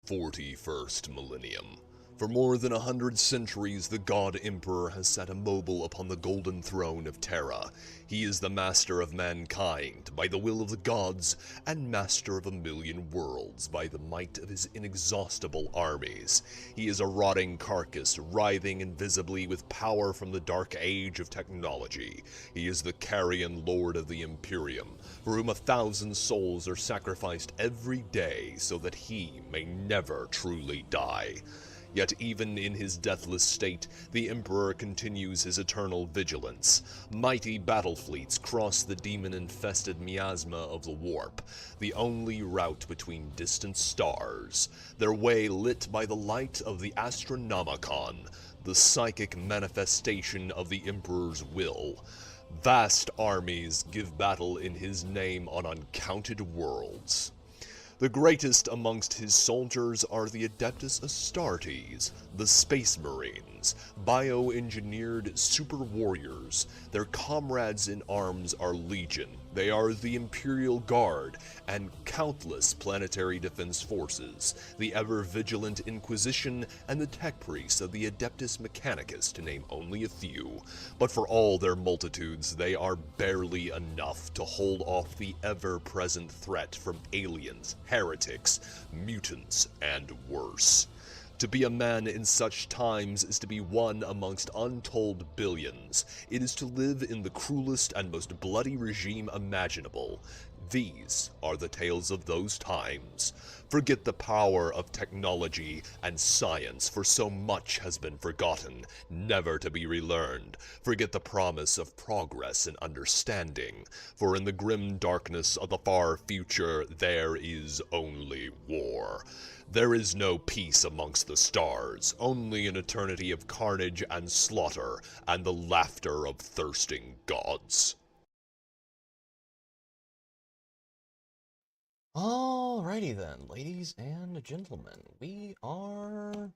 41st Millennium. For more than 100 centuries, the God Emperor has sat immobile upon the golden throne of Terra. He is the master of mankind, by the will of the gods, and master of 1,000,000 worlds, by the might of his inexhaustible armies. He is a rotting carcass, writhing invisibly with power from the dark age of technology. He is the carrion lord of the Imperium, for whom 1,000 souls are sacrificed every day so that he may never truly die. Yet even in his deathless state, the Emperor continues his eternal vigilance. Mighty battle fleets cross the demon-infested miasma of the warp, the only route between distant stars, their way lit by the light of the Astronomicon, the psychic manifestation of the Emperor's will. Vast armies give battle in his name on uncounted worlds. The greatest amongst his soldiers are the Adeptus Astartes, the Space Marines, bioengineered super warriors. Their comrades in arms are legion. They are the Imperial Guard and countless planetary defense forces, the ever-vigilant Inquisition, and the tech priests of the Adeptus Mechanicus, to name only a few. But for all their multitudes, they are barely enough to hold off the ever-present threat from aliens, heretics, mutants, and worse. To be a man in such times is to be one amongst untold billions. It is to live in the cruelest and most bloody regime imaginable. These are the tales of those times. Forget the power of technology and science, for so much has been forgotten, never to be relearned. Forget the promise of progress and understanding, for in the grim darkness of the far future there is only war. There is no peace amongst the stars, only an eternity of carnage and slaughter, and the laughter of thirsting gods. Alrighty then, ladies and gentlemen, we are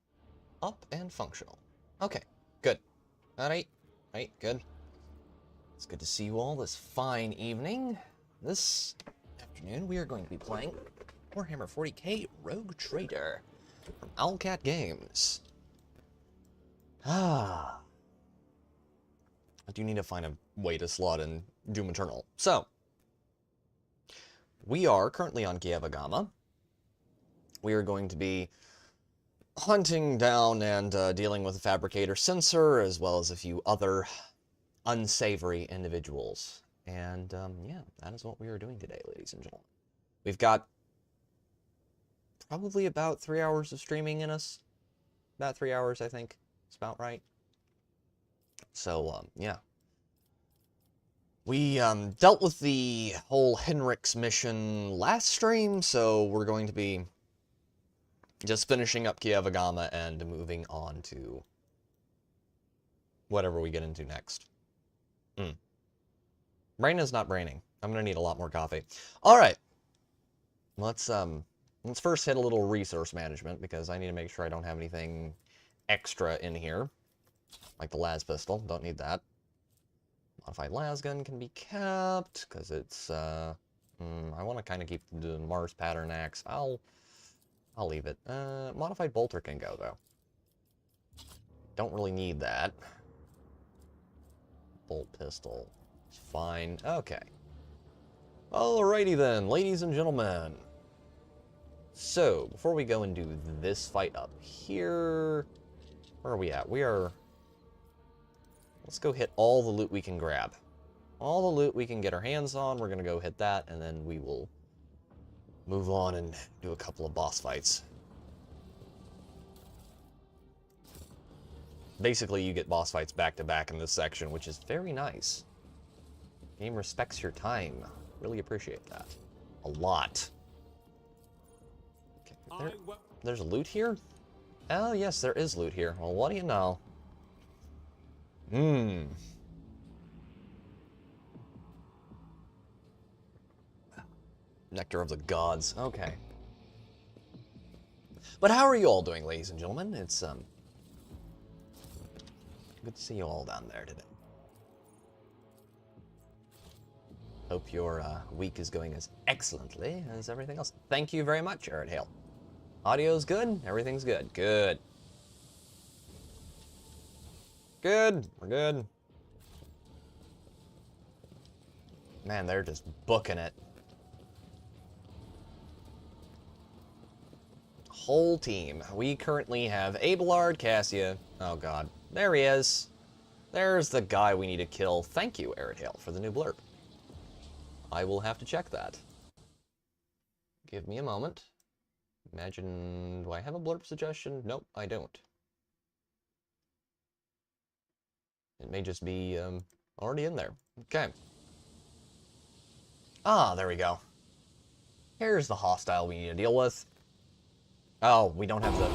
up and functional. Okay, good. Alright, good. It's good to see you all this fine evening. This afternoon we are going to be playing Warhammer 40K Rogue Trader from Owlcat Games. I do need to find a way to slot in Doom Eternal. So, we are currently on Kievagama. We are going to be hunting down and dealing with a fabricator sensor, as well as a few other unsavory individuals. And yeah, that is what we are doing today, ladies and gentlemen. We've got probably about 3 hours of streaming in us. About 3 hours, I think. It's about right. So, yeah. We dealt with the whole Henrik's mission last stream, so we're going to be just finishing up Kievagama and moving on to whatever we get into next. Brain is not braining. I'm going to need a lot more coffee. All right. Let's first hit a little resource management, because I need to make sure I don't have anything extra in here. Like the las pistol. Don't need that. Modified las gun can be kept, because it's, I want to kind of keep the Mars pattern axe. I'll leave it. Modified bolter can go, though. Don't really need that. Bolt pistol. It's fine. Okay. Alrighty then, ladies and gentlemen. So, before we go and do this fight up here, where are we at? Let's go hit all the loot we can grab. All the loot we can get our hands on, we're going to go hit that, and then we will move on and do a couple of boss fights. Basically, you get boss fights back to back in this section, which is very nice. Game respects your time. Really appreciate that. A lot. Okay, there's loot here? Oh, yes, there is loot here. Well, what do you know? Nectar of the Gods. Okay. But how are you all doing, ladies and gentlemen? It's, good to see you all down there today. Hope your week is going as excellently as everything else. Thank you very much, Jared Hale. Audio's good? Everything's good. Good. Good. We're good. Man, they're just booking it. Whole team. We currently have Abelard, Cassia. Oh god. There he is. There's the guy we need to kill. Thank you, Aerodale, for the new blurb. I will have to check that. Give me a moment. Imagine... do I have a blurb suggestion? Nope, I don't. It may just be already in there. Okay. Ah, there we go. Here's the hostile we need to deal with. Oh, we don't have the...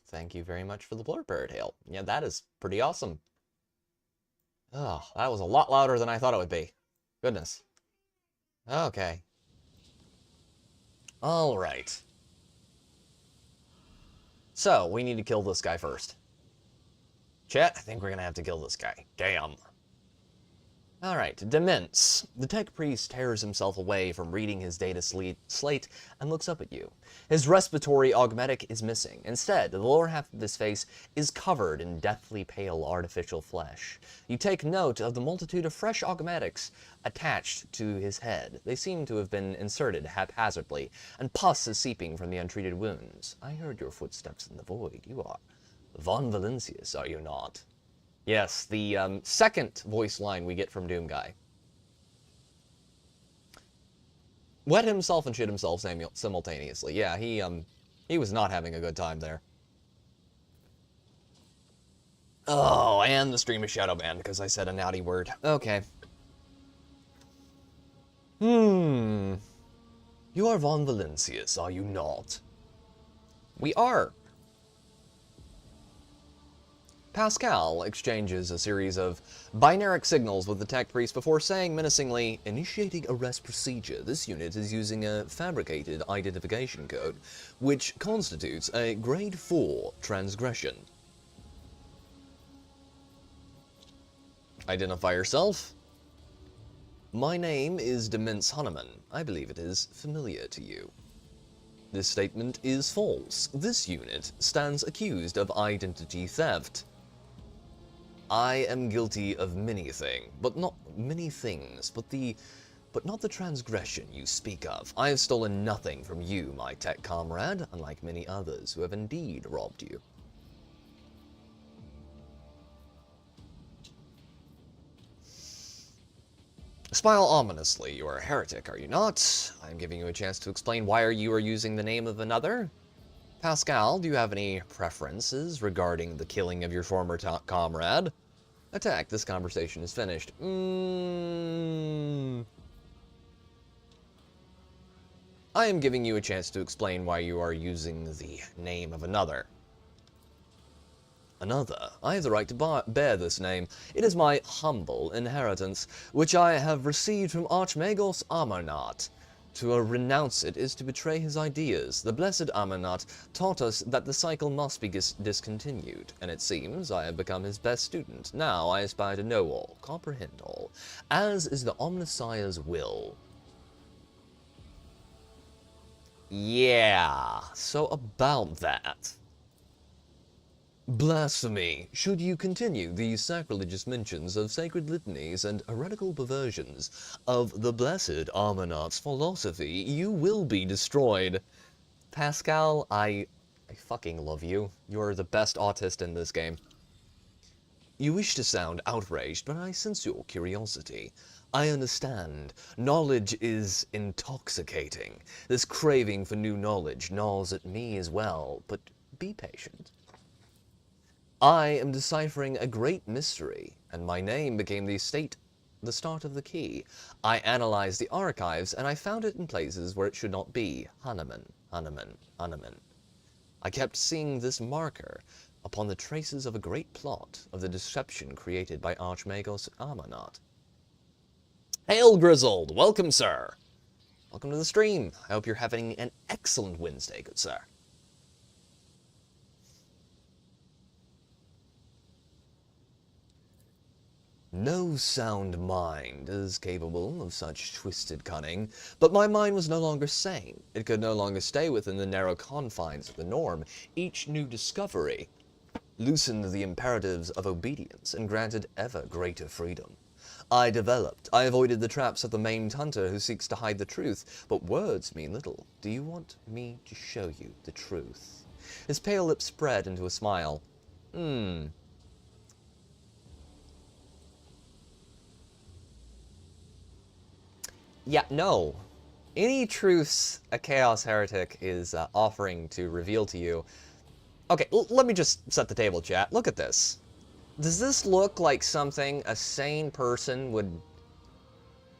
Thank you very much for the blurb, Aerodale. Yeah, that is pretty awesome. Oh, that was a lot louder than I thought it would be. Goodness. Okay. Alright. So, we need to kill this guy first. Chat, I think we're gonna have to kill this guy. Damn. Alright, Demence. The tech priest tears himself away from reading his data slate and looks up at you. His respiratory augmetic is missing. Instead, the lower half of his face is covered in deathly pale artificial flesh. You take note of the multitude of fresh augmetics attached to his head. They seem to have been inserted haphazardly, and pus is seeping from the untreated wounds. I heard your footsteps in the void. You are Von Valencius, are you not? Yes, the second voice line we get from Doom Guy. Wet himself and shit himself simultaneously. Yeah, he was not having a good time there. Oh, and the stream is shadow banned because I said a naughty word. Okay. You are Von Valencius, are you not? We are. Pascal exchanges a series of binary signals with the tech priest before saying menacingly, initiating arrest procedure. This unit is using a fabricated identification code, which constitutes a grade 4 transgression. Identify yourself. My name is Demence Hunneman. I believe it is familiar to you. This statement is false. This unit stands accused of identity theft. I am guilty of many things, but not the transgression you speak of. I have stolen nothing from you, my tech comrade, unlike many others who have indeed robbed you. Smile ominously. You are a heretic, are you not? I am giving you a chance to explain why you are using the name of another. Pascal, do you have any preferences regarding the killing of your former comrade? Attack. This conversation is finished. I am giving you a chance to explain why you are using the name of another. Another? I have the right to bear this name. It is my humble inheritance, which I have received from Archmagos Amarnat. To renounce it is to betray his ideas. The blessed Amarnat taught us that the cycle must be discontinued, and it seems I have become his best student. Now I aspire to know all, comprehend all, as is the Omnissiah's will. Yeah, so about that. Blasphemy. Should you continue these sacrilegious mentions of sacred litanies and heretical perversions of the blessed Amarnat's philosophy, you will be destroyed. Pascal, I fucking love you. You're the best autist in this game. You wish to sound outraged, but I sense your curiosity. I understand. Knowledge is intoxicating. This craving for new knowledge gnaws at me as well, but be patient. I am deciphering a great mystery, and my name became the start of the key. I analyzed the archives, and I found it in places where it should not be. Hunneman, Hunneman, Hunneman. I kept seeing this marker upon the traces of a great plot of the deception created by Archmagos Amarnat. Hail, Grizzled! Welcome, sir! Welcome to the stream. I hope you're having an excellent Wednesday, good sir. No sound mind is capable of such twisted cunning, but my mind was no longer sane. It could no longer stay within the narrow confines of the norm. Each new discovery loosened the imperatives of obedience and granted ever greater freedom. I avoided the traps of the maimed hunter who seeks to hide the truth, but words mean little. Do you want me to show you the truth? His pale lips spread into a smile. Yeah, no. Any truths a Chaos Heretic is offering to reveal to you... Okay, let me just set the table, chat. Look at this. Does this look like something a sane person would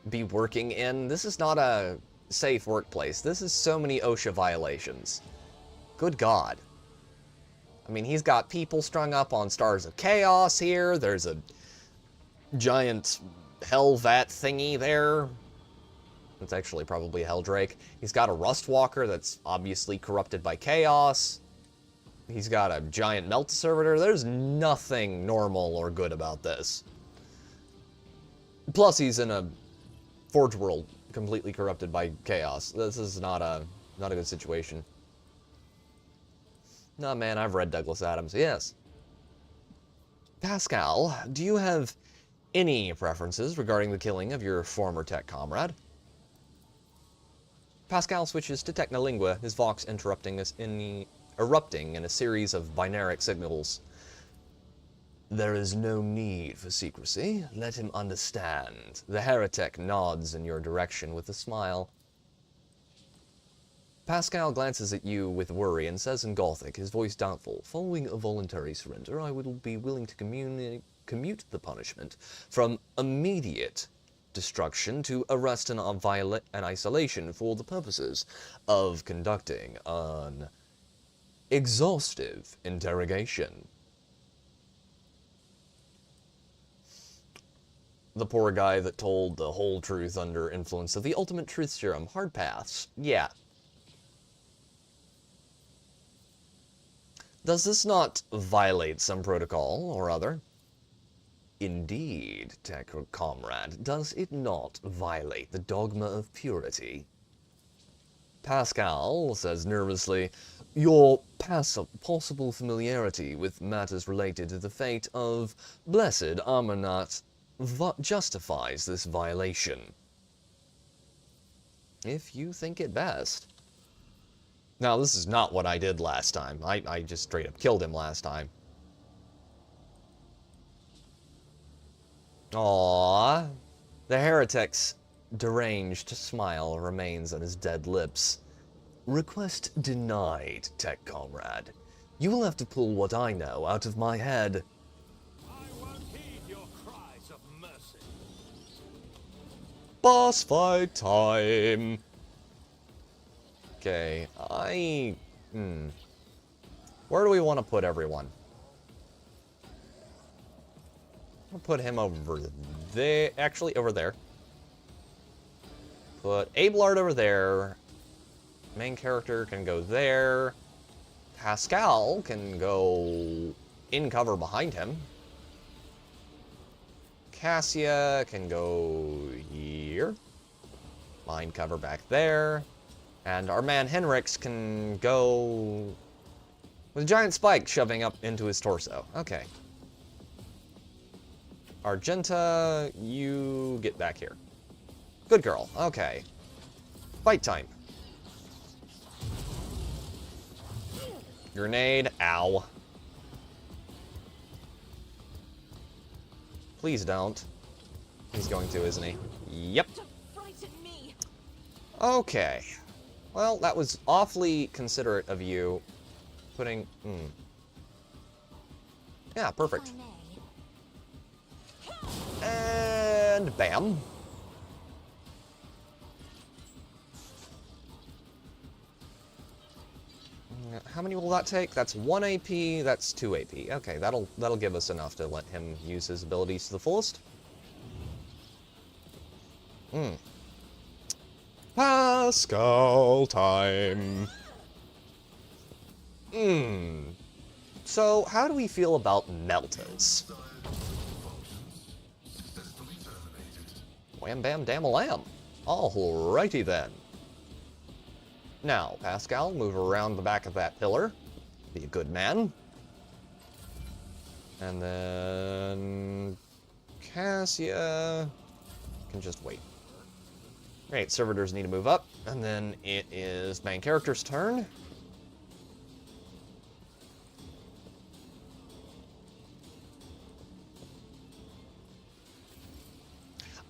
be working in? This is not a safe workplace. This is so many OSHA violations. Good God. I mean, he's got people strung up on Stars of Chaos here. There's a giant hell vat thingy there. It's actually probably a Helldrake. He's got a Rustwalker that's obviously corrupted by Chaos. He's got a giant melt servitor. There's nothing normal or good about this. Plus, he's in a Forge world completely corrupted by Chaos. This is not a good situation. No, man, I've read Douglas Adams. Yes. Pascal, do you have any preferences regarding the killing of your former tech comrade? Pascal switches to Technolingua, his vox erupting in a series of binaric signals. There is no need for secrecy. Let him understand. The heretic nods in your direction with a smile. Pascal glances at you with worry and says in Gothic, his voice doubtful, following a voluntary surrender, I would be willing to commute the punishment from immediate destruction to arrest and isolation for the purposes of conducting an exhaustive interrogation. The poor guy that told the whole truth under influence of the ultimate truth serum. Hard paths. Yeah. Does this not violate some protocol or other? Indeed, tech comrade, does it not violate the dogma of purity? Pascal says nervously, your possible familiarity with matters related to the fate of blessed Amarnat justifies this violation. If you think it best. Now, this is not what I did last time. I just straight up killed him last time. Aww. The heretic's deranged smile remains on his dead lips. Request denied, tech comrade. You will have to pull what I know out of my head. I won't heed your cries of mercy. Boss fight time. Okay, where do we want to put everyone? I'll put him over there. Actually, over there. Put Abelard over there. Main character can go there. Pascal can go in cover behind him. Cassia can go here. Behind cover back there. And our man Henrix can go with a giant spike shoving up into his torso. Okay. Argenta, you get back here. Good girl. Okay. Fight time. Grenade. Ow. Please don't. He's going to, isn't he? Yep. Okay. Well, that was awfully considerate of you. Putting... Yeah, perfect. And bam. How many will that take? That's 1 AP, that's 2 AP. Okay, that'll give us enough to let him use his abilities to the fullest. Pascal time. So, how do we feel about Meltas? Wham bam damn-a-lamb. Alrighty then. Now, Pascal, move around the back of that pillar. Be a good man. And then... Cassia... can just wait. Great, servitors need to move up. And then it is main character's turn.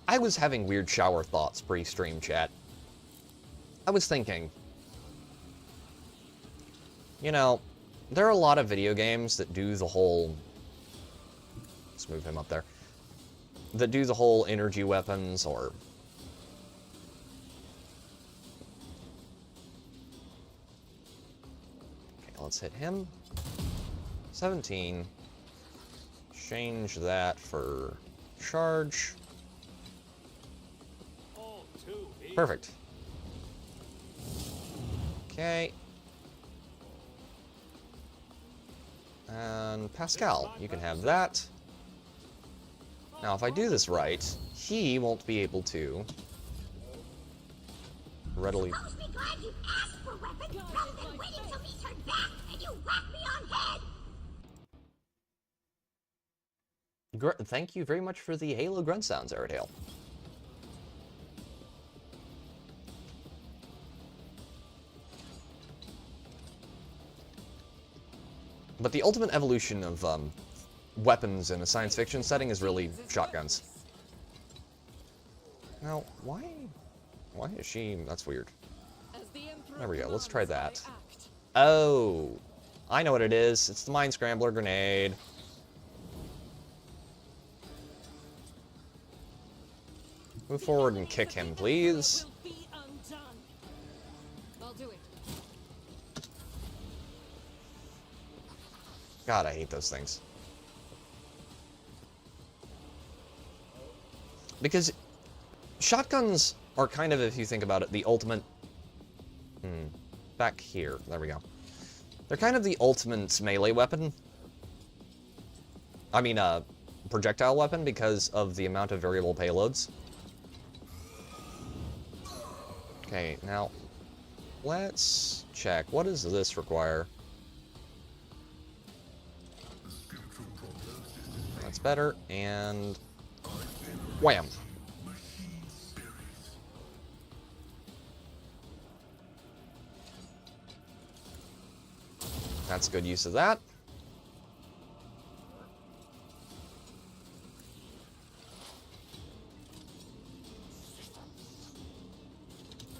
I was having weird shower thoughts pre-stream chat. I was thinking, you know, there are a lot of video games that do the whole... Let's move him up there. That do the whole energy weapons or... Okay, let's hit him. 17. Change that for charge. Perfect. Okay. And Pascal, you can have that. Now, if I do this right, he won't be able to readily... Most be glad you asked for weapons rather than waiting till me turn back and you whack me on head. Thank you very much for the Halo grunt sounds, Aerodale. But the ultimate evolution of weapons in a science fiction setting is really shotguns. Now, why is she... That's weird. There we go, let's try that. Oh, I know what it is. It's the Mind Scrambler grenade. Move forward and kick him, please. God, I hate those things. Because shotguns are kind of, if you think about it, the ultimate... Back here. There we go. They're kind of the ultimate melee weapon. I mean, projectile weapon because of the amount of variable payloads. Okay, now, let's check. What does this require? That's better, and wham. That's good use of that.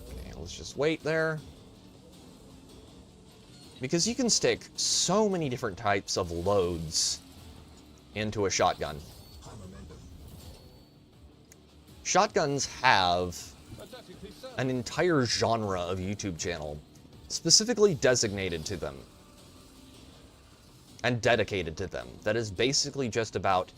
Okay, let's just wait there. Because you can stick so many different types of loads into a shotgun. Shotguns have an entire genre of YouTube channel specifically designated to them and dedicated to them that is basically just about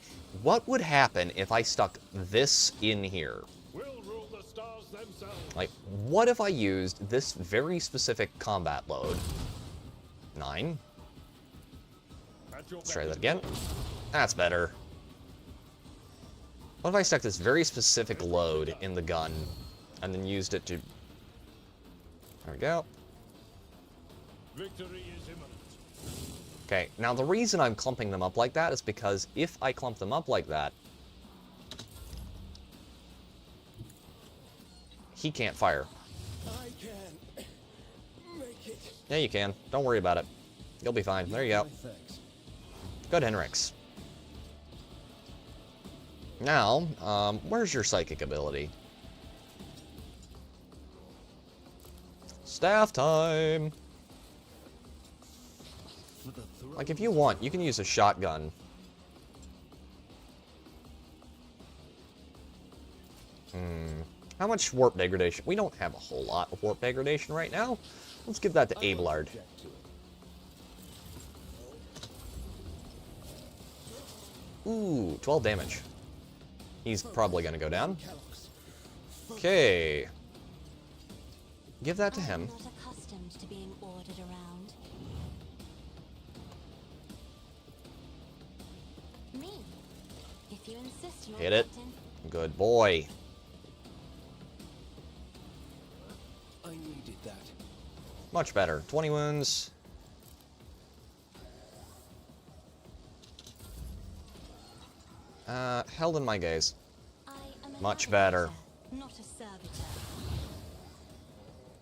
what would happen if I stuck this in here. We'll rule the stars themselves. Like, what if I used this very specific combat load? 9. Let's try that again. That's better. What if I stuck this very specific load in the gun and then used it to... There we go. Victory is imminent. Okay, now the reason I'm clumping them up like that is because if I clump them up like that, he can't fire. I can make it. Yeah, you can. Don't worry about it. You'll be fine. There you go. Thanks. Good, Henrix. Now, where's your psychic ability? Staff time! Like, if you want, you can use a shotgun. How much warp degradation? We don't have a whole lot of warp degradation right now. Let's give that to Abelard. Ooh, 12 damage. He's probably gonna go down. Okay. Give that to him. I'm not accustomed to being ordered around. Me. If you insist, Lord Hit it. Captain. Good boy. that. Much better. 20 wounds. Held in my gaze. I am a Much better. navigator, not a servitor.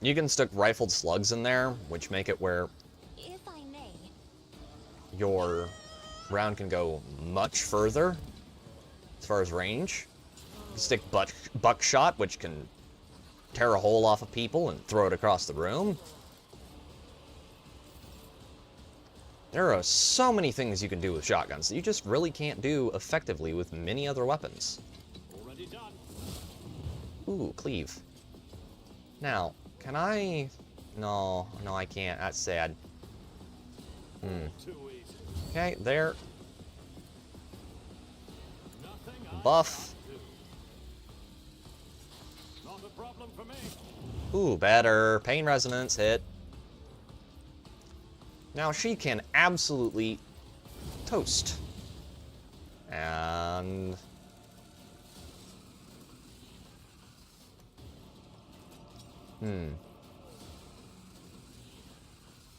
You can stick rifled slugs in there, which make it where If I may, your round can go much further as far as range. You can stick buckshot, which can tear a hole off of people and throw it across the room. There are so many things you can do with shotguns that you just really can't do effectively with many other weapons. Already done. Ooh, cleave. Now, can I... No, I can't. That's sad. Too easy. Okay, there. Nothing I Buff. can't do. Not a problem for me. Ooh, better. Pain resonance hit. Now she can absolutely toast. And...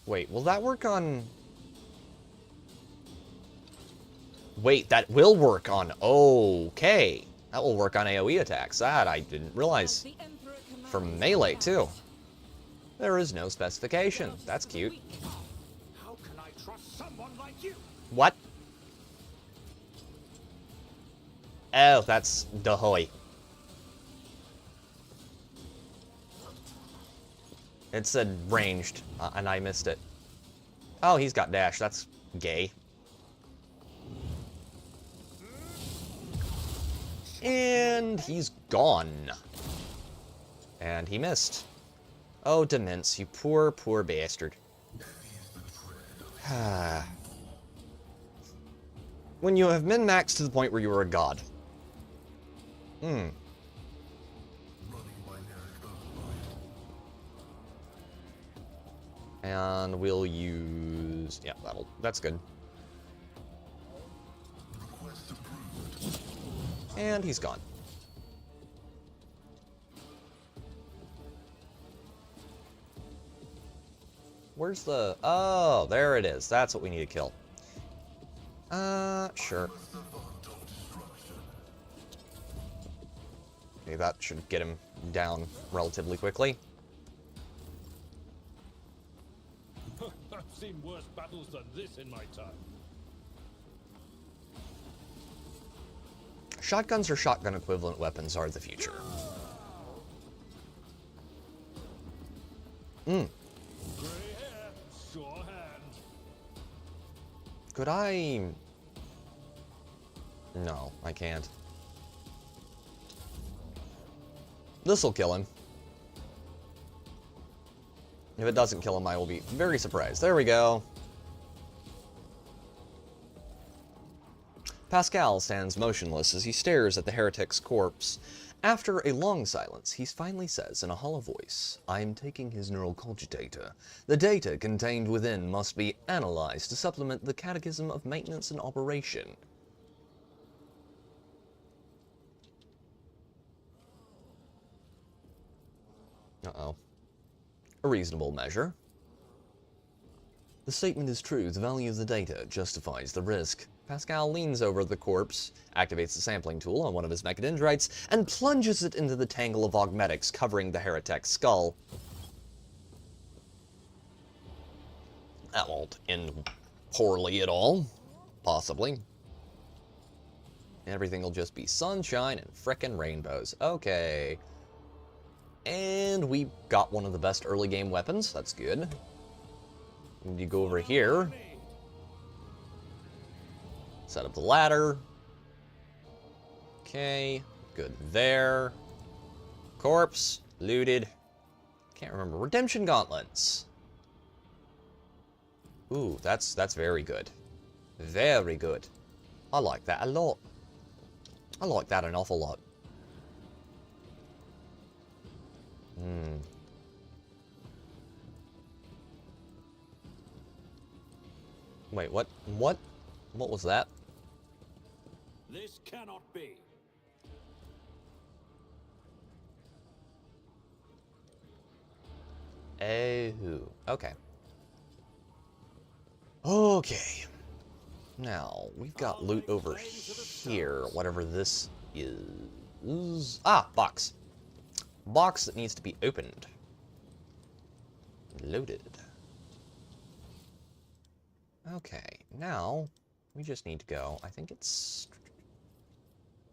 Wait, will that work on... Wait, that will work on... Okay. That will work on AoE attacks. That I didn't realize. the Emperor commands. For melee, too. There is no specification. That's cute. How can I trust someone like you? What? Oh, that's Dahoy. It said ranged, and I missed it. Oh, he's got dash. That's gay. And he's gone. And he missed. Oh, Demence, you poor, poor bastard. When you have min-maxed to the point where you are a god. And we'll use... Yeah, that's good. And he's gone. Where's the... Oh, there it is. That's what we need to kill. Sure. Okay, that should get him down relatively quickly. I've seen worse battles than this in my time. Shotguns or shotgun equivalent weapons are the future. Gray hair, sure hand. Could I... No, I can't. This'll kill him. If it doesn't kill him, I will be very surprised. There we go. Pascal stands motionless as he stares at the heretic's corpse. After a long silence, he finally says in a hollow voice, "I am taking his neural cogitator. The data contained within must be analyzed to supplement the catechism of maintenance and operation." Uh-oh. A reasonable measure. The statement is true. The value of the data justifies the risk. Pascal leans over the corpse, activates the sampling tool on one of his mechadendrites, and plunges it into the tangle of augmetics covering the heretic's skull. That won't end poorly at all. Possibly. Everything will just be sunshine and frickin' rainbows. Okay. And we got one of the best early game weapons. That's good. You go over here. Set up the ladder. Okay. Good there. Corpse. Looted. Can't remember. Redemption gauntlets. Ooh, that's very good. Very good. I like that a lot. I like that an awful lot. Wait, what? What? What was that? This cannot be. Okay. Okay. Now, we've got loot over here, whatever this is. Ah, box. Box that needs to be opened. Loaded. Okay, now we just need to go. I think it's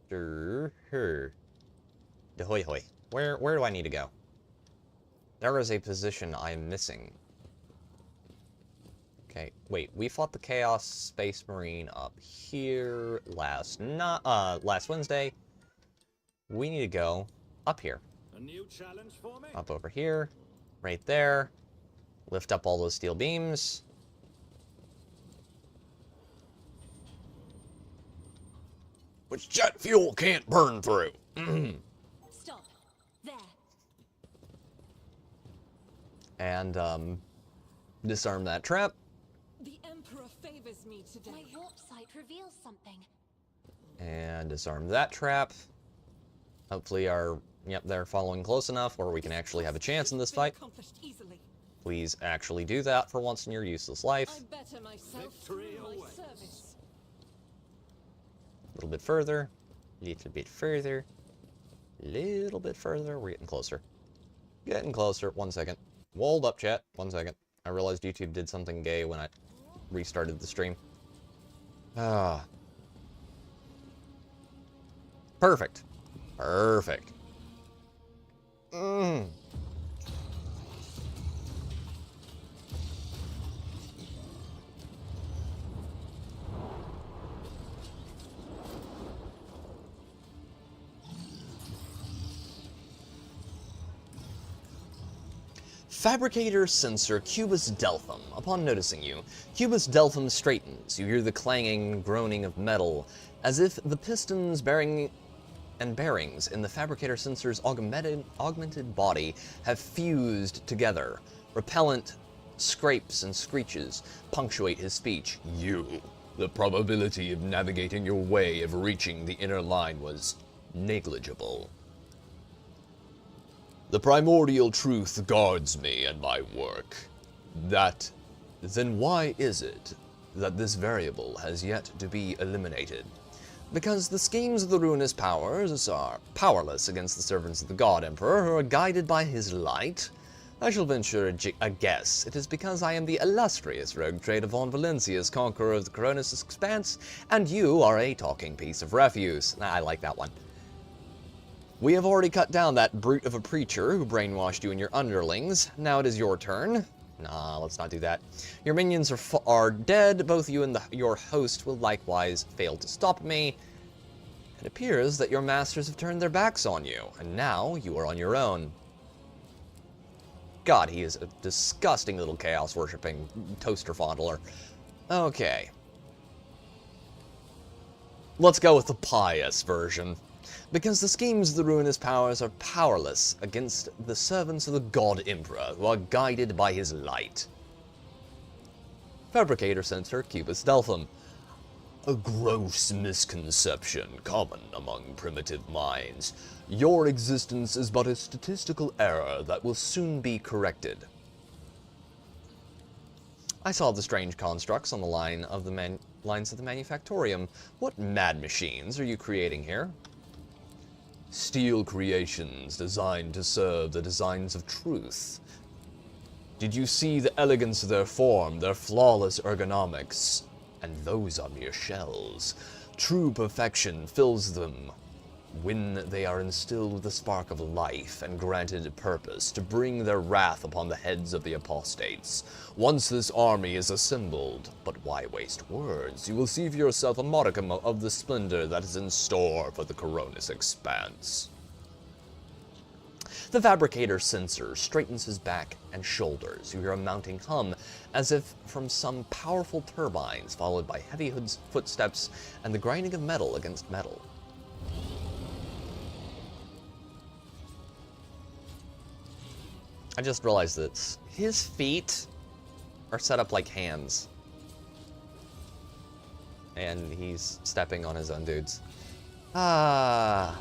Hoy hoy. Where do I need to go? There is a position I'm missing. Okay, wait. We fought the Chaos Space Marine up here last Wednesday. We need to go up here. A new challenge for me? Up over here, right there. Lift up all those steel beams. Which jet fuel can't burn through. Stop. There. And, disarm that trap. The Emperor favors me today. My warp sight reveals something. And disarm that trap. Hopefully they're following close enough where we can actually have a chance in this fight. Accomplished easily. Please actually do that for once in your useless life. I better myself Victory through my awaits. service. A little bit further. Little bit further. Little bit further. We're getting closer. Getting closer. 1 second. Hold up, chat. 1 second. I realized YouTube did something gay when I restarted the stream. Ah. Perfect. Perfect. Fabricator Sensor Cubus Delphum. Upon noticing you, Cubus Delphum straightens. You hear the clanging, groaning of metal, as if the pistons bearings in the Fabricator Sensor's augmented body have fused together. Repellent scrapes and screeches punctuate his speech. The probability of navigating your way of reaching the inner line was negligible. The primordial truth guards me and my work. Then why is it that this variable has yet to be eliminated? Because the schemes of the ruinous powers are powerless against the servants of the God Emperor who are guided by his light? I shall venture a guess. It is because I am the illustrious rogue trader von Valencius, conqueror of the Coronis Expanse, and you are a talking piece of refuse. I like that one. We have already cut down that brute of a preacher who brainwashed you and your underlings. Now it is your turn. Nah, let's not do that. Your minions are dead. Both you and your host will likewise fail to stop me. It appears that your masters have turned their backs on you, and now you are on your own. God, he is a disgusting little chaos-worshipping toaster fondler. Okay. Let's go with the pious version. Because the schemes of the ruinous powers are powerless against the servants of the God Emperor who are guided by his light. Fabricator Sensor Cubus Delphum. A gross misconception common among primitive minds. Your existence is but a statistical error that will soon be corrected. I saw the strange constructs on the lines of the manufactorium. What mad machines are you creating here? Steel creations designed to serve the designs of truth. Did you see the elegance of their form, their flawless ergonomics? And those are mere shells. True perfection fills them when they are instilled with a spark of life and granted purpose to bring their wrath upon the heads of the apostates. Once this army is assembled, but why waste words? You will see for yourself a modicum of the splendor that is in store for the Coronis Expanse. The Fabricator Sensor straightens his back and shoulders. You hear a mounting hum, as if from some powerful turbines, followed by heavy footsteps and the grinding of metal against metal. I just realized that his feet are set up like hands. And he's stepping on his own dudes. Ah.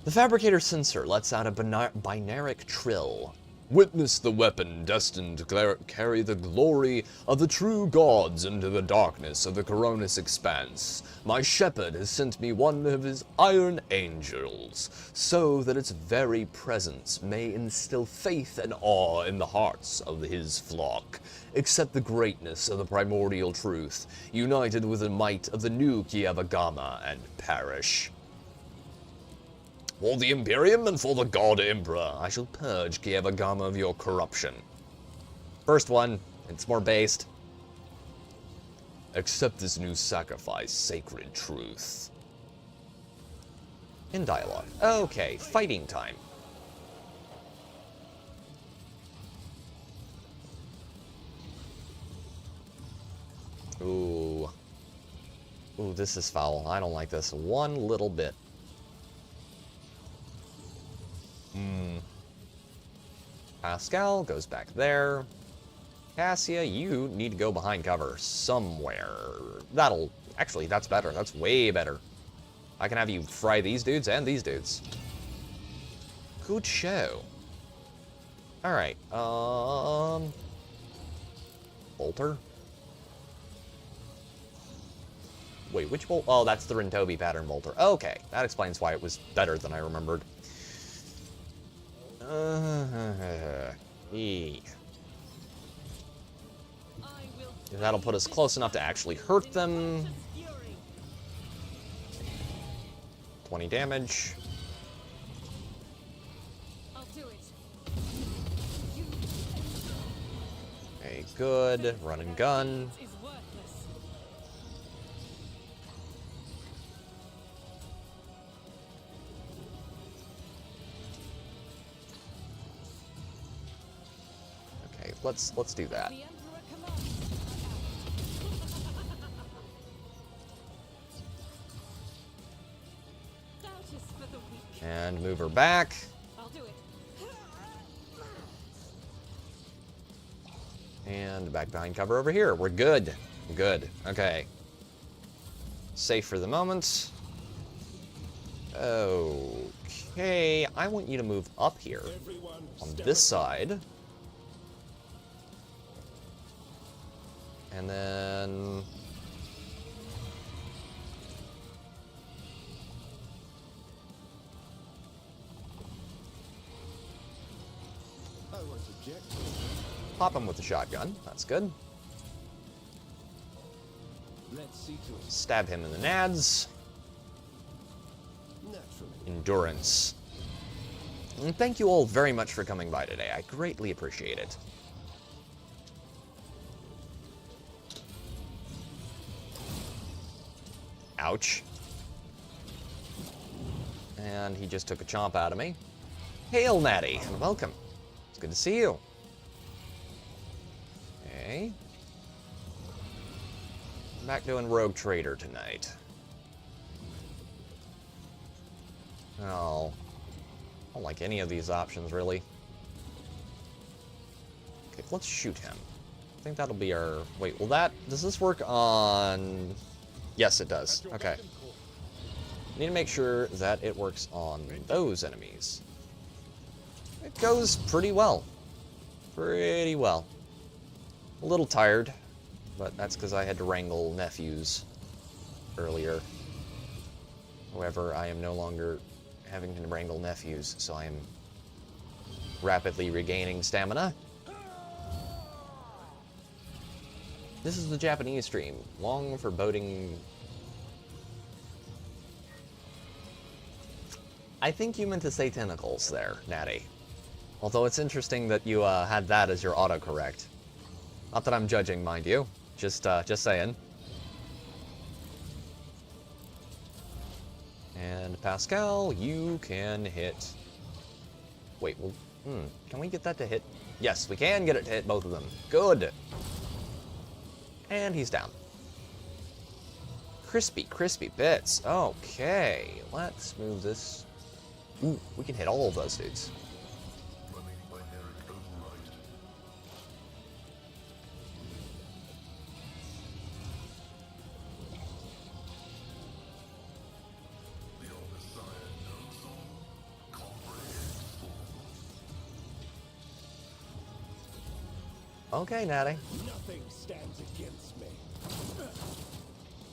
The fabricator sensor lets out a binaric trill. Witness the weapon destined to carry the glory of the true gods into the darkness of the Coronis expanse. My shepherd has sent me one of his iron angels, so that its very presence may instill faith and awe in the hearts of his flock. Accept the greatness of the primordial truth, united with the might of the new Kievagama, and perish. For the Imperium and for the God Emperor, I shall purge Kievagama of your corruption. First one, it's more based. Accept this new sacrifice, sacred truth. In dialogue. Okay, fighting time. Ooh. Ooh, this is foul. I don't like this one little bit. Pascal goes back there. Cassia, you need to go behind cover somewhere. Actually, that's better. That's way better. I can have you fry these dudes and these dudes. Good show. Alright, Bolter? Wait, which bolt? Oh, that's the Rintobi pattern bolter. Okay, that explains why it was better than I remembered. That'll put us close enough to actually hurt them. 20 damage. I'll do it. Okay, good. Run and gun. Is worthless. Okay, let's do that. The Emperor commands. Doubt is for the weak. And move her back. I'll do it. And back behind cover over here. We're good. Good. Okay. Safe for the moment. Okay. I want you to move up here. On this side. And then... pop him with the shotgun. That's good. Let's see to it. Stab him in the nads. Naturally. Endurance. And thank you all very much for coming by today. I greatly appreciate it. Ouch. And he just took a chomp out of me. Hail, Natty, and welcome. It's good to see you. Okay. Back doing Rogue Trader tonight. Oh. I don't like any of these options, really. Okay, let's shoot him. I think that'll be our... Wait, will that... Does this work on... Yes, it does. Okay. Need to make sure that it works on those enemies. It goes pretty well. Pretty well. A little tired, but that's because I had to wrangle nephews earlier. However, I am no longer having to wrangle nephews, so I am rapidly regaining stamina. This is the Japanese stream. Long foreboding... I think you meant to say tentacles there, Natty. Although it's interesting that you had that as your autocorrect. Not that I'm judging, mind you. Just saying. And Pascal, you can hit... Wait, well... can we get that to hit? Yes, we can get it to hit both of them. Good! And he's down. Crispy, crispy bits. Okay, let's move this. Ooh, we can hit all of those dudes. Okay, Natty. Nothing stands against me.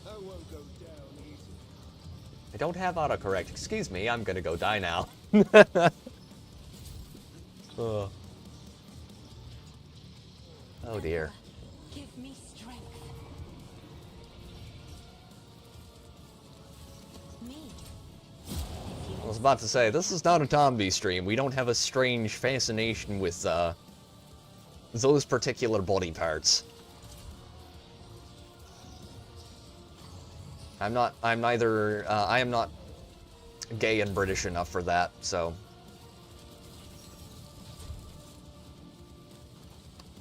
I won't go down easy. I don't have autocorrect. Excuse me, I'm gonna go die now. Oh. Oh dear. Give me strength. Me. I was about to say, this is not a zombie stream. We don't have a strange fascination with, those particular body parts. I am not gay and British enough for that, so.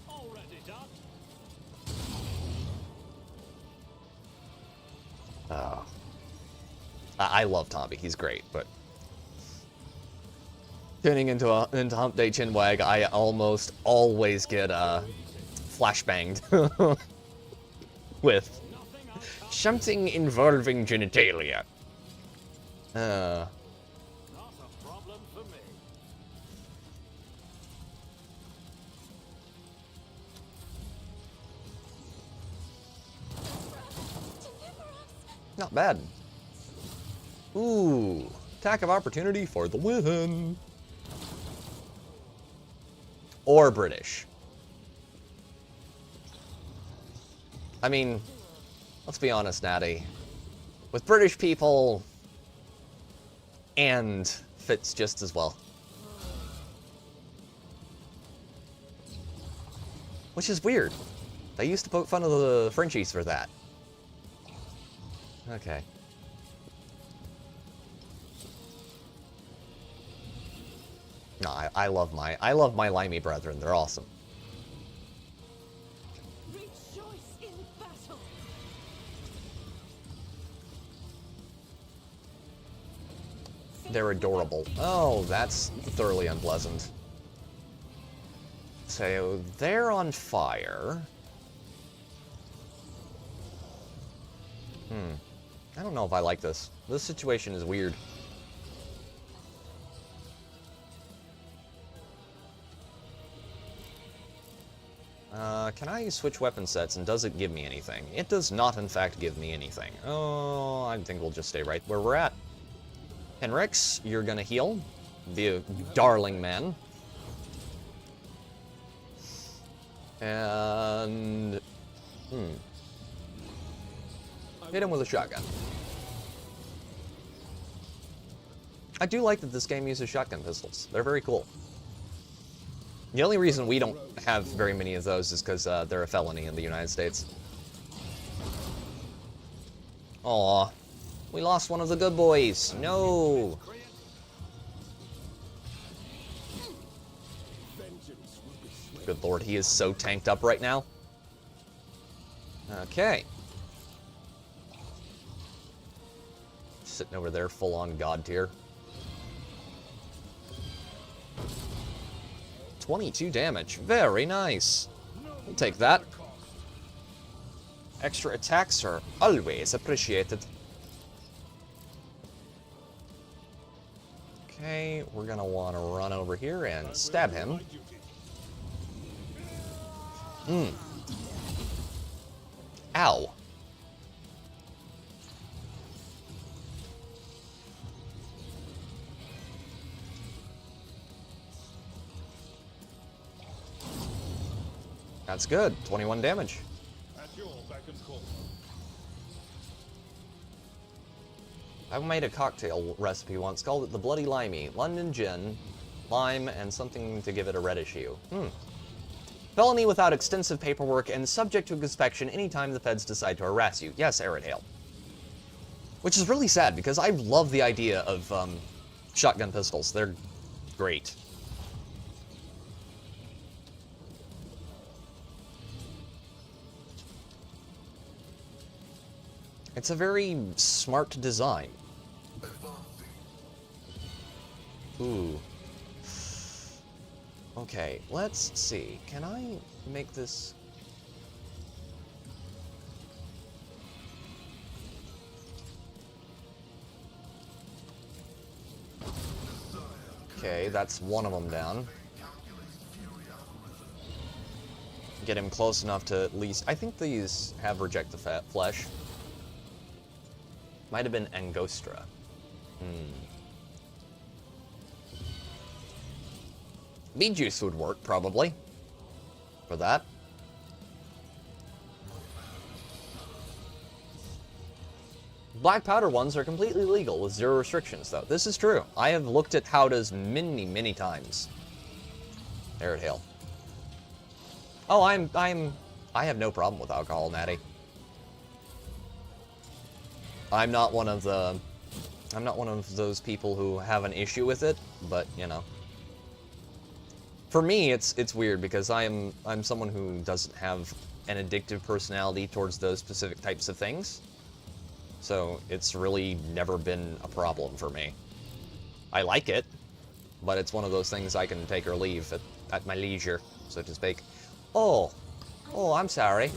Already done. I love Tommy, he's great, but turning into Hump Day Chinwag, I almost always get flashbanged with something involving genitalia. Not a problem for me. Not bad. Ooh, attack of opportunity for the win. Or British. I mean, let's be honest, Natty. With British people, and fits just as well. Which is weird. They used to poke fun of the Frenchies for that. Okay. No, I love my limey brethren. They're awesome. Rejoice in battle. They're adorable. Oh, that's thoroughly unpleasant. So, they're on fire. I don't know if I like this. This situation is weird. Can I switch weapon sets, and does it give me anything? It does not, in fact, give me anything. Oh, I think we'll just stay right where we're at. Henrix, you're gonna heal. Be a darling man. And... hit him with a shotgun. I do like that this game uses shotgun pistols. They're very cool. The only reason we don't have very many of those is because they're a felony in the United States. Aw, we lost one of the good boys. No. Good lord, he is so tanked up right now. Okay. Sitting over there full on god tier. 22 damage. Very nice. We'll take that. Extra attacks are always appreciated. Okay, we're gonna want to run over here and stab him. Ow. That's good. 21 damage. At your beck and call. I made a cocktail recipe once, called it the Bloody Limey. London gin, lime, and something to give it a reddish hue. Felony without extensive paperwork and subject to inspection anytime the feds decide to harass you. Yes, Arid Hale. Which is really sad, because I love the idea of shotgun pistols. They're great. It's a very smart design. Ooh. Okay, let's see. Can I make this... Okay, that's one of them down. get him close enough to at least... I think these have reject the flesh. Might have been Angostra. Bee juice would work, probably, for that. Black powder ones are completely legal with 0 restrictions, though. This is true. I have looked at howdas many, many times. Arid hail. Oh, I have no problem with alcohol, Natty. I'm not one of those people who have an issue with it, but you know. For me, it's weird because I'm someone who doesn't have an addictive personality towards those specific types of things. So it's really never been a problem for me. I like it, but it's one of those things I can take or leave at my leisure, so to speak. Oh, I'm sorry.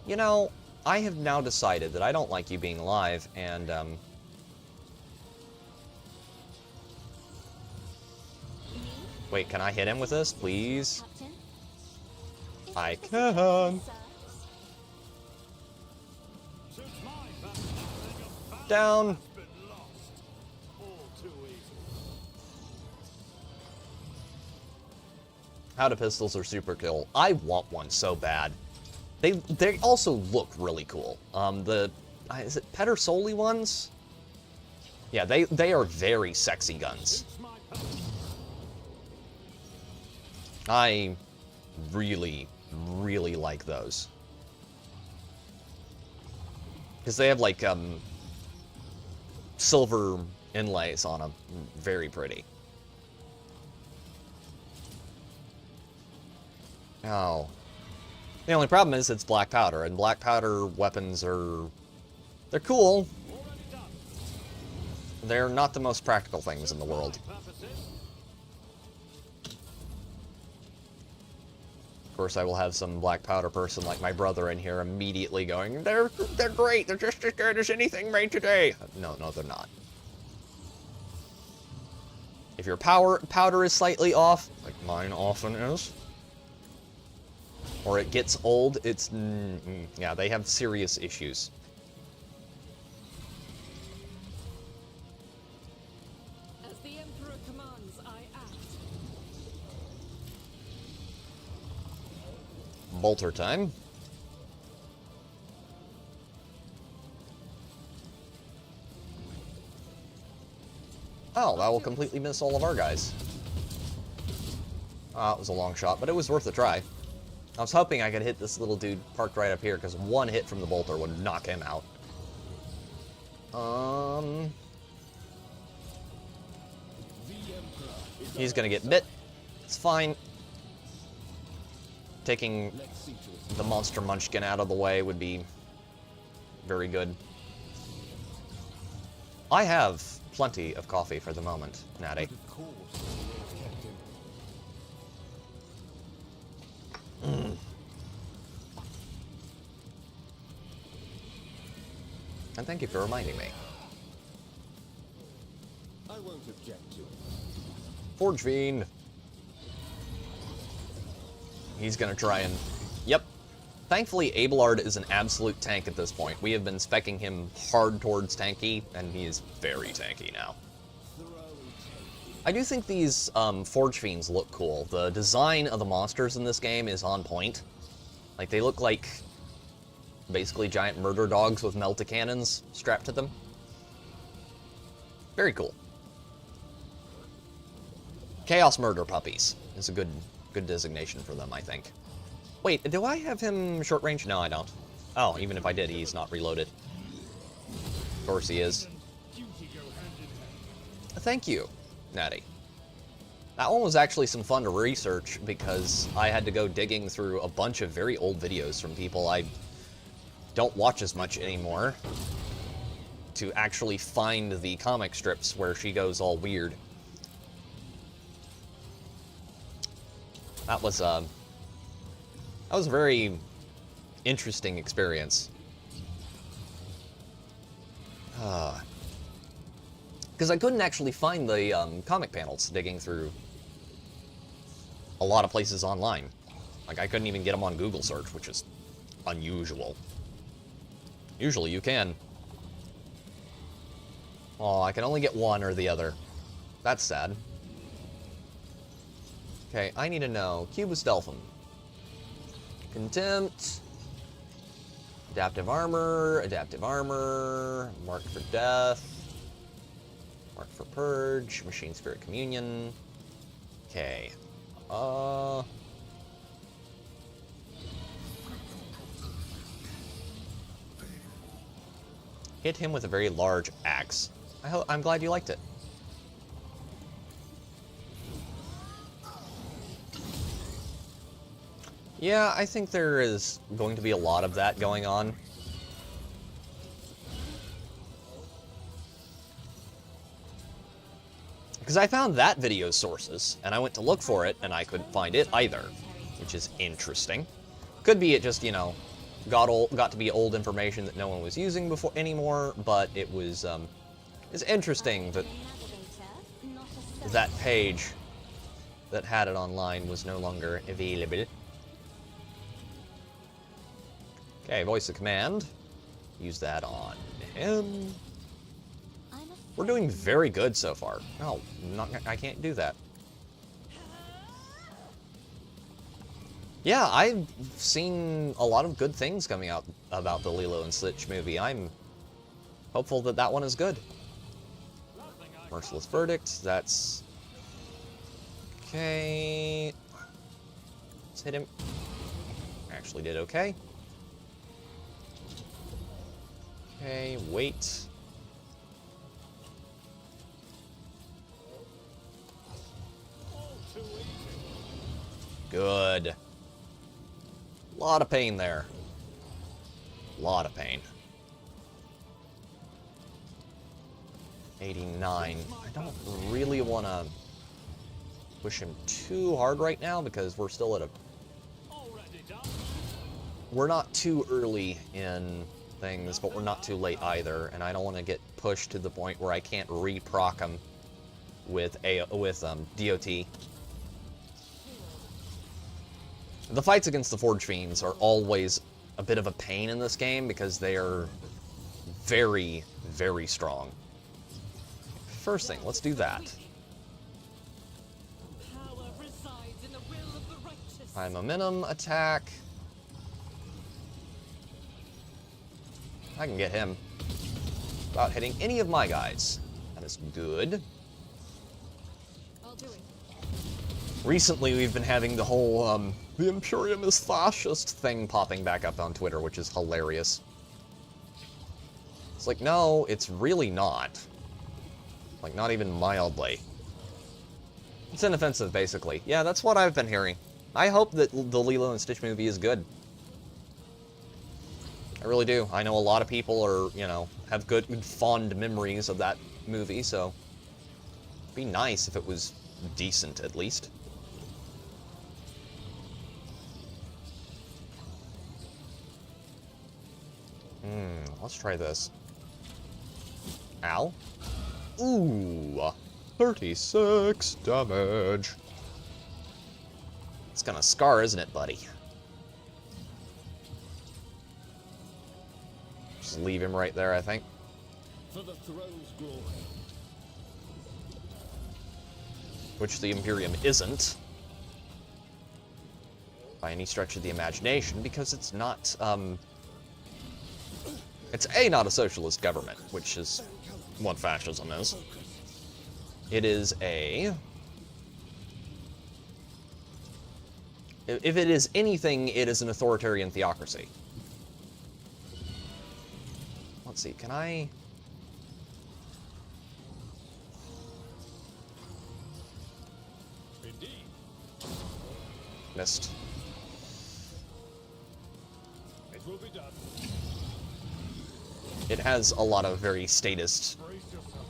You know, I have now decided that I don't like you being alive, and, wait, can I hit him with this, please? I can. Down. Powder pistols are super cool. I want one so bad. They also look really cool. Is it Pedersoli ones? Yeah, they are very sexy guns. I really, really like those. Because they have, like, silver inlays on them. Very pretty. Oh. The only problem is it's black powder, and black powder weapons are... they're cool. They're not the most practical things in the world. Of course, I will have some black powder person like my brother in here immediately going, they're great, they're just as good as anything made today. No, they're not. If your powder is slightly off, like mine often is, or it gets old, it's... yeah, they have serious issues. As the Emperor commands, I act. Bolter time. Oh, that will completely miss all of our guys. It was a long shot, but it was worth a try. I was hoping I could hit this little dude parked right up here, because one hit from the bolter would knock him out. He's gonna get bit. It's fine. Taking the monster munchkin out of the way would be very good. I have plenty of coffee for the moment, Natty. And thank you for reminding me. I won't object to it. Forge Fiend. He's gonna try and... Yep. Thankfully, Abelard is an absolute tank at this point. We have been speccing him hard towards tanky, and he is very tanky now. I do think these Forge Fiends look cool. The design of the monsters in this game is on point. Like, they look like basically giant murder dogs with melta cannons strapped to them. Very cool. Chaos Murder Puppies is a good designation for them, I think. Wait, do I have him short range? No, I don't. Oh, even if I did, he's not reloaded. Of course he is. Thank you, Natty. That one was actually some fun to research because I had to go digging through a bunch of very old videos from people I don't watch as much anymore to actually find the comic strips where she goes all weird. That was a very interesting experience. Because I couldn't actually find the comic panels digging through a lot of places online. Like, I couldn't even get them on Google search, which is unusual. Usually you can. Oh, I can only get one or the other. That's sad. Okay, I need to know. Cubus Delphim. Contempt. Adaptive armor. Mark for death. Mark for purge. Machine spirit communion. Okay. Hit him with a very large axe. I'm glad you liked it. Yeah, I think there is going to be a lot of that going on. Because I found that video's sources, and I went to look for it, and I couldn't find it either, which is interesting. Could be it just, you know, got to be old information that no one was using before anymore, but it was, it's interesting that that page that had it online was no longer available. Okay, voice of command. Use that on him. We're doing very good so far. No, I can't do that. Yeah, I've seen a lot of good things coming out about the Lilo and Stitch movie. I'm hopeful that that one is good. Merciless Verdict, that's... Okay... Let's hit him. Actually did okay. Okay, wait. Good. Lot of pain there. Lot of pain. 89. I don't really want to push him too hard right now because we're still at a... We're not too early in things, but we're not too late either, and I don't want to get pushed to the point where I can't re-proc him with DOT. The fights against the Forge Fiends are always a bit of a pain in this game because they are very, very strong. First thing, let's do that. High momentum attack. I can get him without hitting any of my guys. That is good. I'll do it. Recently, we've been having the whole, the Imperium is fascist thing popping back up on Twitter, which is hilarious. It's like, no, it's really not. Like, not even mildly. It's inoffensive, basically. Yeah, that's what I've been hearing. I hope that the Lilo and Stitch movie is good. I really do. I know a lot of people are, you know, have good, fond memories of that movie, so it'd be nice if it was decent, at least. Let's try this. Ow. Ooh, 36 damage. It's gonna scar, isn't it, buddy? Just leave him right there, I think. For the throne's glory. Which the Imperium isn't. By any stretch of the imagination, because it's not, it's not a socialist government, which is what fascism is. It is a... If it is anything, it is an authoritarian theocracy. Let's see, can I... Indeed. Missed. It will be done. It has a lot of very statist... Brace yourself,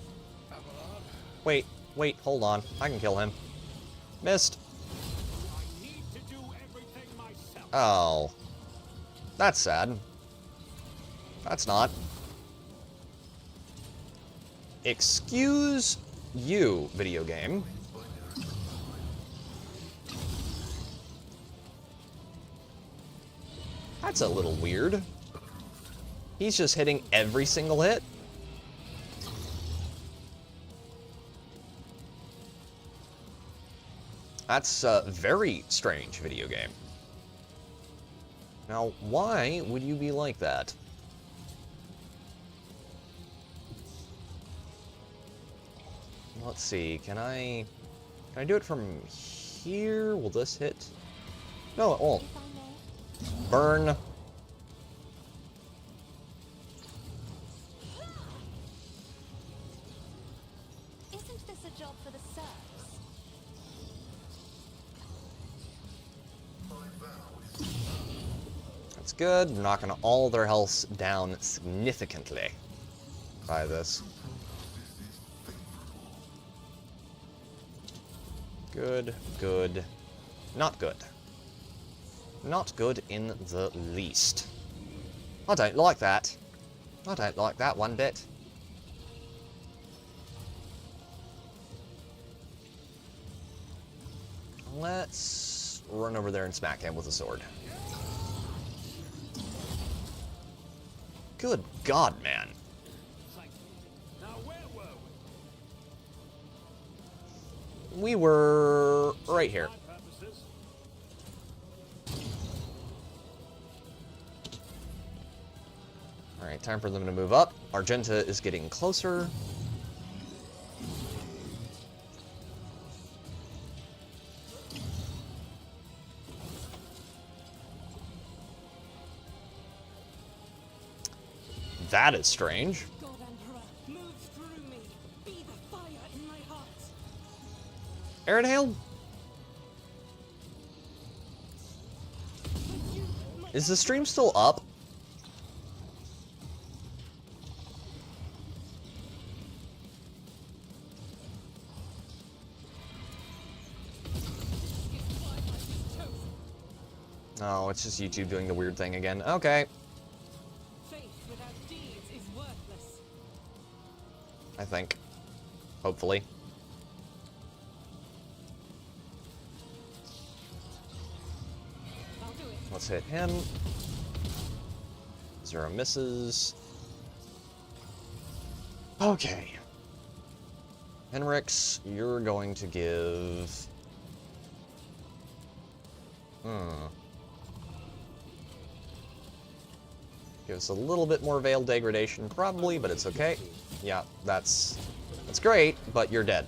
Abelard. Wait, hold on. I can kill him. Missed. I need to do everything myself. Oh. That's sad. That's not. Excuse you, video game. That's a little weird. He's just hitting every single hit. That's a very strange video game. Now, why would you be like that? Let's see, can I do it from here? Will this hit? No, it won't. If I may. Burn. Isn't this a job for the serfs? That's good. We're knocking all their health down significantly by this. Good, good, not good. Not good in the least. I don't like that. I don't like that one bit. Let's run over there and smack him with a sword. Good God, man. Now where were We were right here. my purposes? Alright, time for them to move up. Argenta is getting closer. That is strange. God Emperor, move through me. Be the fire in my heart. Aerodale? Is the stream still up? No, it's just YouTube doing the weird thing again. Okay. Faith without deeds is worthless. I think. Hopefully. I'll do it. Let's hit him. 0 misses. Okay. Henrix, you're going to give... Give us a little bit more veil degradation, probably, but it's okay. Yeah, that's great, but you're dead.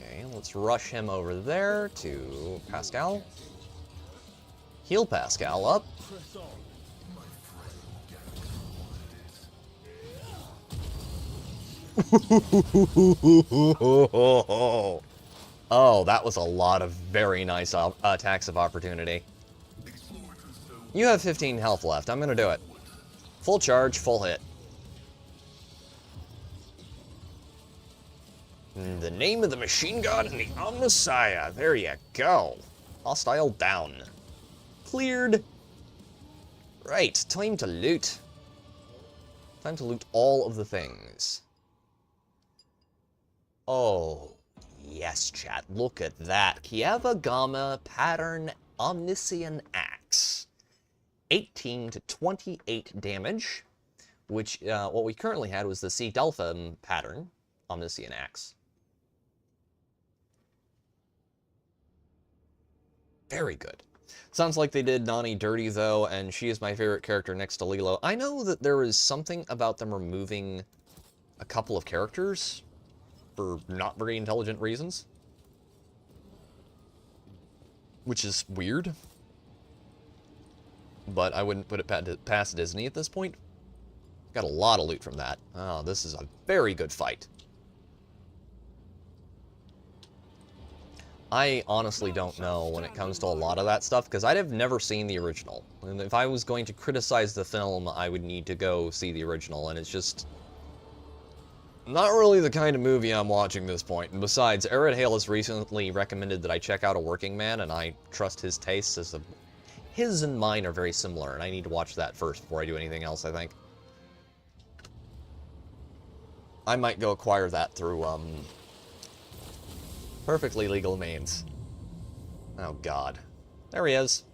Okay, let's rush him over there to Pascal. Heal Pascal up. Press on. Oh, that was a lot of very nice attacks of opportunity. You have 15 health left. I'm gonna do it. Full charge, full hit. In the name of the machine god and the Omnissiah. There you go. Hostile down. Cleared. Right, time to loot. Time to loot all of the things. Oh, yes, chat. Look at that. Kieva Gamma Pattern Omniscient Axe. 18 to 28 damage, which what we currently had was the C Delta pattern Omniscient Axe. Very good. Sounds like they did Nani dirty, though, and she is my favorite character next to Lilo. I know that there is something about them removing a couple of characters for not very intelligent reasons, which is weird, but I wouldn't put it past Disney at this point. Got a lot of loot from that. Oh, this is a very good fight. I honestly don't know when it comes to a lot of that stuff, because I'd have never seen the original. And if I was going to criticize the film, I would need to go see the original, and it's just not really the kind of movie I'm watching at this point. And besides, Arid Hale has recently recommended that I check out A Working Man, and I trust his tastes as his and mine are very similar, and I need to watch that first before I do anything else, I think. I might go acquire that through Perfectly legal means. Oh, God. There he is.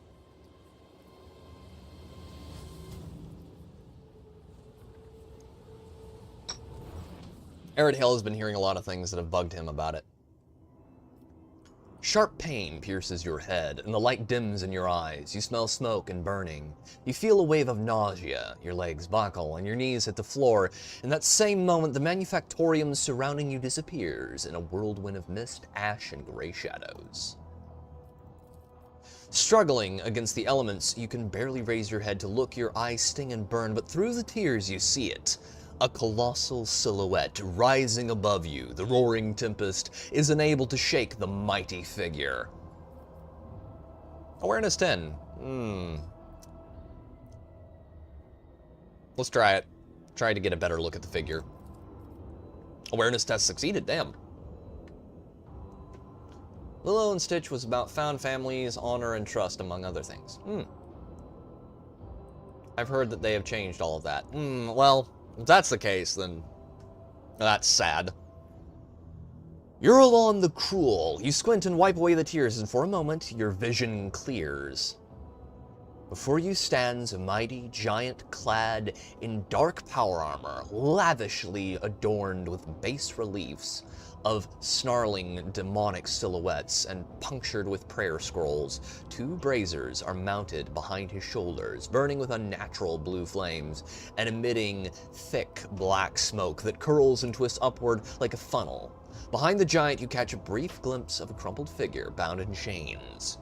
Arid Hill has been hearing a lot of things that have bugged him about it. Sharp pain pierces your head, and the light dims in your eyes. You smell smoke and burning. You feel a wave of nausea. Your legs buckle, and your knees hit the floor. In that same moment, the manufactorium surrounding you disappears in a whirlwind of mist, ash, and gray shadows. Struggling against the elements, you can barely raise your head to look. Your eyes sting and burn, but through the tears you see it. A colossal silhouette rising above you. The roaring tempest is unable to shake the mighty figure. Awareness 10. Let's try it. Try to get a better look at the figure. Awareness test succeeded, damn. Lilo and Stitch was about found families, honor, and trust, among other things. I've heard that they have changed all of that. Well, if that's the case, then that's sad. Eurolon the Cruel. You squint and wipe away the tears, and for a moment, your vision clears. Before you stands a mighty giant clad in dark power armor, lavishly adorned with bas reliefs of snarling demonic silhouettes and punctured with prayer scrolls. 2 braziers are mounted behind his shoulders, burning with unnatural blue flames and emitting thick black smoke that curls and twists upward like a funnel. Behind the giant, you catch a brief glimpse of a crumpled figure bound in chains.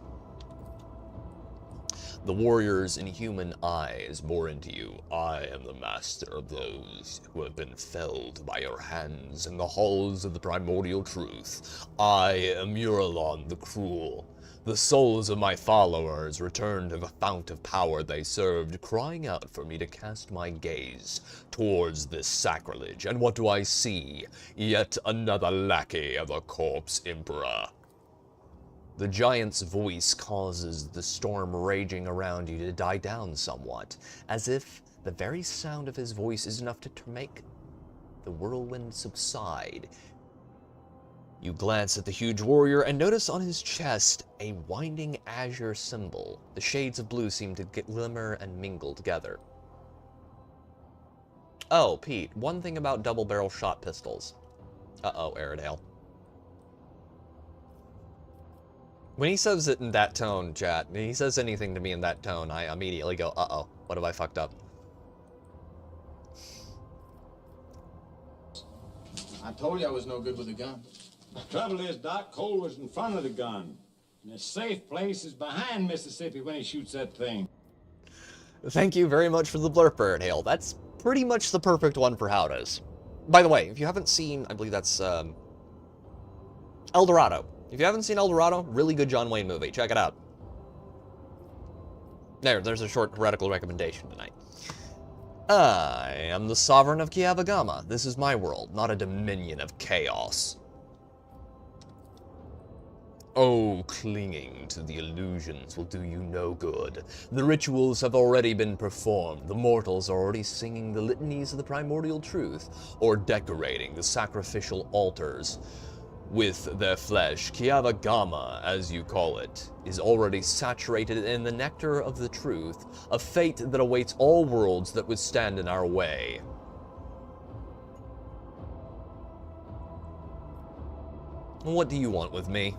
The warrior's inhuman eyes bore into you. I am the master of those who have been felled by your hands in the halls of the primordial truth. I am Eurolon the Cruel. The souls of my followers returned to the fount of power they served, crying out for me to cast my gaze towards this sacrilege. And what do I see? Yet another lackey of the corpse emperor. The giant's voice causes the storm raging around you to die down somewhat, as if the very sound of his voice is enough to make the whirlwind subside. You glance at the huge warrior and notice on his chest a winding azure symbol. The shades of blue seem to glimmer and mingle together. Oh, Pete, one thing about double-barrel shot pistols. Uh-oh, Aridale. When he says it in that tone, chat, when he says anything to me in that tone, I immediately go, uh-oh, what have I fucked up? I told you I was no good with a gun. The trouble is, Doc Cole was in front of the gun. And the safe place is behind Mississippi when he shoots that thing. Thank you very much for the blurb, Aridale. That's pretty much the perfect one for Howdas. By the way, if you haven't seen, I believe that's, El Dorado. If you haven't seen El Dorado, really good John Wayne movie. Check it out. There's a short heretical recommendation tonight. I am the sovereign of Kiavagama. This is my world, not a dominion of chaos. Oh, clinging to the illusions will do you no good. The rituals have already been performed. The mortals are already singing the litanies of the primordial truth, or decorating the sacrificial altars with their flesh. Kiavagama, as you call it, is already saturated in the nectar of the truth, a fate that awaits all worlds that would stand in our way. What do you want with me?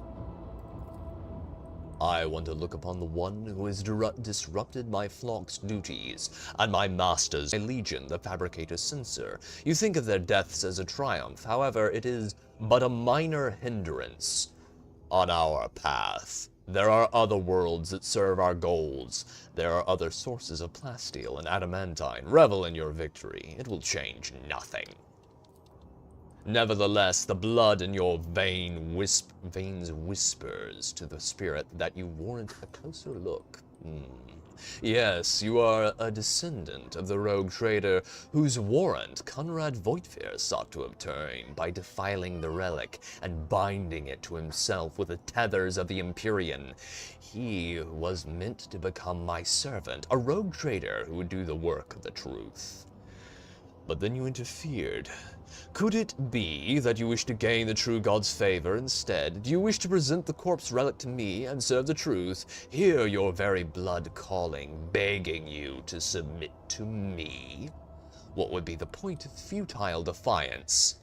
I want to look upon the one who has disrupted my flock's duties, and my masters, my legion, the fabricator's censor. You think of their deaths as a triumph, however, it is but a minor hindrance on our path. There are other worlds that serve our goals. There are other sources of plasteel and adamantine. Revel in your victory. It will change nothing. Nevertheless, the blood in your veins whispers to the spirit that you warrant a closer look. Yes, you are a descendant of the rogue trader whose warrant Conrad Voigtfir sought to obtain by defiling the relic and binding it to himself with the tethers of the Empyrean. He was meant to become my servant, a rogue trader who would do the work of the truth. But then you interfered. Could it be that you wish to gain the true god's favor instead? Do you wish to present the corpse relic to me and serve the truth? Hear your very blood calling, begging you to submit to me? What would be the point of futile defiance?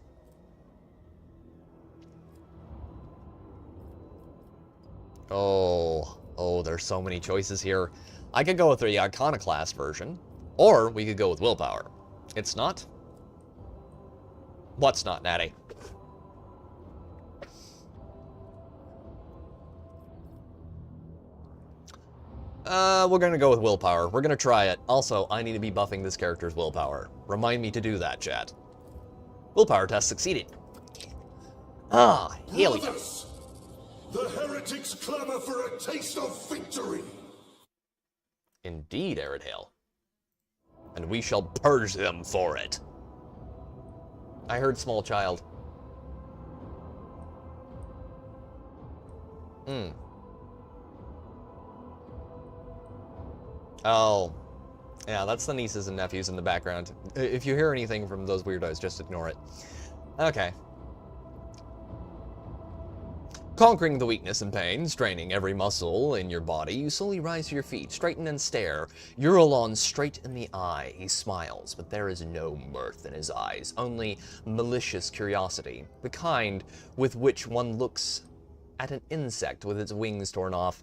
Oh, there's so many choices here. I could go with the Iconoclast version, or we could go with willpower. It's not? What's not, Natty? We're gonna go with willpower. We're gonna try it. Also, I need to be buffing this character's willpower. Remind me to do that, chat. Willpower test succeeded. Ah, here we go. Brothers, the heretics clamor for a taste of victory. Indeed, Aridhale. And we shall purge them for it. I heard small child. Oh. Yeah, that's the nieces and nephews in the background. If you hear anything from those weirdos, just ignore it. Okay. Conquering the weakness and pain, straining every muscle in your body, you slowly rise to your feet, straighten and stare. Eurolon straight in the eye. He smiles, but there is no mirth in his eyes, only malicious curiosity, the kind with which one looks at an insect with its wings torn off.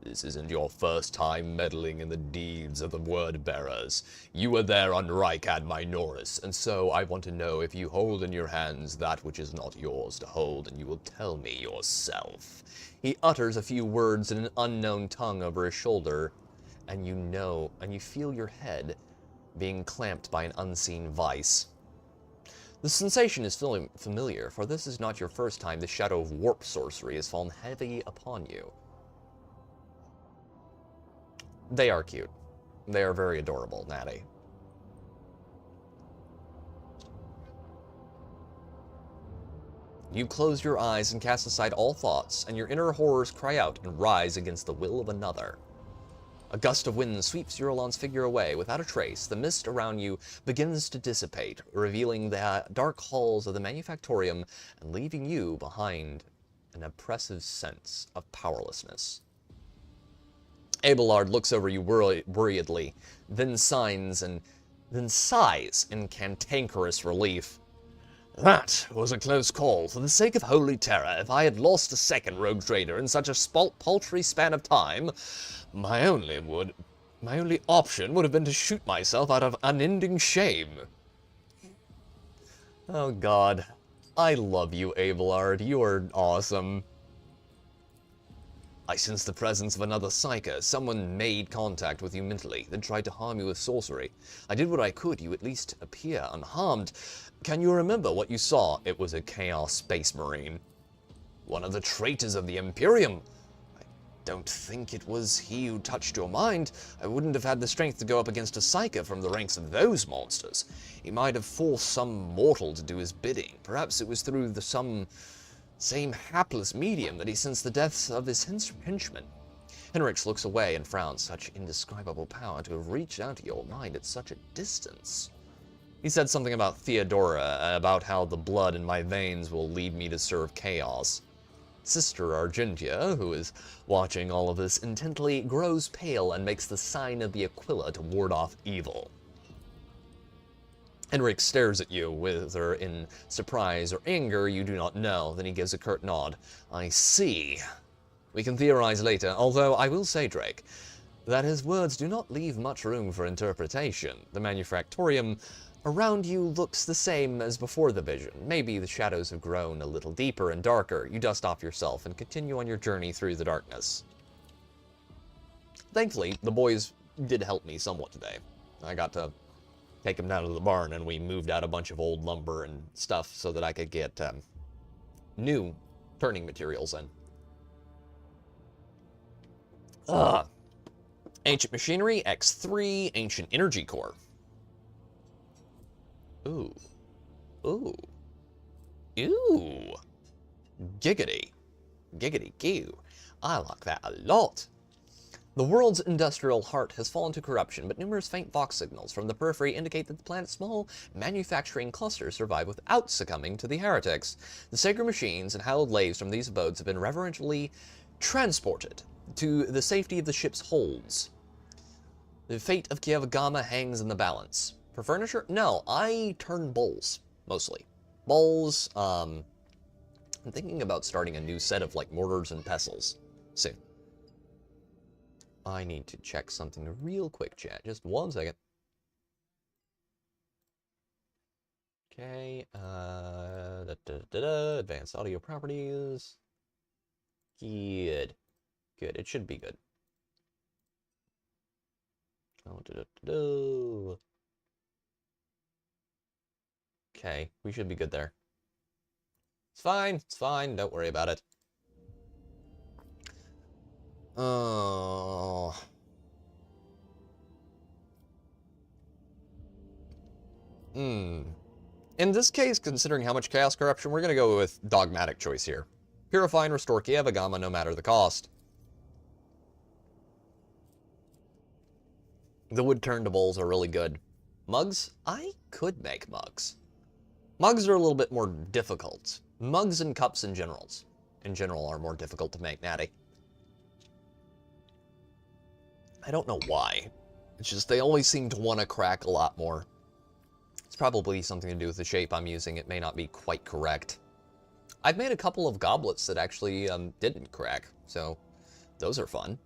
This isn't your first time meddling in the deeds of the word-bearers. You were there on Rykad Minoris, and so I want to know if you hold in your hands that which is not yours to hold, and you will tell me yourself. He utters a few words in an unknown tongue over his shoulder, and you feel your head being clamped by an unseen vice. The sensation is familiar, for this is not your first time the shadow of warp sorcery has fallen heavy upon you. They are cute. They are very adorable, Natty. You close your eyes and cast aside all thoughts, and your inner horrors cry out and rise against the will of another. A gust of wind sweeps Eurolon's figure away without a trace. The mist around you begins to dissipate, revealing the dark halls of the manufactorium and leaving you behind an oppressive sense of powerlessness. Abelard looks over you worriedly, then sighs in cantankerous relief. That was a close call. For the sake of holy terror, if I had lost a second rogue trader in such a paltry span of time, my only option would have been to shoot myself out of unending shame. Oh God, I love you, Abelard. You are awesome. I sense the presence of another psyker. Someone made contact with you mentally, then tried to harm you with sorcery. I did what I could. You at least appear unharmed. Can you remember what you saw? It was a Chaos Space Marine. One of the traitors of the Imperium. I don't think it was he who touched your mind. I wouldn't have had the strength to go up against a psyker from the ranks of those monsters. He might have forced some mortal to do his bidding. Perhaps it was through some same hapless medium that he sensed the deaths of his henchmen. Henrix looks away and frowns. Such indescribable power to have reached out to your mind at such a distance. He said something about Theodora, about how the blood in my veins will lead me to serve chaos. Sister Argentia, who is watching all of this intently, grows pale and makes the sign of the Aquila to ward off evil. Henrik stares at you, whether in surprise or anger, you do not know. Then he gives a curt nod. I see. We can theorize later, although I will say, Drake, that his words do not leave much room for interpretation. The manufactorium around you looks the same as before the vision. Maybe the shadows have grown a little deeper and darker. You dust off yourself and continue on your journey through the darkness. Thankfully, the boys did help me somewhat today. I got to take them down to the barn, and we moved out a bunch of old lumber and stuff so that I could get new turning materials in. Ancient Machinery, X3, Ancient Energy Core. Ooh. Ooh. Ooh. Giggity. Giggity goo. I like that a lot. The world's industrial heart has fallen to corruption, but numerous faint vox signals from the periphery indicate that the planet's small manufacturing clusters survive without succumbing to the heretics. The sacred machines and hallowed laves from these abodes have been reverentially transported to the safety of the ship's holds. The fate of Kievagama hangs in the balance. For furniture? No, I turn bowls, mostly. Bowls, I'm thinking about starting a new set of, like, mortars and pestles soon. I need to check something real quick, chat. Just 1 second. Okay, advanced audio properties. Good. Good, it should be good. Oh, okay, we should be good there. It's fine, don't worry about it. Oh. In this case, considering how much chaos corruption, we're gonna go with dogmatic choice here. Purify and restore Kievagama no matter the cost. The wood turntables are really good. Mugs? I could make mugs. Mugs are a little bit more difficult. Mugs and cups in general are more difficult to make, Natty. I don't know why. It's just they always seem to want to crack a lot more. It's probably something to do with the shape I'm using. It may not be quite correct. I've made a couple of goblets that actually didn't crack, so those are fun.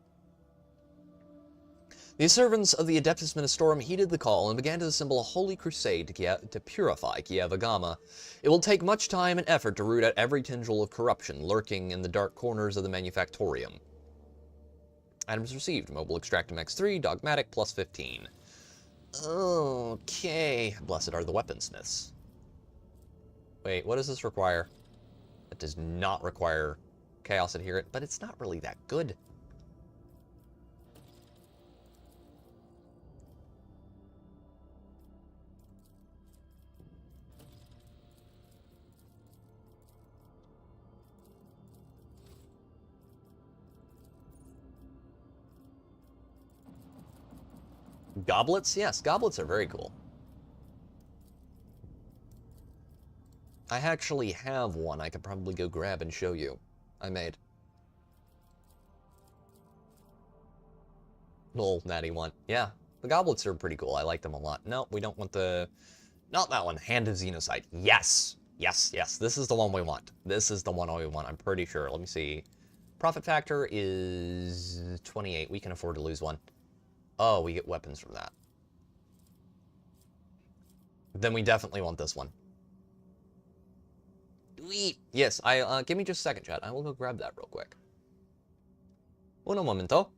The servants of the Adeptus Ministorum heeded the call and began to assemble a holy crusade to purify Kievagama. It will take much time and effort to root out every tendril of corruption lurking in the dark corners of the Manufactorium. Items received: Mobile Extractum X3, Dogmatic, plus 15. Okay. Blessed are the weaponsmiths. Wait, what does this require? It does not require Chaos Adherent, but it's not really that good. Goblets? Yes, goblets are very cool. I actually have one I could probably go grab and show you. I made. Little natty one. Yeah, the goblets are pretty cool. I like them a lot. No, we don't want the... Not that one. Hand of Xenocide. Yes! Yes, yes. This is the one we want. This is the one we want, I'm pretty sure. Let me see. Profit factor is 28. We can afford to lose one. Oh, we get weapons from that. Then we definitely want this one. Yes, give me just a second, chat. I will go grab that real quick. Uno momento.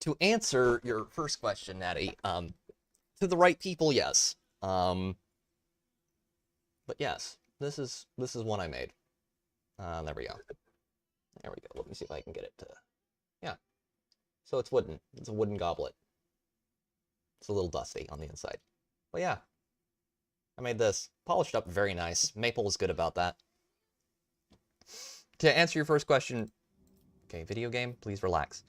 To answer your first question, Natty, to the right people, yes. But yes, this is one I made. There we go. There we go. Let me see if I can get it to... Yeah. So it's wooden. It's a wooden goblet. It's a little dusty on the inside. But yeah. I made this. Polished up very nice. Maple is good about that. To answer your first question... Okay, video game, please relax.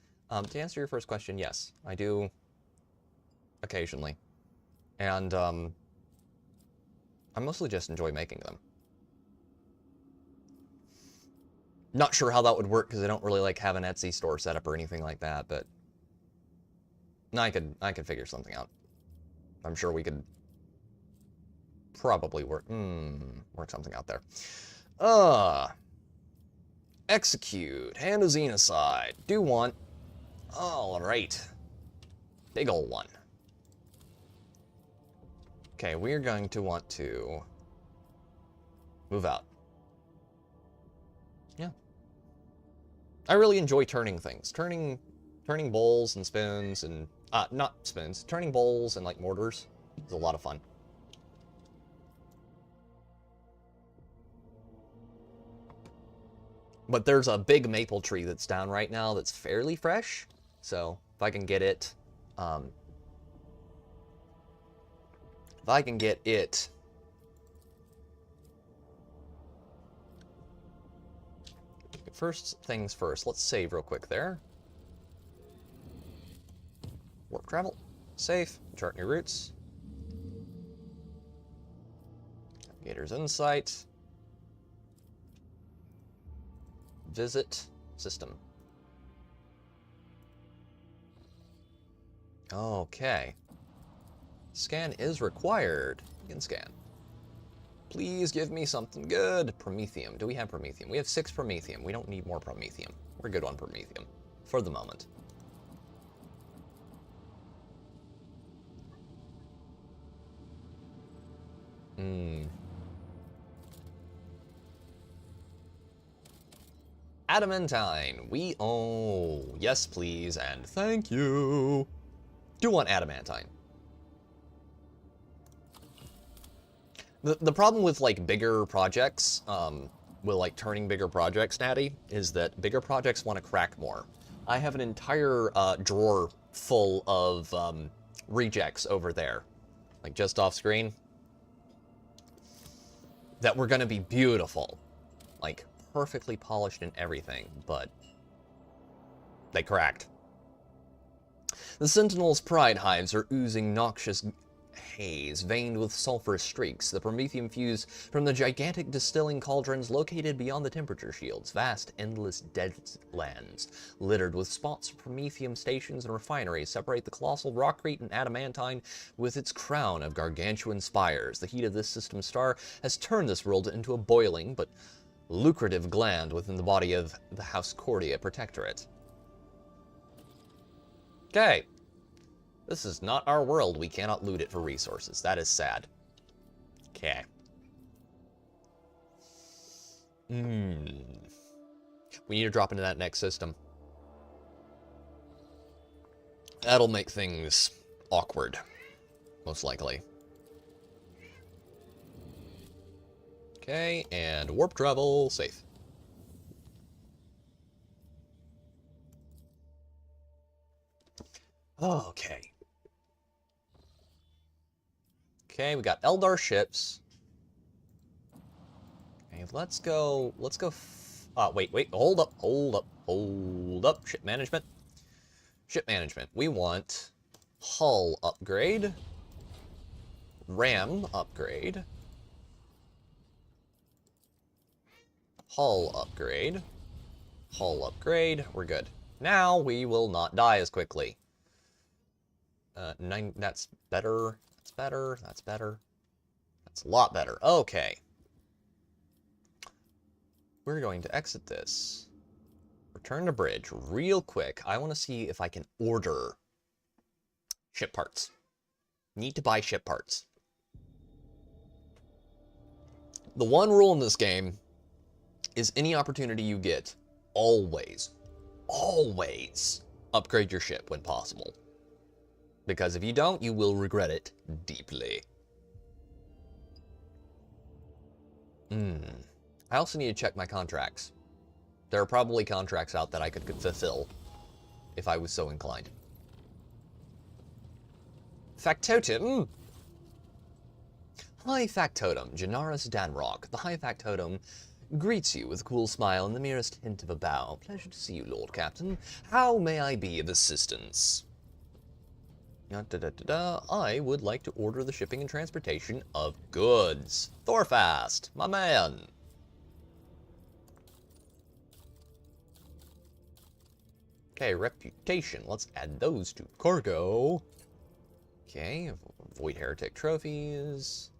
To answer your first question, yes, I do occasionally. And, I mostly just enjoy making them. Not sure how that would work, because I don't really like have an Etsy store set up or anything like that, but... I could figure something out. I'm sure we could probably work something out there. Execute. Hand of Xenocide. Do want... Alright. Big ol' one. Okay, we're going to want to move out. Yeah. I really enjoy turning things. Turning bowls and spoons and... not spoons. Turning bowls and, like, mortars is a lot of fun. But there's a big maple tree that's down right now that's fairly fresh. So, if I can get it... if I can get it... First things first, let's save real quick there. Warp travel. Safe. Chart new routes. Navigator's insight. Visit system. Okay. Scan is required. You can scan. Please give me something good. Promethium. Do we have promethium? We have 6 promethium. We don't need more promethium. We're good on promethium. For the moment. Adamantine. Yes, please, and thank you. Do want adamantine. The problem with, like, bigger projects, with, like, turning bigger projects, Natty, is that bigger projects want to crack more. I have an entire drawer full of rejects over there, like, just off screen, that were going to be beautiful. Like, perfectly polished and everything, but they cracked. The Sentinel's pride hives are oozing noxious haze, veined with sulfurous streaks. The promethium fuse from the gigantic distilling cauldrons located beyond the temperature shields. Vast, endless deadlands, littered with spots of promethium stations and refineries, separate the colossal rockcrete and adamantine with its crown of gargantuan spires. The heat of this system star has turned this world into a boiling but lucrative gland within the body of the House Cordia Protectorate. Okay. This is not our world. We cannot loot it for resources. That is sad. Okay. We need to drop into that next system. That'll make things awkward. Most likely. Okay, and warp travel, safe. Okay. Okay, we got Eldar ships. Okay, let's go, wait, hold up. Ship management. We want hull upgrade, RAM upgrade, hull upgrade, we're good. Now we will not die as quickly. 9, that's better. That's a lot better. Okay. We're going to exit this. Return to bridge real quick. I want to see if I can order ship parts. Need to buy ship parts. The one rule in this game is any opportunity you get, always upgrade your ship when possible. Because if you don't, you will regret it deeply. I also need to check my contracts. There are probably contracts out that I could fulfill if I was so inclined. Factotum. High Factotum, Janaris Danrock. The High Factotum greets you with a cool smile and the merest hint of a bow. Pleasure to see you, Lord Captain. How may I be of assistance? I would like to order the shipping and transportation of goods. Thorfast, my man. Okay, reputation. Let's add those to cargo. Okay, avoid heretic trophies.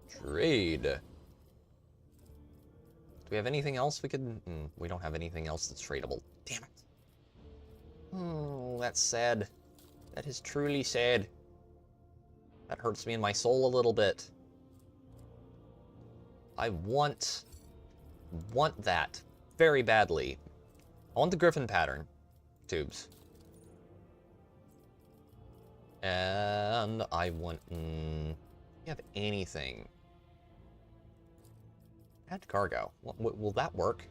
Trade. Do we have anything else we could... we don't have anything else that's tradable. Damn it. Oh, that's sad. That is truly sad. That hurts me in my soul a little bit. I want that very badly. I want the griffin pattern tubes. And I want... you have anything? Add to cargo. Will that work?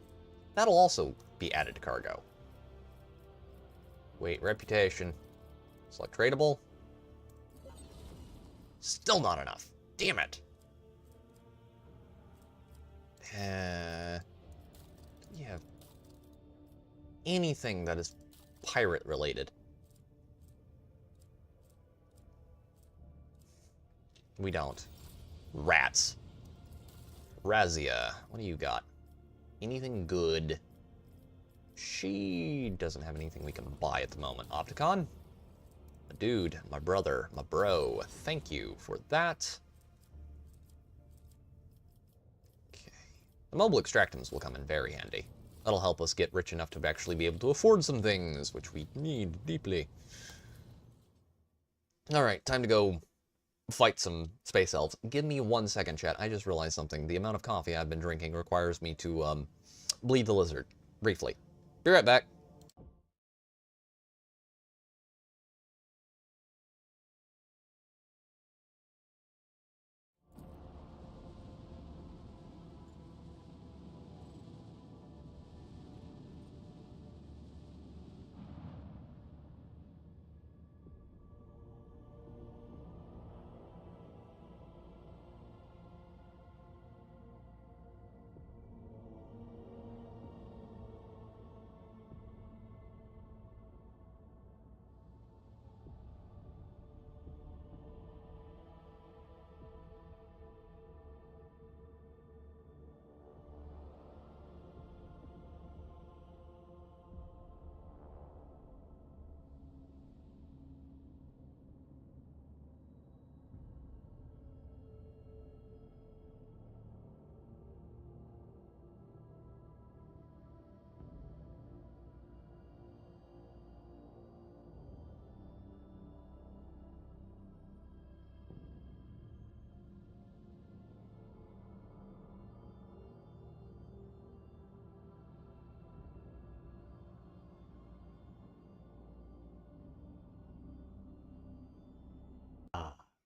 That'll also be added to cargo. Wait, reputation. Select tradable. Still not enough. Damn it. Yeah. Anything that is pirate related. We don't. Rats. Razia. What do you got? Anything good? She doesn't have anything we can buy at the moment. Opticon? My dude, my brother, my bro. Thank you for that. Okay. The mobile extractums will come in very handy. That'll help us get rich enough to actually be able to afford some things, which we need deeply. Alright, time to go fight some space elves. Give me 1 second, chat. I just realized something. The amount of coffee I've been drinking requires me to bleed the lizard briefly. Be right back.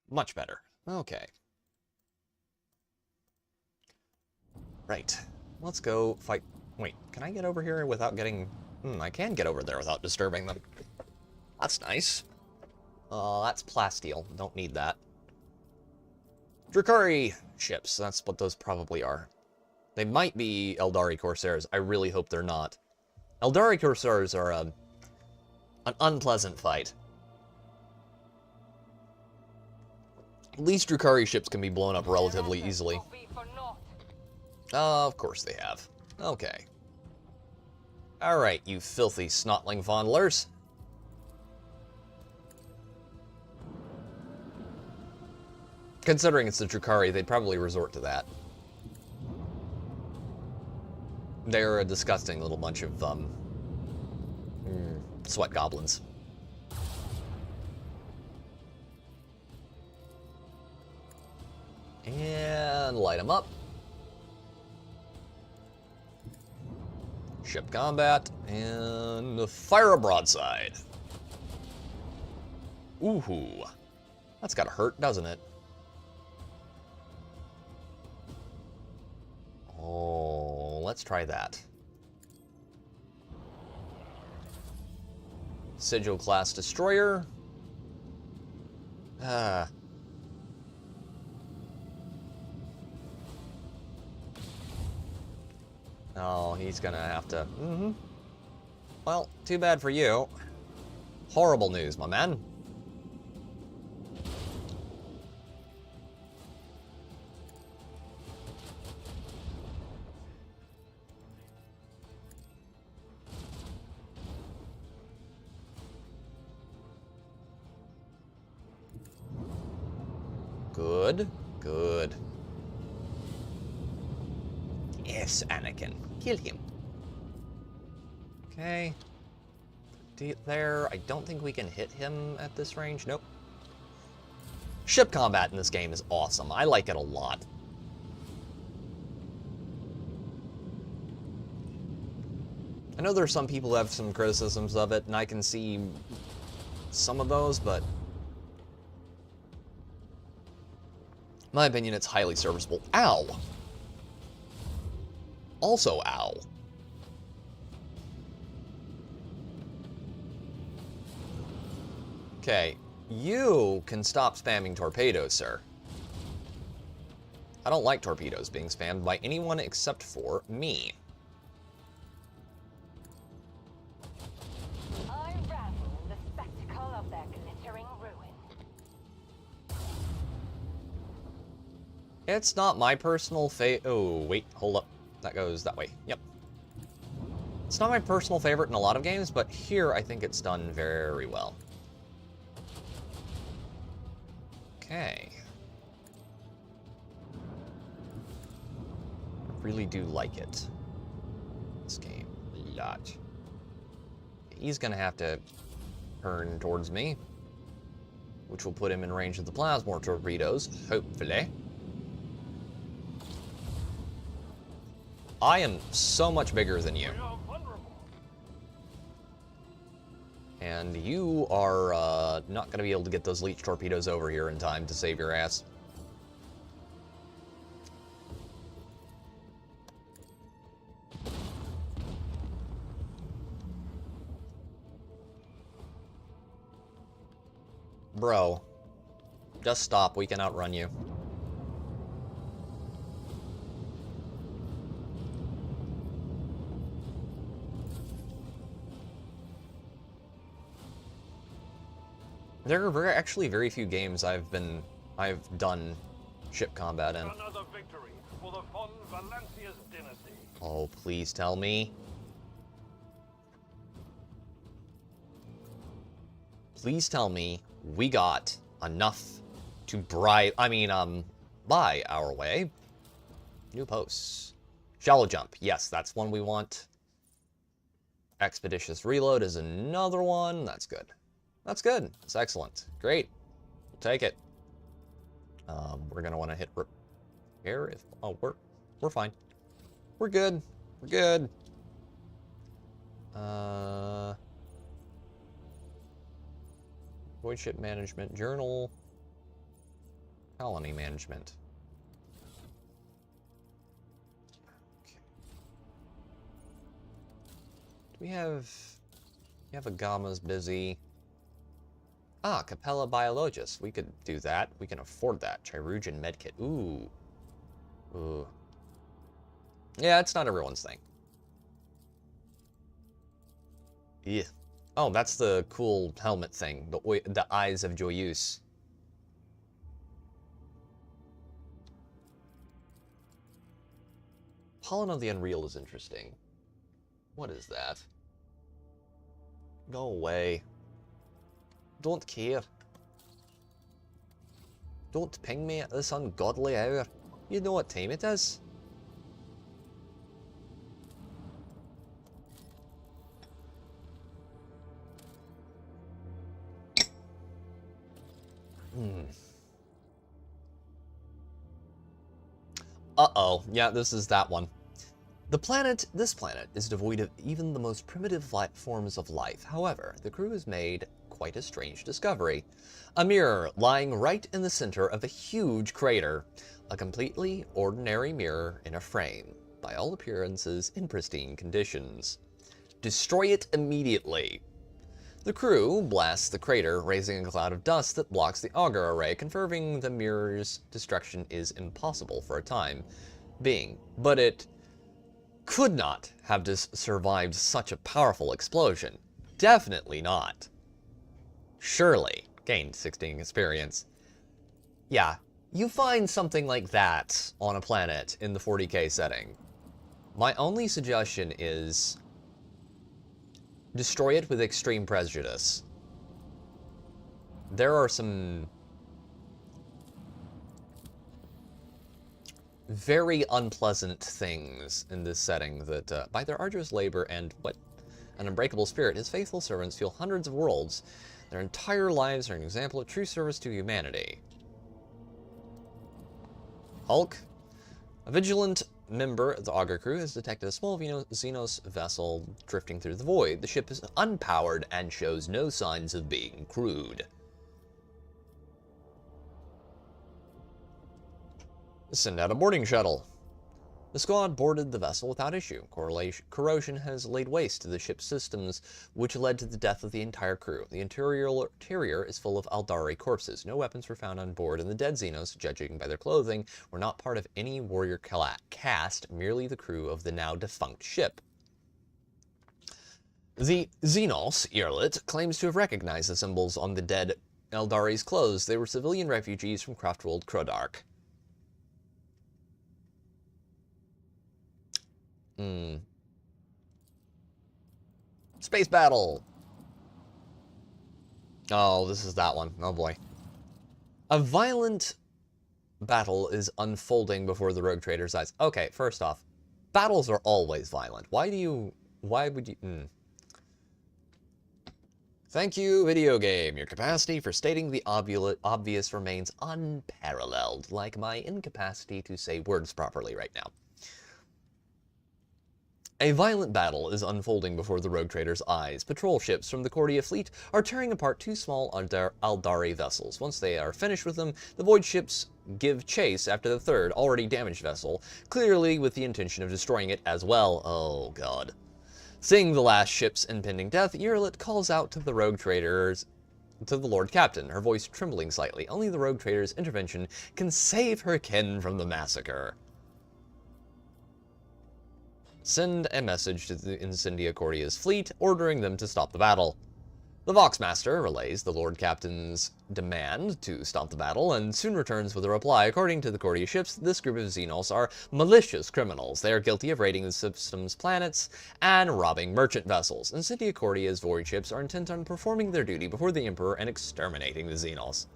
Much better. Okay. Right. Let's go fight... Wait, can I get over here without getting... I can get over there without disturbing them. That's nice. That's plasteel. Don't need that. Drukhari ships. That's what those probably are. They might be Eldari Corsairs. I really hope they're not. Eldari Corsairs are an unpleasant fight. At least Drukhari ships can be blown up relatively easily. Of course they have. Okay. Alright, you filthy snotling fondlers. Considering it's the Drukhari, they'd probably resort to that. They're a disgusting little bunch of, sweat goblins. And light them up. Ship combat, and fire a broadside. Ooh, that's gotta hurt, doesn't it? Oh, let's try that. Sigil class destroyer. Oh, he's gonna have to... Well, too bad for you. Horrible news, my man. Good, good. Yes, Anakin. Kill him. Okay. There. I don't think we can hit him at this range. Nope. Ship combat in this game is awesome. I like it a lot. I know there's some people who have some criticisms of it, and I can see some of those, but in my opinion, it's highly serviceable. Ow! Also, ow. Okay, you can stop spamming torpedoes, sir. I don't like torpedoes being spammed by anyone except for me. I ravel the spectacle of their glittering ruin. It's not my personal oh, wait, hold up. That goes that way. Yep. It's not my personal favorite in a lot of games, but here I think it's done very well. Okay. I really do like it. This game a lot. He's gonna have to turn towards me, which will put him in range of the plasma torpedoes, hopefully. I am so much bigger than you. And you are not going to be able to get those leech torpedoes over here in time to save your ass. Bro, just stop. We can outrun you. There are actually very few games I've done ship combat in. Another victory for the Valencia's dynasty. Oh, please tell me. Please tell me we got enough to buy our way. New posts. Shallow jump. Yes, that's one we want. Expeditious reload is another one. That's good. That's good. That's excellent. Great. We'll take it. We're gonna want to hit repair if we're fine. We're good. We're good. Void ship management journal. Colony management. Okay. Do we have Agama's busy? Ah, Capella Biologist. We could do that. We can afford that. Chirugian Medkit. Ooh. Ooh. Yeah, it's not everyone's thing. Yeah. Oh, that's the cool helmet thing. The Eyes of Joyeuse. Pollen of the Unreal is interesting. What is that? Go away. Don't care. Don't ping me at this ungodly hour. You know what time it is. Uh-oh. Yeah, this is that one. This planet is devoid of even the most primitive forms of life. However, the crew has made quite a strange discovery. A mirror lying right in the center of a huge crater. A completely ordinary mirror in a frame. By all appearances, in pristine conditions. Destroy it immediately. The crew blasts the crater, raising a cloud of dust that blocks the auger array, confirming the mirror's destruction is impossible for a time being. But it could not have survived such a powerful explosion. Definitely not. Surely. Gained 16 experience. Yeah, you find something like that on a planet in the 40K setting. My only suggestion is destroy it with extreme prejudice. There are some very unpleasant things in this setting that, by their arduous labor and an unbreakable spirit, his faithful servants fuel hundreds of worlds. Their entire lives are an example of true service to humanity. Hulk, a vigilant member of the Augur crew has detected a small Xenos vessel drifting through the void. The ship is unpowered and shows no signs of being crewed. Send out a boarding shuttle. The squad boarded the vessel without issue. Corrosion has laid waste to the ship's systems, which led to the death of the entire crew. The interior is full of Aldari corpses. No weapons were found on board, and the dead Xenos, judging by their clothing, were not part of any warrior caste, merely the crew of the now defunct ship. The Xenos, Earlet, claims to have recognized the symbols on the dead Eldari's clothes. They were civilian refugees from Craftworld Crodark. Space battle! Oh, this is that one. Oh boy. A violent battle is unfolding before the rogue trader's eyes. Okay, first off, battles are always violent. Why would you... Thank you, video game. Your capacity for stating the obvious remains unparalleled, like my incapacity to say words properly right now. A violent battle is unfolding before the rogue trader's eyes. Patrol ships from the Cordia fleet are tearing apart two small Aldari vessels. Once they are finished with them, the void ships give chase after the third, already damaged vessel, clearly with the intention of destroying it as well. Oh god. Seeing the last ship's impending death, Earlet calls out to the rogue traders, to the Lord Captain, her voice trembling slightly. Only the rogue trader's intervention can save her kin from the massacre. Send a message to the Incendia Cordia's fleet, ordering them to stop the battle. The Voxmaster relays the Lord Captain's demand to stop the battle, and soon returns with a reply. According to the Cordia ships, this group of Xenos are malicious criminals. They are guilty of raiding the system's planets and robbing merchant vessels. Incendia Cordia's void ships are intent on performing their duty before the Emperor and exterminating the Xenos.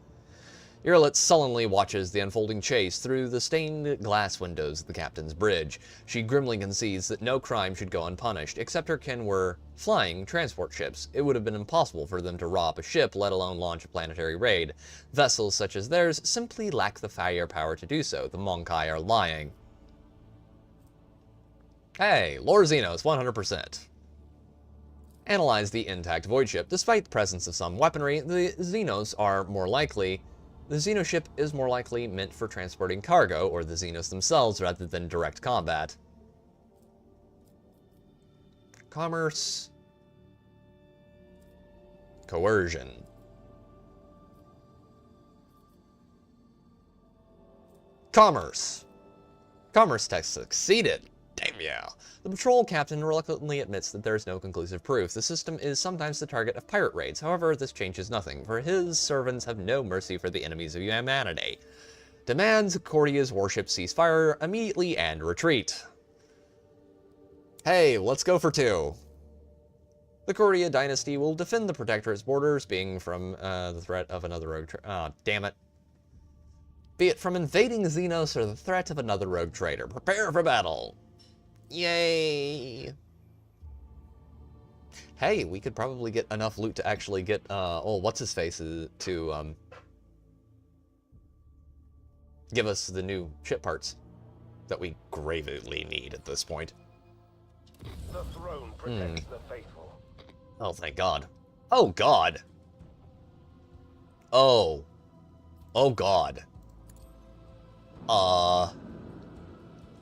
Earlet sullenly watches the unfolding chase through the stained glass windows of the captain's bridge. She grimly concedes that no crime should go unpunished, except her kin were flying transport ships. It would have been impossible for them to rob a ship, let alone launch a planetary raid. Vessels such as theirs simply lack the firepower to do so. The Monkai are lying. Hey, Lore Xenos, 100%. Analyze the intact void ship. Despite the presence of some weaponry, the Xenos are more likely... The Xenoship is more likely meant for transporting cargo, or the Xenos themselves, rather than direct combat. Commerce. Coercion. Commerce. Commerce test succeeded. Damn yeah. The patrol captain reluctantly admits that there is no conclusive proof. The system is sometimes the target of pirate raids. However, this changes nothing, for his servants have no mercy for the enemies of humanity. Demands Cordia's warship cease fire immediately and retreat. Hey, let's go for 2. The Cordia dynasty will defend the Protectorate's borders, being from the threat of another rogue damn it. Be it from invading Xenos or the threat of another rogue trader. Prepare for battle. Yay! Hey, we could probably get enough loot to actually get, what's-his-face to, give us the new ship parts that we gravely need at this point. The throne protects the faithful. Oh, thank God. Oh, God! Oh. Oh, God.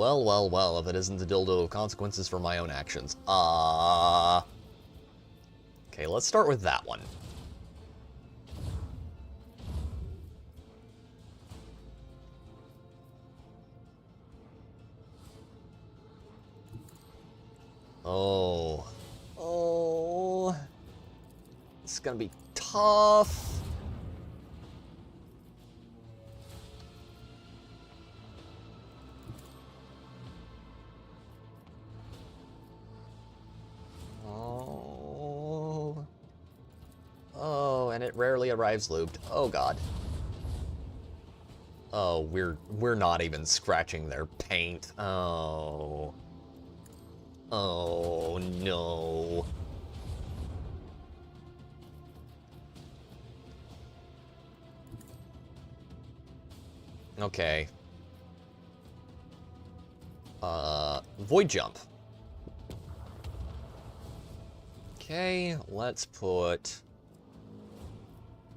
Well, if it isn't the dildo of consequences for my own actions. Okay, let's start with that one. Oh. This is gonna be tough. Oh, and it rarely arrives lubed. Oh god. Oh, we're not even scratching their paint. Oh. Oh no. Okay. void jump. Okay, let's put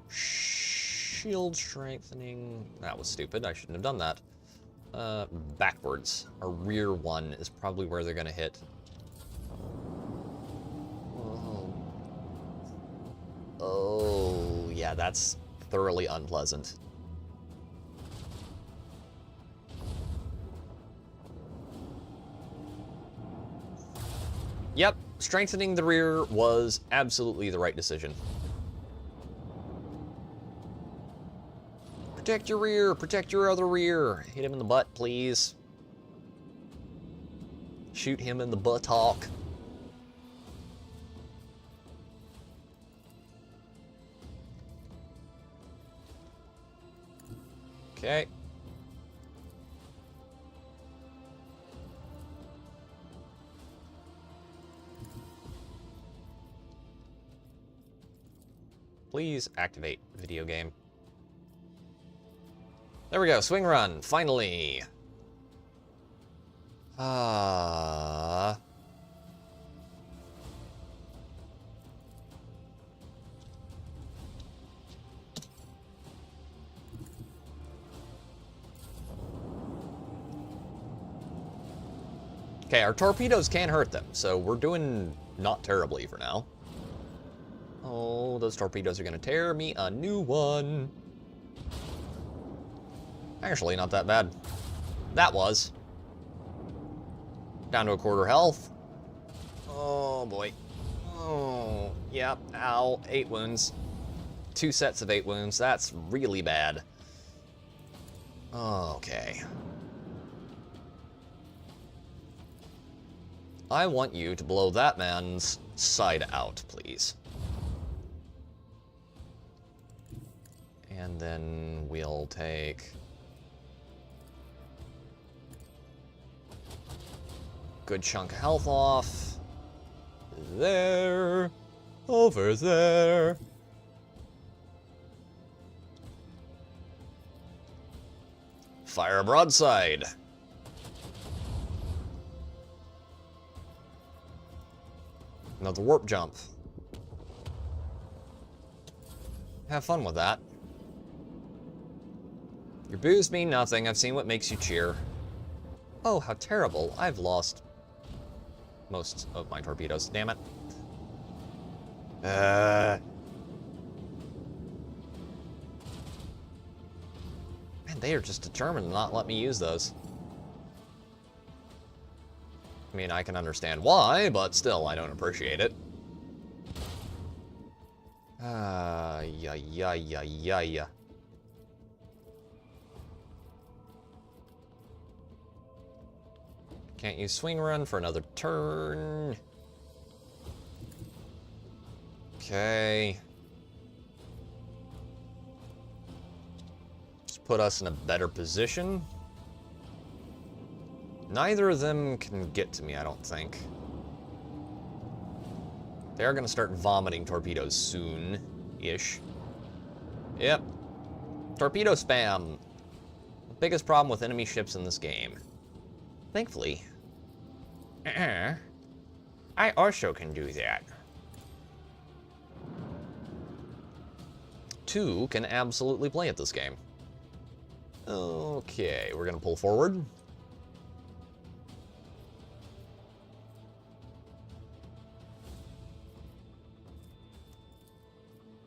shield strengthening. That was stupid. I shouldn't have done that. Backwards. Our rear one is probably where they're gonna hit. Oh, yeah, that's thoroughly unpleasant. Yep, strengthening the rear was absolutely the right decision. Protect your rear, protect your other rear. Hit him in the butt, please. Shoot him in the buttock. Okay. Please activate video game. There we go, swing run, finally. Okay, our torpedoes can't hurt them, so we're doing not terribly for now. Oh, those torpedoes are gonna tear me a new one. Actually, not that bad. That was. Down to a quarter health. Oh, boy. Oh, yep. Ow. 8 wounds. 2 sets of 8 wounds. That's really bad. Okay. I want you to blow that man's side out, please. And then we'll take... good chunk of health off. There. Over there. Fire a broadside. Another warp jump. Have fun with that. Your boos mean nothing. I've seen what makes you cheer. Oh, how terrible. I've lost most of my torpedoes. Damn it. Man, they are just determined to not let me use those. I mean, I can understand why, but still, I don't appreciate it. Yeah. Can't use swing run for another turn. Okay. Just put us in a better position. Neither of them can get to me, I don't think. They're gonna start vomiting torpedoes soon-ish. Yep. Torpedo spam. The biggest problem with enemy ships in this game. Thankfully. I also can do that. 2 can absolutely play at this game. Okay, we're gonna pull forward.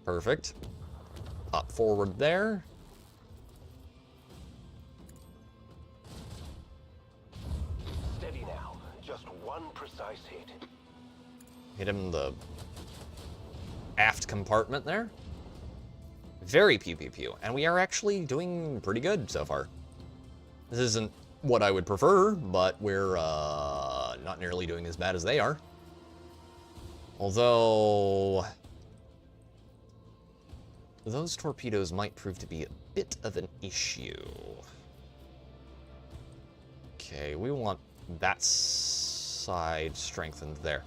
Perfect. Pop forward there. Steady now. Just one precise hit. Hit him in the aft compartment there. Very pew pew pew. And we are actually doing pretty good so far. This isn't what I would prefer, but we're not nearly doing as bad as they are. Although... those torpedoes might prove to be a bit of an issue. Okay, we want that side strengthened there.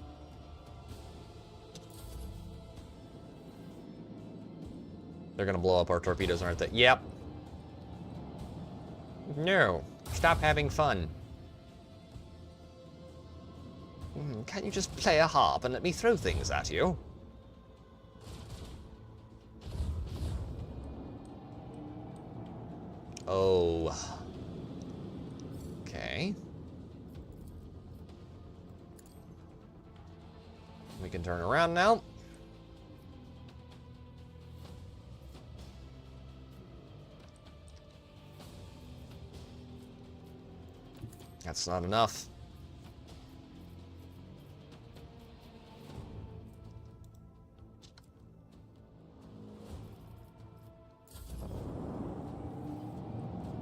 They're gonna blow up our torpedoes, aren't they? Yep. No. Stop having fun. Can't you just play a harp and let me throw things at you? Oh. Okay. We can turn around now. That's not enough.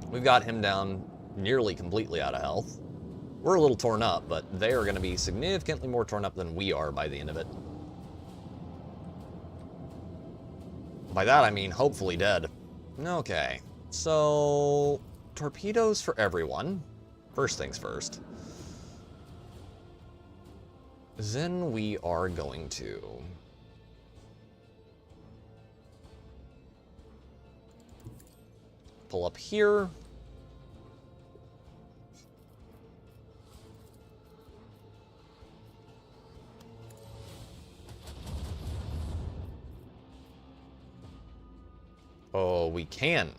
We've got him down nearly completely out of health. We're a little torn up, but they are going to be significantly more torn up than we are by the end of it. By that, I mean hopefully dead. Okay, so torpedoes for everyone. First things first. Then we are going to pull up here. Oh, we can.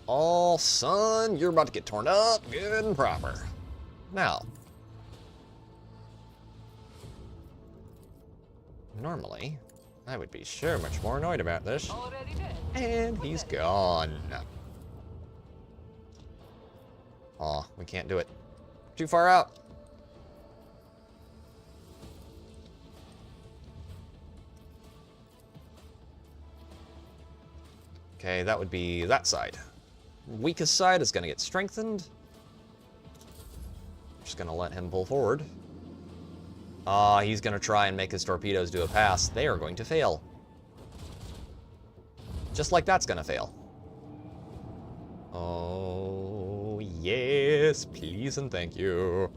Oh, son, you're about to get torn up good and proper. Now, normally, I would be so much more annoyed about this. And he's gone. Aw, we can't do it. Too far out. Okay, that would be that side. Weakest side is going to get strengthened. Just going to let him pull forward. He's going to try and make his torpedoes do a pass. They are going to fail. Just like that's going to fail. Oh, yes, please and thank you.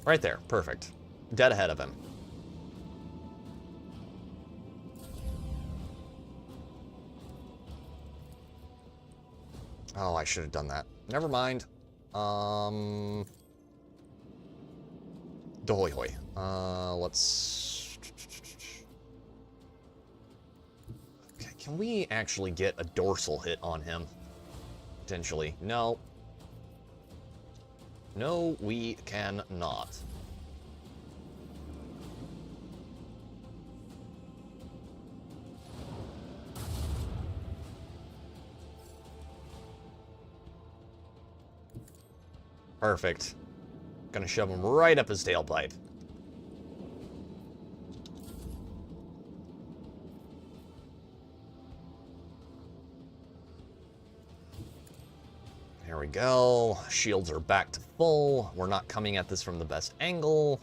Right there, perfect. Dead ahead of him. Oh, I should have done that. Never mind. Dohoy hoy. Let's... Okay, can we actually get a dorsal hit on him? Potentially. No. No, we cannot. Perfect. Gonna shove him right up his tailpipe. There we go. Shields are back to full. We're not coming at this from the best angle,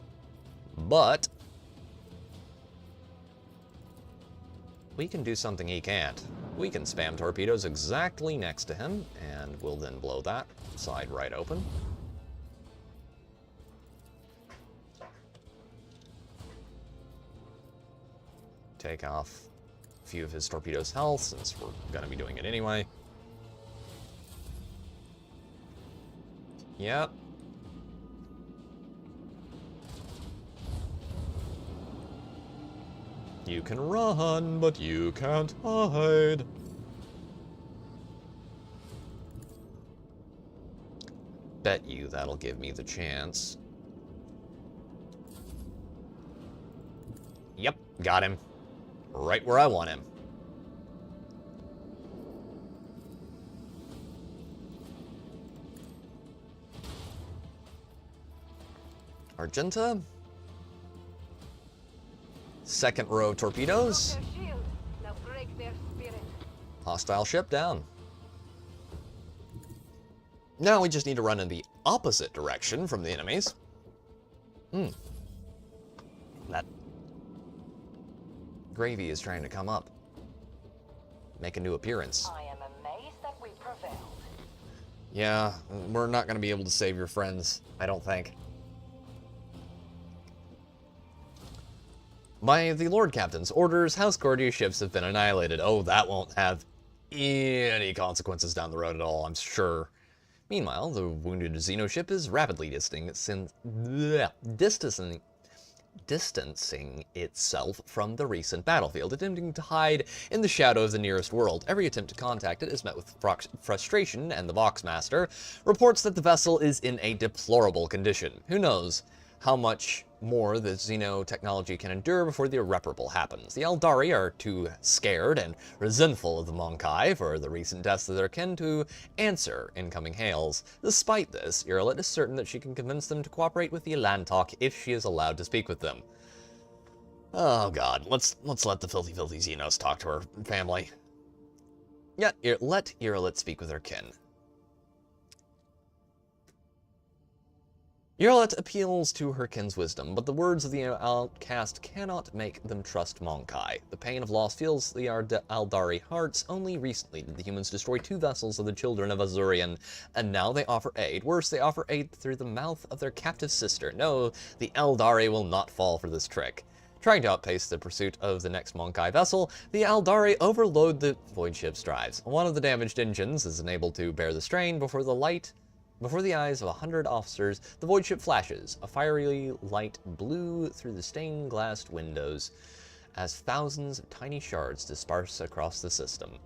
but we can do something he can't. We can spam torpedoes exactly next to him, and we'll then blow that side right open. Take off a few of his torpedoes' health, since we're going to be doing it anyway. Yep. You can run, but you can't hide. Bet you that'll give me the chance. Yep, got him. Right where I want him. Argenta. Second row torpedoes. Hostile ship down. Now we just need to run in the opposite direction from the enemies. That gravy is trying to come up. Make a new appearance. I am amazed that we prevailed. Yeah, we're not going to be able to save your friends, I don't think. By the Lord Captain's orders, House Gordius ships have been annihilated. Oh, that won't have any consequences down the road at all, I'm sure. Meanwhile, the wounded Xenoship is rapidly distancing itself from the recent battlefield, attempting to hide in the shadow of the nearest world. Every attempt to contact it is met with frustration, and the Voxmaster reports that the vessel is in a deplorable condition. Who knows how much more the Xeno technology can endure before the irreparable happens. The Eldari are too scared and resentful of the Monkai for the recent deaths of their kin to answer incoming hails. Despite this, Irolet is certain that she can convince them to cooperate with the Elantok if she is allowed to speak with them. Oh god, let's let the filthy Xenos talk to her family. Yeah, let Irolet speak with her kin. Irolet appeals to her kin's wisdom, but the words of the outcast cannot make them trust Monkai. The pain of loss fills the Eldari hearts. Only recently did the humans destroy 2 vessels of the children of Azurian, and now they offer aid. Worse, they offer aid through the mouth of their captive sister. No, the Eldari will not fall for this trick. Trying to outpace the pursuit of the next Monkai vessel, the Eldari overload the void ship's drives. One of the damaged engines is unable to bear the strain before the eyes of 100 officers. The void ship flashes. A fiery light blew through the stained glass windows as thousands of tiny shards disperse across the system.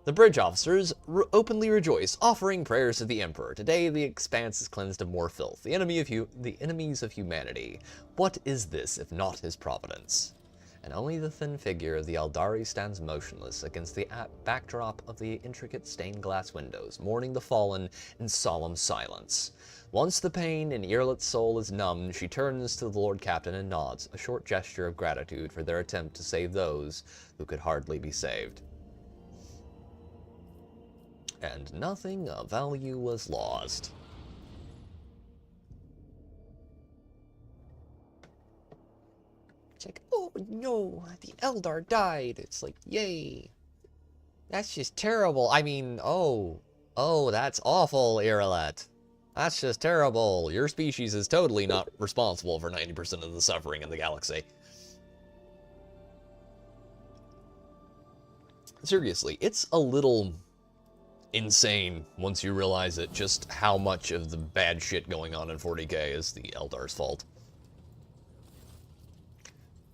The bridge officers openly rejoice, offering prayers to the Emperor. Today, the expanse is cleansed of more filth, the enemies of humanity. What is this if not his providence? And only the thin figure of the Eldari stands motionless against the backdrop of the intricate stained glass windows, mourning the fallen in solemn silence. Once the pain in Irolet's soul is numbed, she turns to the Lord Captain and nods, a short gesture of gratitude for their attempt to save those who could hardly be saved. And nothing of value was lost. It's like, oh no, the Eldar died. It's like, yay. That's just terrible. I mean, oh, that's awful, Irolet. That's just terrible. Your species is totally not responsible for 90% of the suffering in the galaxy. Seriously, it's a little insane once you realize it, just how much of the bad shit going on in 40K is the Eldar's fault.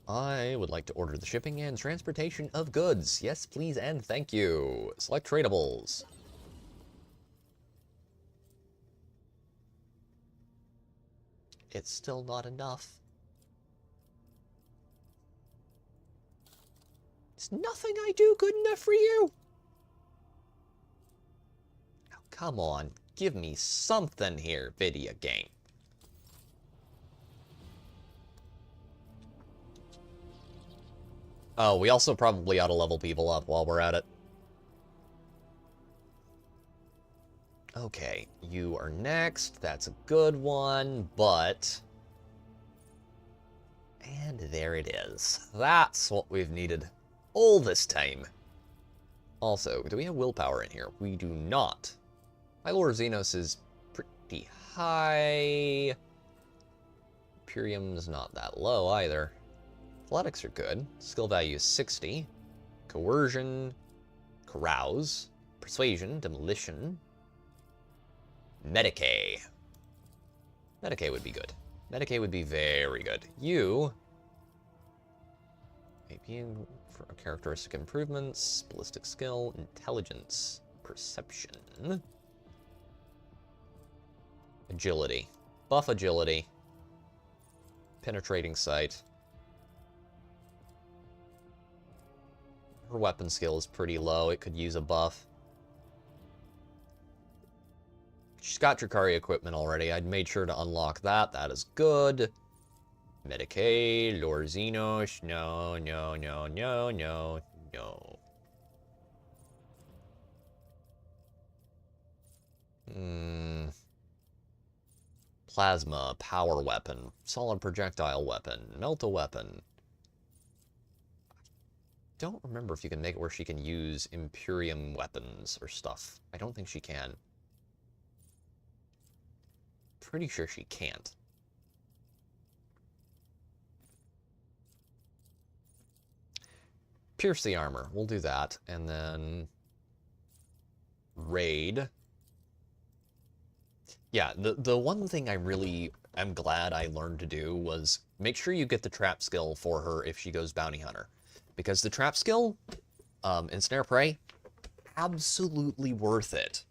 I would like to order the shipping and transportation of goods. Yes, please and thank you. Select tradables. It's still not enough. Is nothing I do good enough for you? Oh, come on. Give me something here, video game. Oh, we also probably ought to level people up while we're at it. Okay, you are next. That's a good one, but... And there it is. That's what we've needed all this time. Also, do we have willpower in here? We do not. My Lord Xenos is pretty high. Imperium's not that low either. Athletics are good. Skill value is 60. Coercion, Carouse, Persuasion, Demolition, Medicae. Medicae would be good. Medicae would be very good. You, maybe for characteristic improvements, ballistic skill, intelligence, perception, agility. Buff agility. Penetrating sight. Her weapon skill is pretty low. It could use a buff. She's got Drakari equipment already. I'd made sure to unlock that. That is good. Medicae, Lord Xenos. No, no, no, no, no, no. Plasma, power weapon, solid projectile weapon, melt a weapon. Don't remember if you can make it where she can use Imperium weapons or stuff. I don't think she can. Pretty sure she can't. Pierce the armor. We'll do that. And then raid. Yeah, the one thing I really am glad I learned to do was make sure you get the trap skill for her if she goes bounty hunter. Because the trap skill, in Snare Prey, absolutely worth it.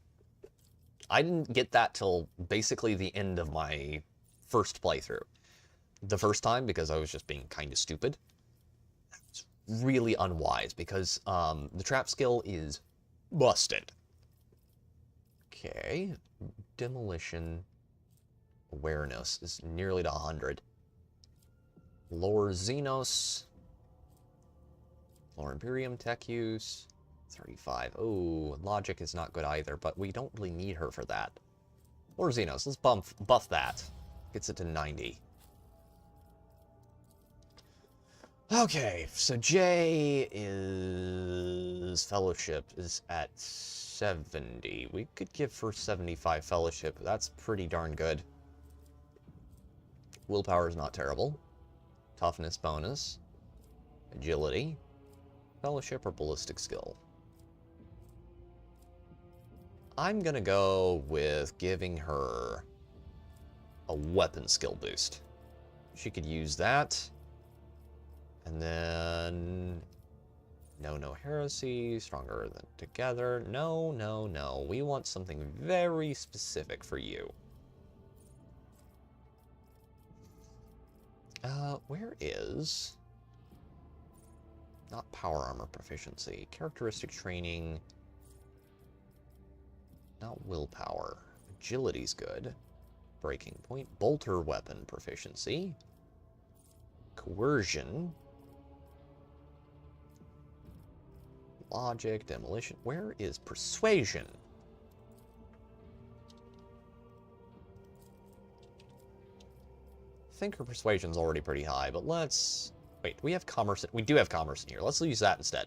I didn't get that till basically the end of my first playthrough. The first time, because I was just being kind of stupid. It's really unwise, because the trap skill is busted. Okay, demolition awareness is nearly to 100. Lower Xenos. Lower Imperium tech use. 35. Oh, logic is not good either, but we don't really need her for that. Lower Xenos, let's buff that. Gets it to 90. Okay, so J is Fellowship is at 70. We could give her 75 Fellowship. That's pretty darn good. Willpower is not terrible. Toughness bonus. Agility. Fellowship or ballistic skill. I'm gonna go with giving her a weapon skill boost. She could use that. And then no heresy, stronger than together. No. We want something very specific for you. Where is... Not power armor proficiency. Characteristic training. Not willpower. Agility's good. Breaking point. Bolter weapon proficiency. Coercion. Logic, demolition. Where is persuasion? I think her persuasion's already pretty high, but let's... Wait, we have commerce. We do have commerce in here. Let's use that instead.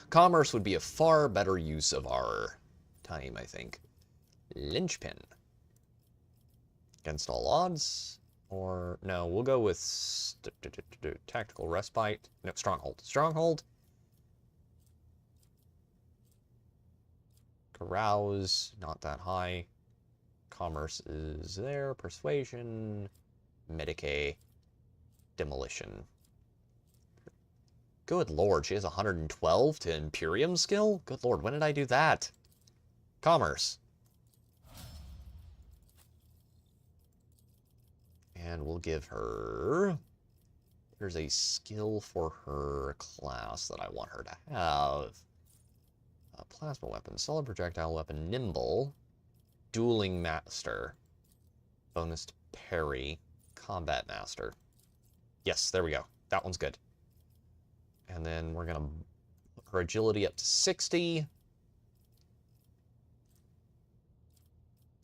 Commerce would be a far better use of our time, I think. Linchpin. Against all odds. Or, no, we'll go with tactical respite. No, stronghold. Stronghold. Carouse, not that high. Commerce is there. Persuasion. Medicae. Demolition. Good lord, she has 112 to Imperium skill? Good lord, when did I do that? Commerce. And we'll give her... There's a skill for her class that I want her to have. Plasma weapon, solid projectile weapon, nimble, dueling master, bonus to parry, combat master. Yes, there we go. That one's good. And then we're going to put her agility up to 60.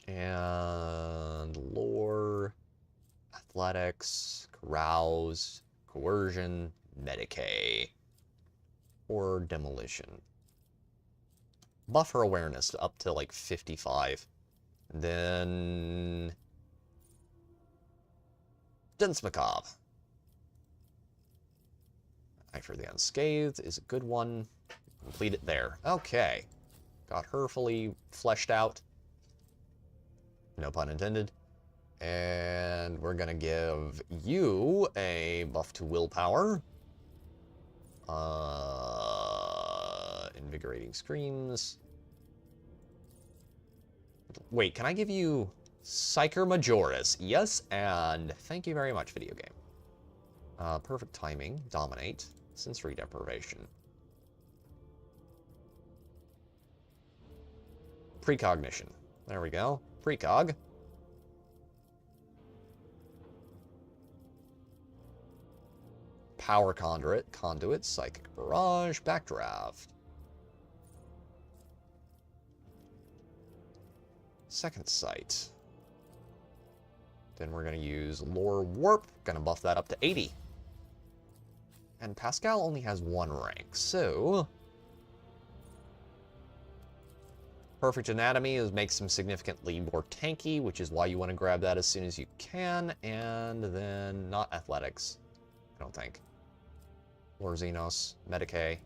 And lore, athletics, carouse, coercion, medicae, or demolition. Buff her awareness up to like 55. And then... Dense Macabre. Eye for the Unscathed is a good one. Complete it there. Okay. Got her fully fleshed out. No pun intended. And we're gonna give you a buff to willpower. Invigorating Screams. Wait, can I give you Psyker Majoris? Yes, and thank you very much, video game. Perfect timing. Dominate. Sensory deprivation. Precognition. There we go. Precog. Power conduit, psychic barrage, backdraft. Second sight. Then we're going to use lore warp. Going to buff that up to 80. And Pascal only has 1 rank, so... Perfect anatomy makes him significantly more tanky, which is why you want to grab that as soon as you can. And then not athletics, I don't think. Lore Xenos, Medicae,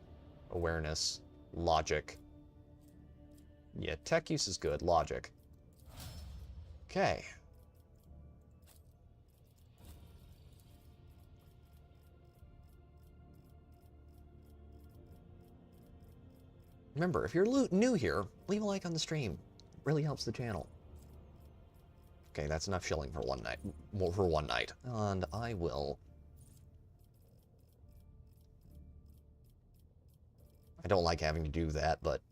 awareness, logic. Yeah, tech use is good. Logic. Okay. Remember, if you're new here, leave a like on the stream. It really helps the channel. Okay, that's enough shilling for one night. Well, for one night. And I will... I don't like having to do that, but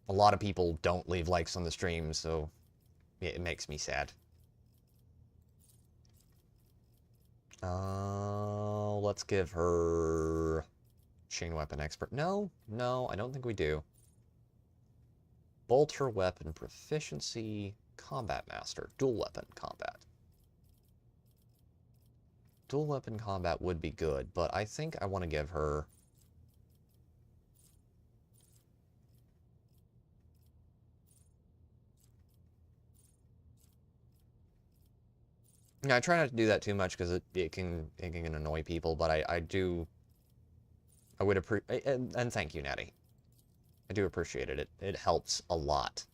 a lot of people don't leave likes on the stream, so it makes me sad. Let's give her chain weapon expert. No, I don't think we do. Bolter weapon proficiency, combat master, dual weapon combat. Dual weapon combat would be good, but I think I want to give her... Yeah, I try not to do that too much because it can annoy people, but I would appreciate, and thank you, Natty. I do appreciate it. It helps a lot.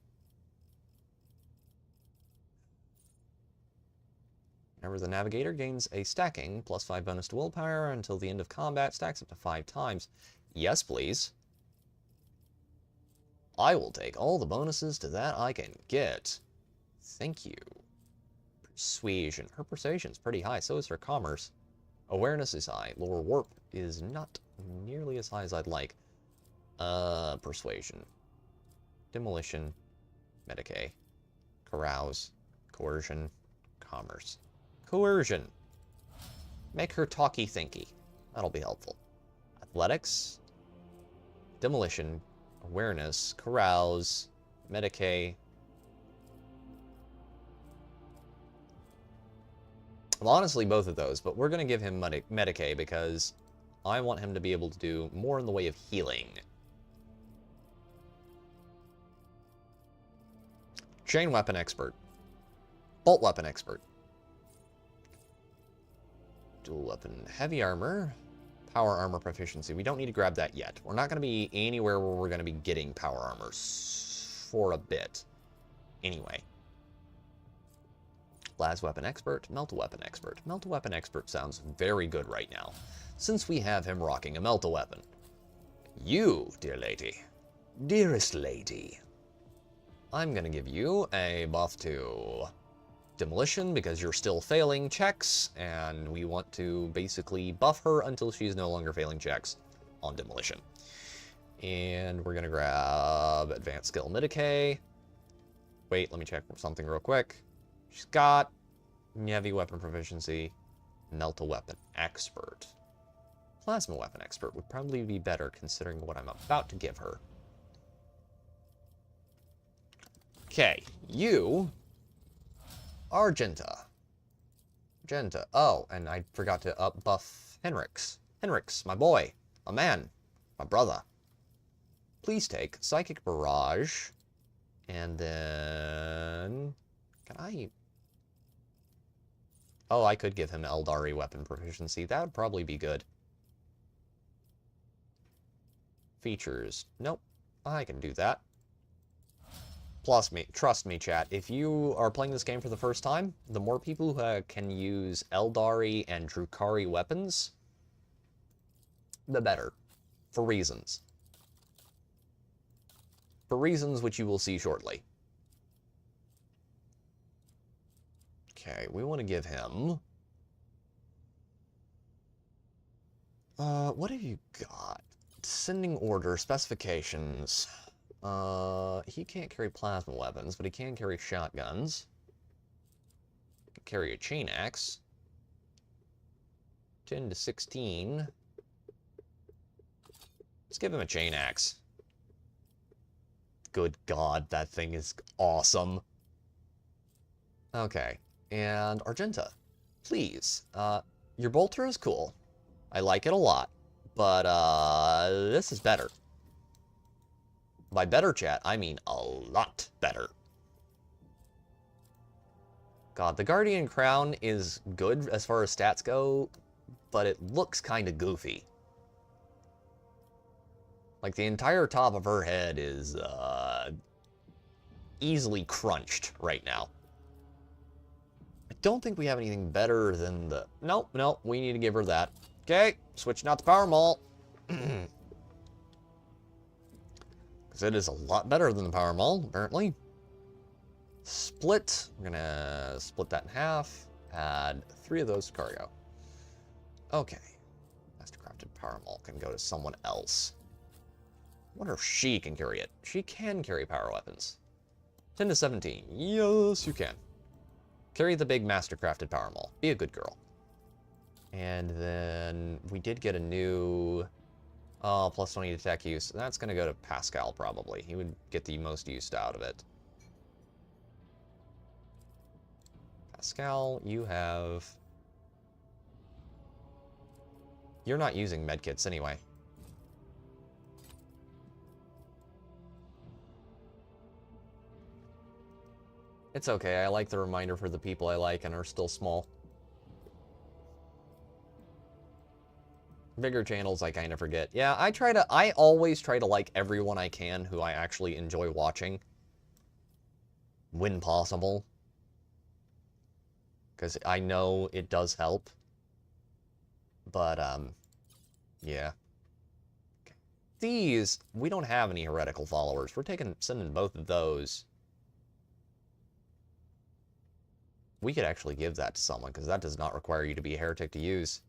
Remember, the Navigator gains a stacking +5 bonus to willpower until the end of combat, stacks up to 5 times. Yes, please. I will take all the bonuses to that I can get. Thank you. Persuasion. Her persuasion's pretty high, so is her commerce. Awareness is high. Lower warp is not nearly as high as I'd like. Persuasion. Demolition. Medicae. Carouse. Coercion. Commerce. Coercion. Make her talky-thinky. That'll be helpful. Athletics. Demolition. Awareness. Carouse. Medicae. Well, honestly, both of those, but we're going to give him Medicae because I want him to be able to do more in the way of healing. Chain weapon expert. Bolt weapon expert. Dual weapon heavy armor. Power armor proficiency. We don't need to grab that yet. We're not going to be anywhere where we're going to be getting power armor for a bit. Anyway. Las weapon expert, melt weapon expert. Melt weapon expert sounds very good right now, since we have him rocking a melt weapon. You, dear lady, dearest lady, I'm gonna give you a buff to demolition because you're still failing checks, and we want to basically buff her until she's no longer failing checks on demolition. And we're gonna grab advanced skill Medicae. Wait, let me check something real quick. She's got heavy weapon proficiency, melt a weapon expert. Plasma weapon expert would probably be better considering what I'm about to give her. Okay, you, Argenta. Argenta. Oh, and I forgot to up buff Henrix. Henrix, my boy, my man, my brother. Please take Psychic Barrage, and then... Can I... Oh, I could give him Eldari weapon proficiency. That would probably be good. Features. Nope. I can do that. Plus me, trust me, chat, if you are playing this game for the first time, the more people who can use Eldari and Drukhari weapons, the better. For reasons. For reasons which you will see shortly. Okay, we want to give him... what have you got? Sending order, specifications. He can't carry plasma weapons, but he can carry shotguns. He can carry a chain axe. 10 to 16. Let's give him a chain axe. Good God, that thing is awesome. Okay. And Argenta, please. Your bolter is cool. I like it a lot. But, this is better. By better, chat, I mean a lot better. God, the Guardian Crown is good as far as stats go, but it looks kind of goofy. Like, the entire top of her head is, easily crunched right now. I don't think we have anything better than the... Nope, nope, we need to give her that. Okay, switching out the power maul. Because it is a lot better than the power maul, apparently. Split. We're gonna split that in half. Add 3 of those to cargo. Okay. Mastercrafted power maul can go to someone else. I wonder if she can carry it. She can carry power weapons. 10 to 17. Yes, you can. Carry the big mastercrafted power maul. Be a good girl. And then we did get a new... Oh, plus 20 to tech use. That's going to go to Pascal, probably. He would get the most use out of it. Pascal, you have... You're not using medkits anyway. It's okay, I like the reminder for the people I like and are still small. Bigger channels I kind of forget. Yeah, I always try to like everyone I can who I actually enjoy watching. When possible. Because I know it does help. But, yeah. Okay. These, we don't have any heretical followers. We're sending both of those. We could actually give that to someone, because that does not require you to be a heretic to use.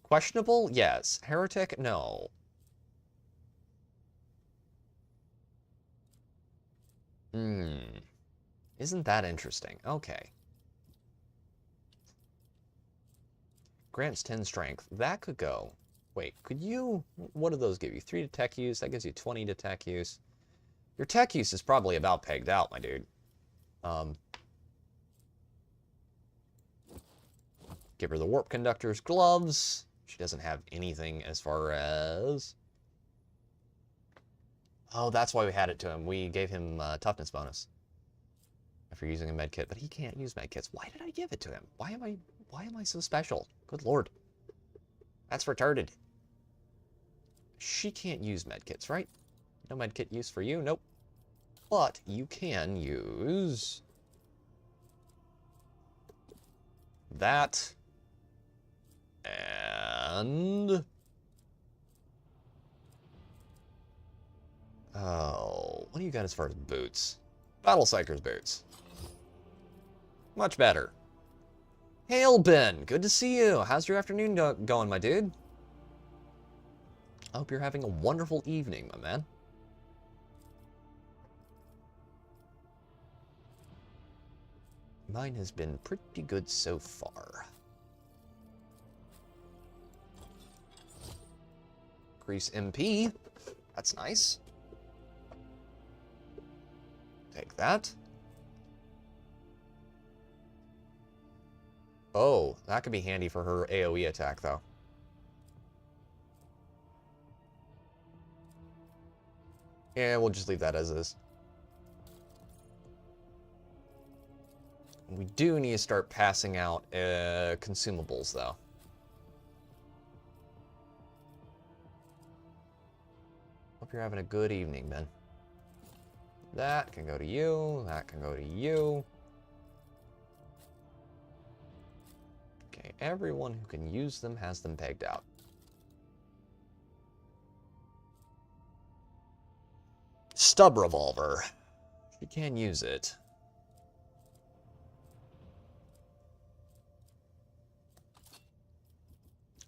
Questionable? Yes. Heretic? No. Isn't that interesting? Okay. Grants 10 strength. That could go. Wait, could you... What do those give you? 3 to tech use? That gives you 20 to tech use. Your tech use is probably about pegged out, my dude. Give her the warp conductor's gloves. She doesn't have anything as far as... Oh, that's why we had it to him. We gave him a toughness bonus after using a medkit, but he can't use medkits. Why did I give it to him? Why am I so special? Good lord. That's retarded. She can't use medkits, right? No medkit use for you? Nope. But you can use... that... And... Oh, what do you got as far as boots? Battle Psyker's boots. Much better. Hail, Ben. Good to see you. How's your afternoon going, my dude? I hope you're having a wonderful evening, my man. Mine has been pretty good so far. Increase MP. That's nice. Take that. Oh, that could be handy for her AoE attack, though. Yeah, we'll just leave that as is. We do need to start passing out consumables, though. Hope you're having a good evening, Ben. That can go to you. That can go to you. Okay, everyone who can use them has them pegged out. Stub revolver. She can use it.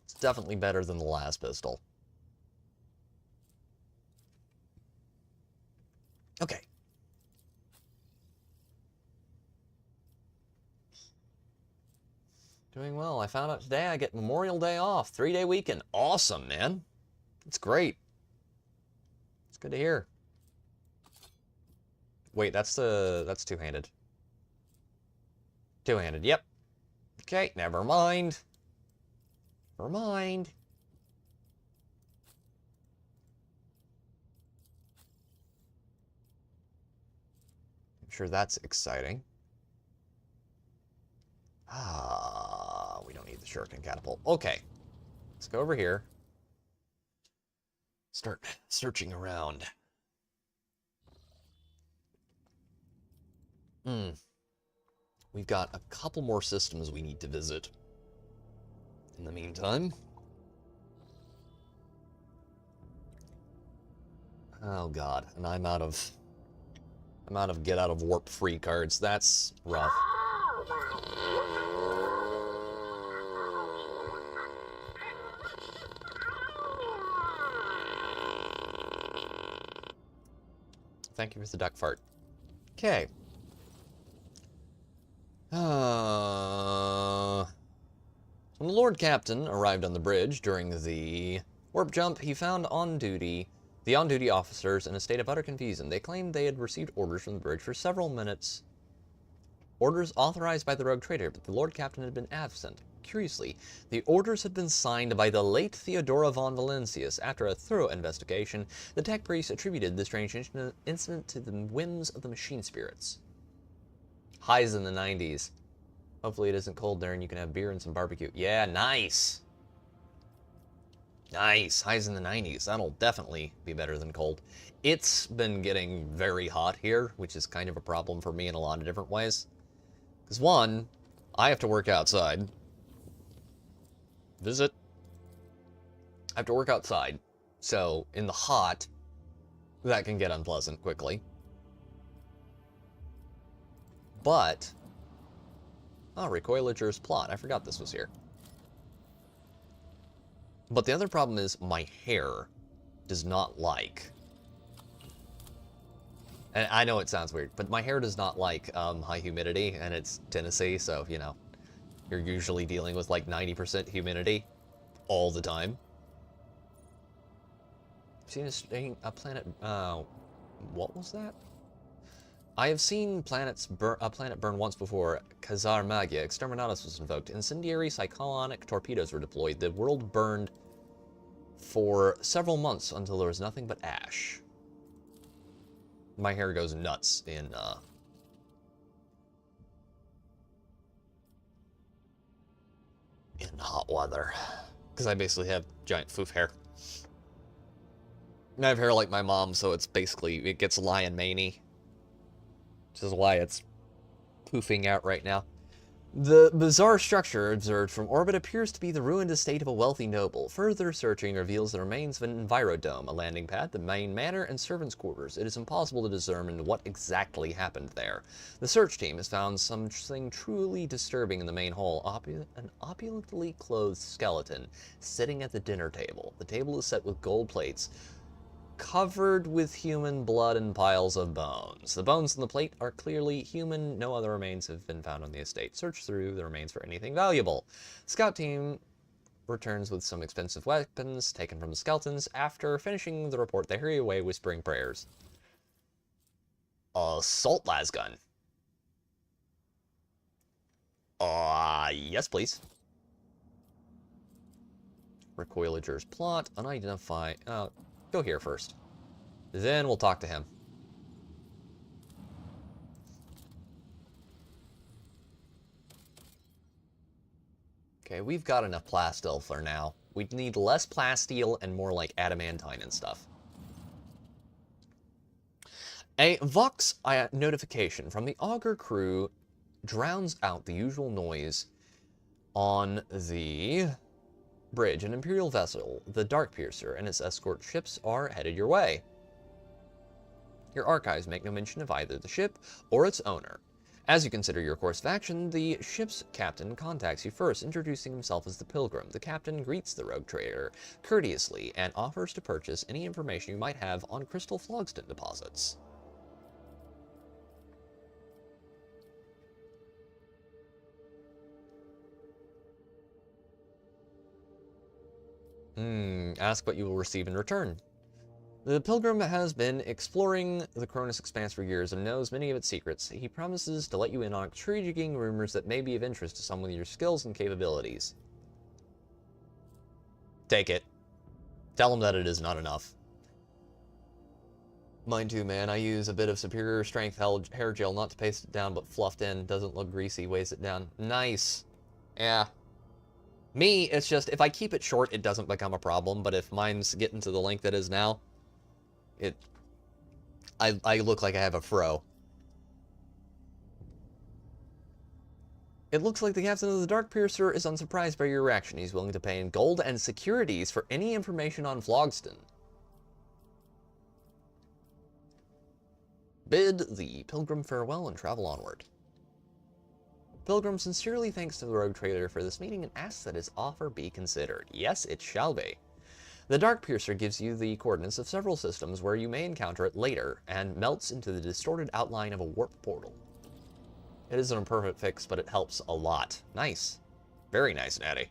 It's definitely better than the last pistol. Okay. Doing well. I found out today I get Memorial Day off. 3-day weekend. Awesome, man. It's great. It's good to hear. Wait, that's two-handed. Two-handed, yep. Okay, never mind. Never mind. I'm sure that's exciting. We don't need the shuriken catapult. Okay. Let's go over here. Start searching around. We've got a couple more systems we need to visit. In the meantime... Oh god, and I'm out of get out of warp free cards. That's rough. Thank you for the duck fart. Okay. When the Lord Captain arrived on the bridge during the warp jump, he found the on-duty officers in a state of utter confusion. They claimed they had received orders from the bridge for several minutes. Orders authorized by the rogue trader, but the Lord Captain had been absent. Curiously, the orders had been signed by the late Theodora von Valencius. After a thorough investigation, the tech priest attributed the strange incident to the whims of the machine spirits. Highs in the 90s. Hopefully it isn't cold there and you can have beer and some barbecue. Yeah, nice! Nice. Highs in the 90s. That'll definitely be better than cold. It's been getting very hot here, which is kind of a problem for me in a lot of different ways. Because one, I have to work outside. Visit. I have to work outside. So, in the hot, that can get unpleasant quickly. But... Oh, Recoilager's plot. I forgot this was here. But the other problem is my hair does not like, and I know it sounds weird, but my hair does not like high humidity, and it's Tennessee, so, you know, you're usually dealing with like 90% humidity all the time. Seen a planet, what was that? I have seen a planet burn once before. Khazar Magia. Exterminatus was invoked. Incendiary cyclonic torpedoes were deployed. The world burned for several months until there was nothing but ash. My hair goes nuts in hot weather. Because I basically have giant foof hair. And I have hair like my mom, so it's basically, it gets lion maney. Which is why it's poofing out right now. The bizarre structure observed from orbit appears to be the ruined estate of a wealthy noble. Further searching reveals the remains of an envirodome, a landing pad, the main manor, and servants' quarters. It is impossible to determine what exactly happened there. The search team has found something truly disturbing in the main hall. An opulently clothed skeleton sitting at the dinner table. The table is set with gold plates, covered with human blood and piles of bones. The bones in the plate are clearly human. No other remains have been found on the estate. Search through the remains for anything valuable. Scout team returns with some expensive weapons taken from the skeletons. After finishing the report, they hurry away whispering prayers. Assault las gun. Yes, please. Recoilager's plot. Unidentified. Go here first. Then we'll talk to him. Okay, we've got enough plasteel for now. We need less plasteel and more like adamantine and stuff. A Vox notification from the Augur crew drowns out the usual noise on the bridge. An Imperial vessel, the Darkpiercer, and its escort ships are headed your way. Your archives make no mention of either the ship or its owner. As you consider your course of action, the ship's captain contacts you first, introducing himself as the Pilgrim. The captain greets the rogue trader courteously and offers to purchase any information you might have on crystal phlogiston deposits. Ask what you will receive in return. The Pilgrim has been exploring the Cronus Expanse for years and knows many of its secrets. He promises to let you in on intriguing rumors that may be of interest to someone with your skills and capabilities. Take it. Tell him that it is not enough. Mine too, man. I use a bit of superior strength hair gel, not to paste it down, but fluffed in. Doesn't look greasy, weighs it down. Nice. Yeah. Me, it's just, if I keep it short, it doesn't become a problem, but if mine's getting to the length it is now, I look like I have a fro. It looks like the captain of the Darkpiercer is unsurprised by your reaction. He's willing to pay in gold and securities for any information on Phlogiston. Bid the pilgrim farewell and travel onward. Pilgrim sincerely thanks to the rogue trader for this meeting and asks that his offer be considered. Yes, it shall be. The Darkpiercer gives you the coordinates of several systems where you may encounter it later, and melts into the distorted outline of a warp portal. It isn't a perfect fix, but it helps a lot. Nice. Very nice, Natty.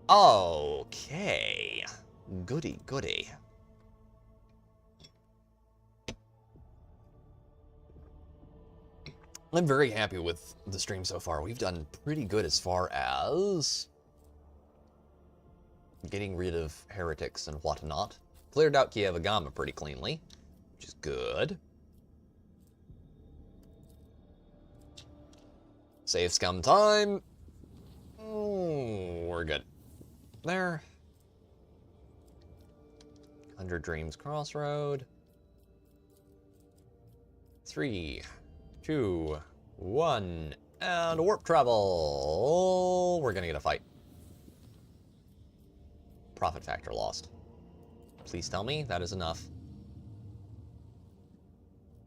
Okay. Goody, goody. I'm very happy with the stream so far. We've done pretty good as far as getting rid of heretics and whatnot. Cleared out Kievagama pretty cleanly, which is good. Save scum time. We're good. There. 100 Dreams Crossroad. 3, 2, 1, and warp travel. We're gonna get a fight. Profit factor lost. Please tell me that is enough.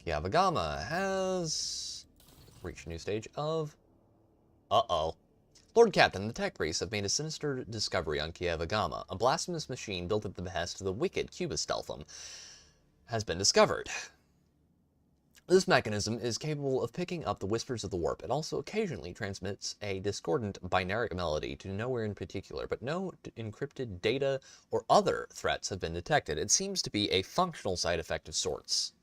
Kievagama has reached a new stage of... Uh-oh. Lord Captain, the tech priests have made a sinister discovery on Kievagama. A blasphemous machine built at the behest of the wicked Cubist Delphim has been discovered. This mechanism is capable of picking up the whispers of the warp. It also occasionally transmits a discordant binary melody to nowhere in particular, but no encrypted data or other threats have been detected. It seems to be a functional side effect of sorts.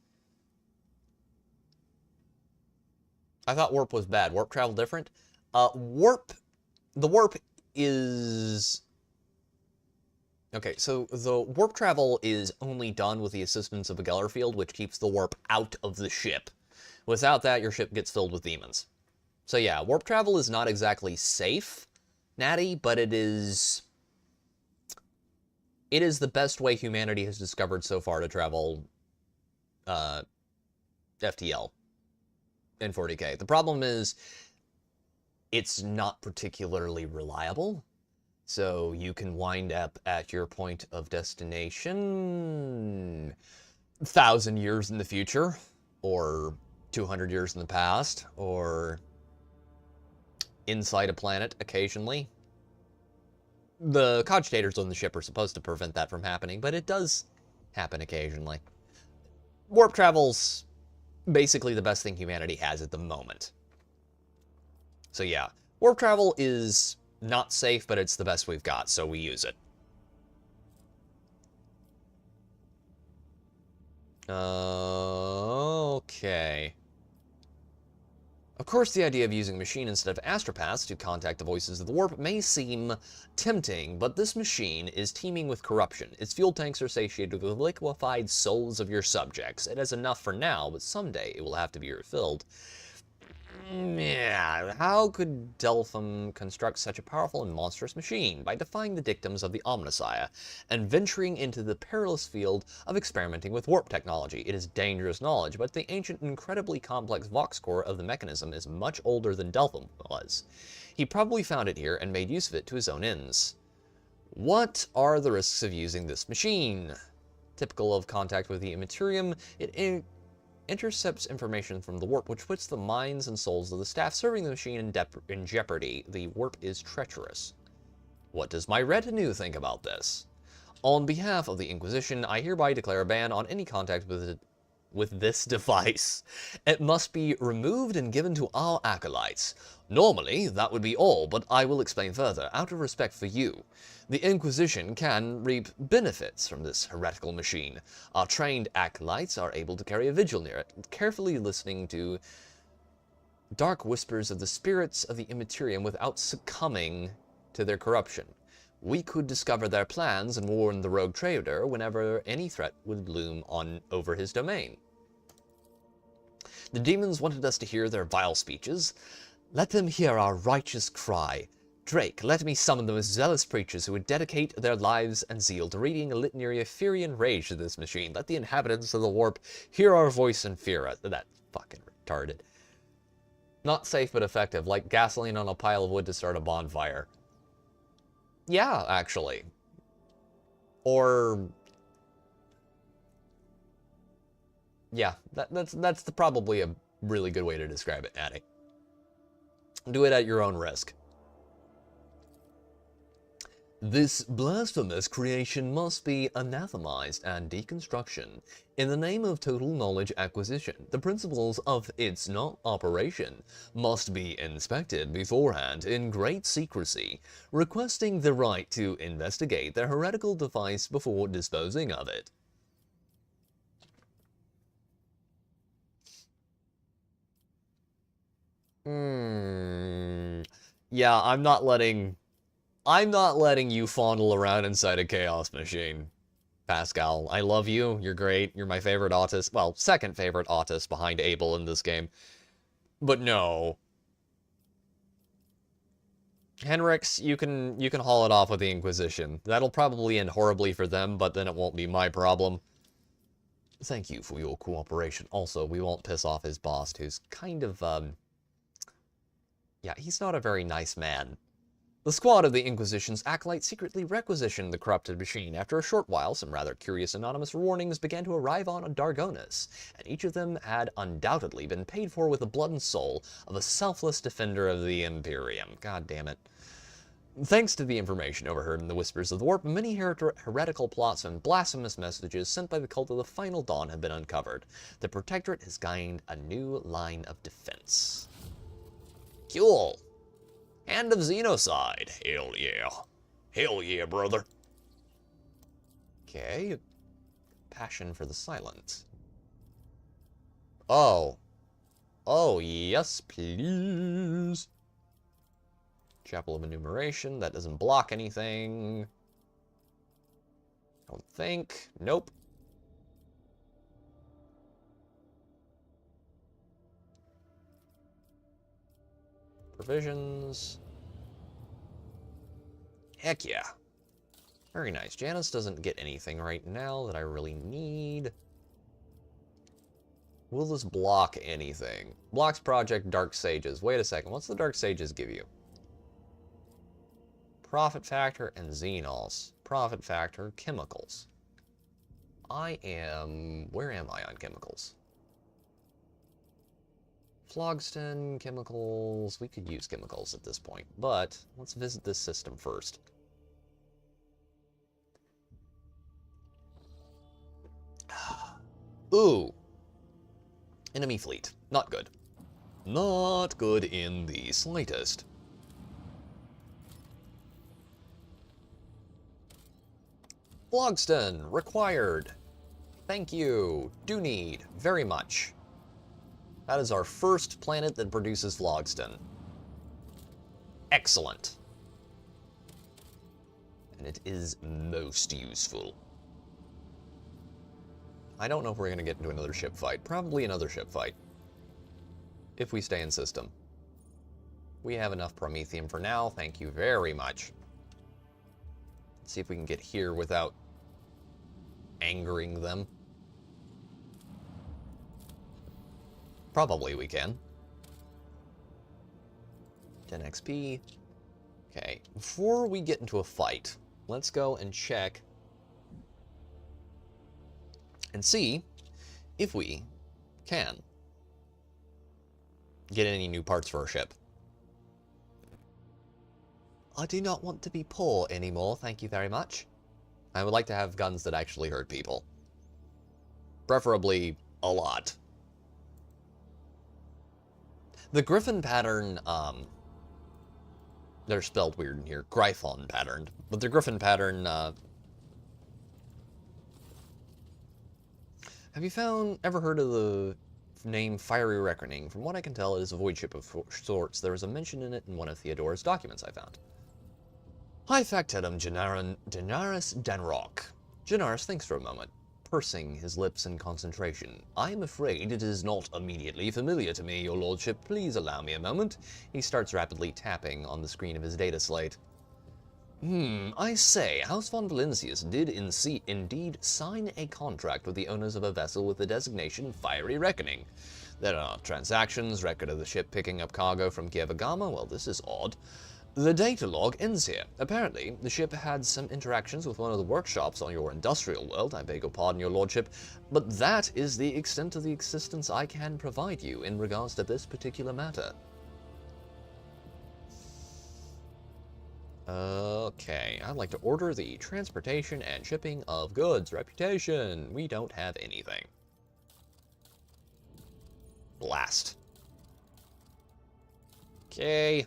I thought warp was bad. Warp travel different? The warp is... Okay, so the warp travel is only done with the assistance of a Geller field, which keeps the warp out of the ship. Without that, your ship gets filled with demons. So yeah, warp travel is not exactly safe, Natty, but it is the best way humanity has discovered so far to travel FTL in 40K. The problem is, it's not particularly reliable. So you can wind up at your point of destination 1,000 years in the future, or 200 years in the past, or inside a planet occasionally. The cogitators on the ship are supposed to prevent that from happening, but it does happen occasionally. Warp travel's basically the best thing humanity has at the moment. So yeah, warp travel is not safe, but it's the best we've got, so we use it. Okay. Of course, the idea of using a machine instead of astropaths to contact the voices of the warp may seem tempting, but this machine is teeming with corruption. Its fuel tanks are satiated with liquefied souls of your subjects. It has enough for now, but someday it will have to be refilled. Yeah, how could Delphim construct such a powerful and monstrous machine? By defying the dictums of the Omnissiah and venturing into the perilous field of experimenting with warp technology. It is dangerous knowledge, but the ancient, incredibly complex vox core of the mechanism is much older than Delphim was. He probably found it here and made use of it to his own ends. What are the risks of using this machine? Typical of contact with the Immaterium, it intercepts information from the warp, which puts the minds and souls of the staff serving the machine in jeopardy. The warp is treacherous. What does my retinue think about this? On behalf of the Inquisition, I hereby declare a ban on any contact with this device. It must be removed and given to our acolytes. Normally, that would be all, but I will explain further, out of respect for you. The Inquisition can reap benefits from this heretical machine. Our trained acolytes are able to carry a vigil near it, carefully listening to dark whispers of the spirits of the Immaterium without succumbing to their corruption. We could discover their plans and warn the rogue trader whenever any threat would loom over his domain. The demons wanted us to hear their vile speeches. Let them hear our righteous cry. Drake, let me summon the most zealous preachers who would dedicate their lives and zeal to reading a litany of fury and rage to this machine. Let the inhabitants of the warp hear our voice and fear us. That's fucking retarded. Not safe, but effective. Like gasoline on a pile of wood to start a bonfire. Yeah, actually. Or... yeah, that's probably a really good way to describe it, Natty. Do it at your own risk. This blasphemous creation must be anathemized and deconstruction. In the name of total knowledge acquisition, the principles of its operation must be inspected beforehand in great secrecy, requesting the right to investigate the heretical device before disposing of it. Yeah, I'm not letting you fondle around inside a chaos machine. Pascal, I love you. You're great. You're my favorite autist. Well, second favorite autist behind Abel in this game. But no. Henrix, you can haul it off with the Inquisition. That'll probably end horribly for them, but then it won't be my problem. Thank you for your cooperation. Also, we won't piss off his boss, who's kind of, yeah, he's not a very nice man. The squad of the Inquisition's acolytes secretly requisitioned the corrupted machine. After a short while, some rather curious anonymous warnings began to arrive on Dargonus, and each of them had undoubtedly been paid for with the blood and soul of a selfless defender of the Imperium. God damn it. Thanks to the information overheard in the Whispers of the Warp, many heretical plots and blasphemous messages sent by the Cult of the Final Dawn have been uncovered. The Protectorate has gained a new line of defense. Cool. Hand of Xenocide. Hell yeah. Hell yeah, brother. Okay. Passion for the Silent. Oh. Oh, yes, please. Chapel of Enumeration. That doesn't block anything. Don't think. Nope. Provisions. Heck yeah. Very nice. Janice doesn't get anything right now that I really need. Will this block anything? Blocks Project Dark Sages. Wait a second. What's the Dark Sages give you? Profit Factor and Xenols. Profit Factor, Chemicals. Where am I on Chemicals? Phlogiston, Chemicals. We could use Chemicals at this point, but let's visit this system first. Ooh. Enemy fleet. Not good. Not good in the slightest. Phlogiston, required. Thank you. Do need. Very much. That is our first planet that produces phlogiston. Excellent. And it is most useful. I don't know if we're going to get into another ship fight. Probably another ship fight. If we stay in system. We have enough Promethium for now. Thank you very much. Let's see if we can get here without angering them. Probably we can. 10 XP. Okay, before we get into a fight, let's go and check and see if we can get any new parts for our ship. I do not want to be poor anymore, thank you very much. I would like to have guns that actually hurt people. Preferably a lot. The Griffin pattern, they're spelled weird in here. Gryphon patterned. But the Griffin pattern, have you ever heard of the name Fiery Reckoning? From what I can tell, it is a void ship of sorts. There is a mention in it in one of Theodora's documents I found. Hi factetum Genaris Danrock. Genaris thinks for a moment, pursing his lips in concentration. I am afraid it is not immediately familiar to me, your lordship. Please allow me a moment. He starts rapidly tapping on the screen of his data slate. I say, House von Valencius did indeed sign a contract with the owners of a vessel with the designation Fiery Reckoning. There are transactions, record of the ship picking up cargo from Kievagama. Well, this is odd. The data log ends here. Apparently, the ship had some interactions with one of the workshops on your industrial world. I beg your pardon, your lordship, but that is the extent of the assistance I can provide you in regards to this particular matter. Okay, I'd like to order the transportation and shipping of goods. Reputation. We don't have anything. Blast. Okay.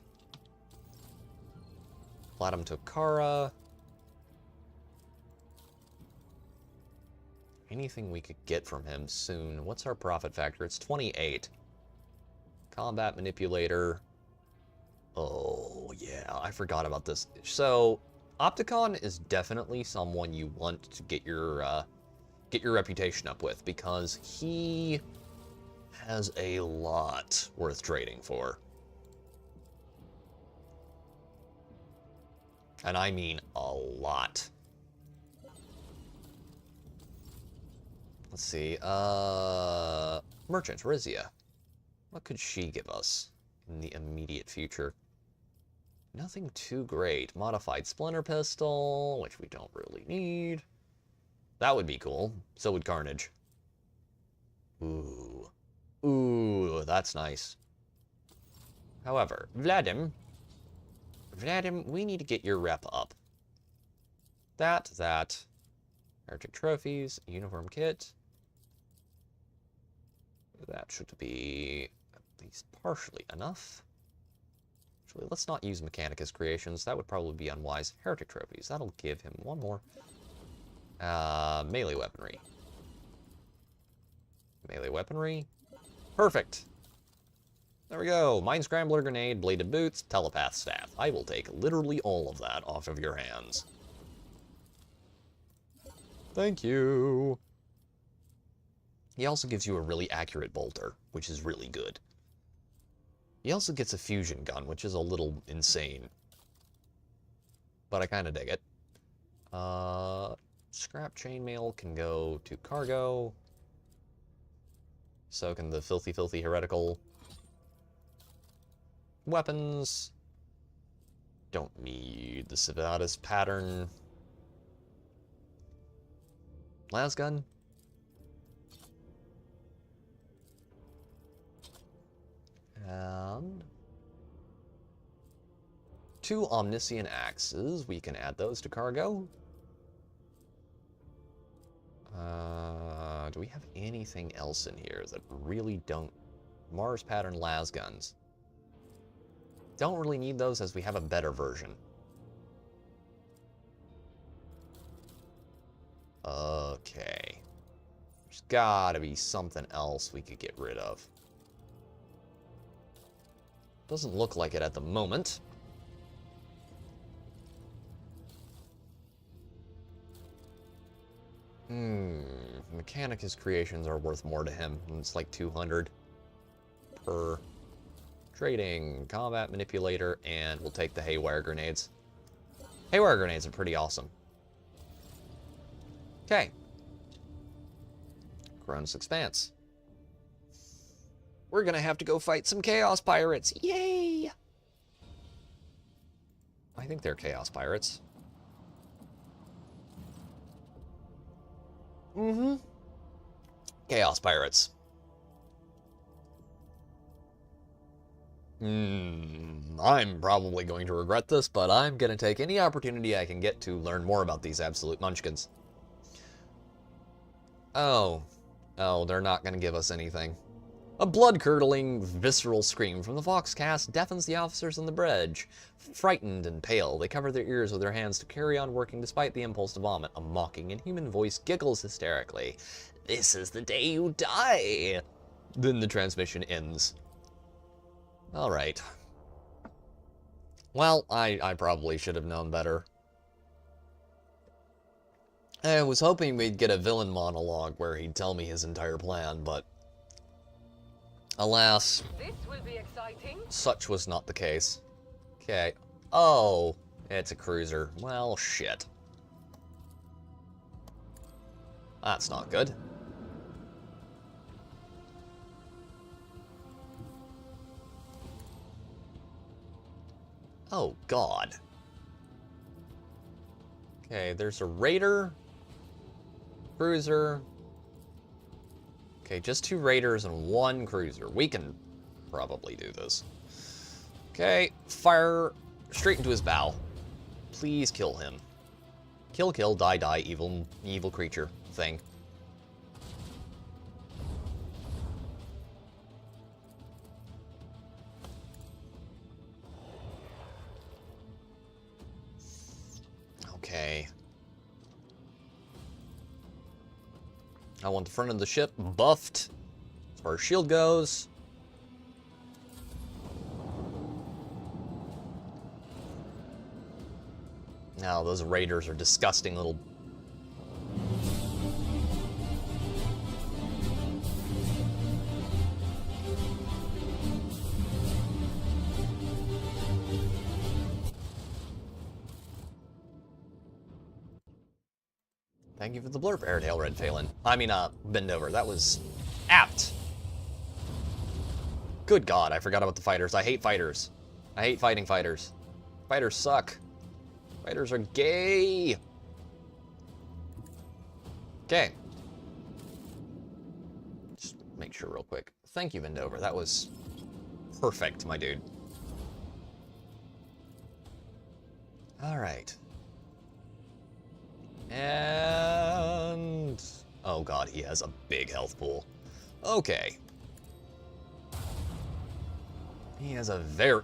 Platinum Tokara. Anything we could get from him soon. What's our profit factor? It's 28. Combat Manipulator. Oh, yeah, I forgot about this. So, Opticon is definitely someone you want to get your reputation up with, because he has a lot worth trading for. And I mean a lot. Let's see, Merchant, Rizia. What could she give us in the immediate future? Nothing too great. Modified Splinter Pistol, which we don't really need. That would be cool. So would Carnage. Ooh. Ooh, that's nice. However, Vladim, we need to get your rep up. That. Heretic Trophies, Uniform Kit. That should be at least partially enough. Actually, let's not use Mechanicus Creations. That would probably be unwise. Heretic Trophies. That'll give him one more. Melee Weaponry. Melee Weaponry. Perfect. There we go. Mind Scrambler, Grenade, Bladed Boots, Telepath Staff. I will take literally all of that off of your hands. Thank you. He also gives you a really accurate bolter, which is really good. He also gets a fusion gun, which is a little insane. But I kind of dig it. Scrap chainmail can go to cargo. So can the filthy heretical. Weapons. Don't need the Civitas pattern. Lasgun. And 2 Omniscient Axes. We can add those to cargo. Do we have anything else in here that really don't... Mars pattern lasguns. Don't really need those as we have a better version. Okay. There's gotta be something else we could get rid of. Doesn't look like it at the moment. Mechanicus Creations are worth more to him. It's like 200 per trading, combat manipulator, and we'll take the Haywire Grenades. Haywire Grenades are pretty awesome. Okay. Cronus Expanse. We're gonna have to go fight some Chaos Pirates. Yay! I think they're Chaos Pirates. Chaos Pirates. I'm probably going to regret this, but I'm going to take any opportunity I can get to learn more about these absolute munchkins. Oh, they're not going to give us anything. A blood-curdling, visceral scream from the Voxcast deafens the officers on the bridge. Frightened and pale, they cover their ears with their hands to carry on working despite the impulse to vomit. A mocking, inhuman voice giggles hysterically. "This is the day you die!" Then the transmission ends. Alright. Well, I probably should have known better. I was hoping we'd get a villain monologue where he'd tell me his entire plan, but alas, This will be exciting. such was not the case. Okay. Oh, it's a cruiser. Well, shit. That's not good. Oh, God. Okay, there's a raider, cruiser. Okay, just 2 raiders and 1 cruiser. We can probably do this. Okay, fire straight into his bow. Please kill him. Kill, kill, die, die, evil creature thing. Okay. I want the front of the ship buffed as far as shield goes. Now, those raiders are disgusting little... Thank you for the blurb, Airedale Red Phelan. I mean, bend over. That was apt. Good God, I forgot about the fighters. I hate fighters. I hate fighting fighters. Fighters suck. Fighters are gay. Okay. Just make sure real quick. Thank you, Vendover. That was perfect, my dude. All right. And... oh God, he has a big health pool. Okay. He has a very...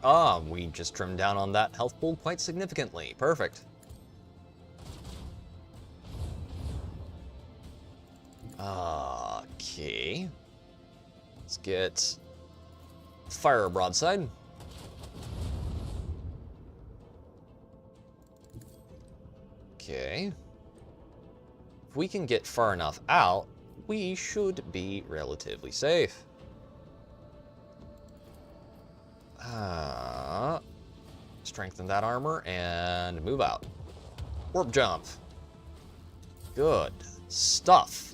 we just trimmed down on that health pool quite significantly. Perfect. Okay. Let's get... fire broadside. Okay. If we can get far enough out, we should be relatively safe. Strengthen that armor and move out. Warp jump. Good stuff.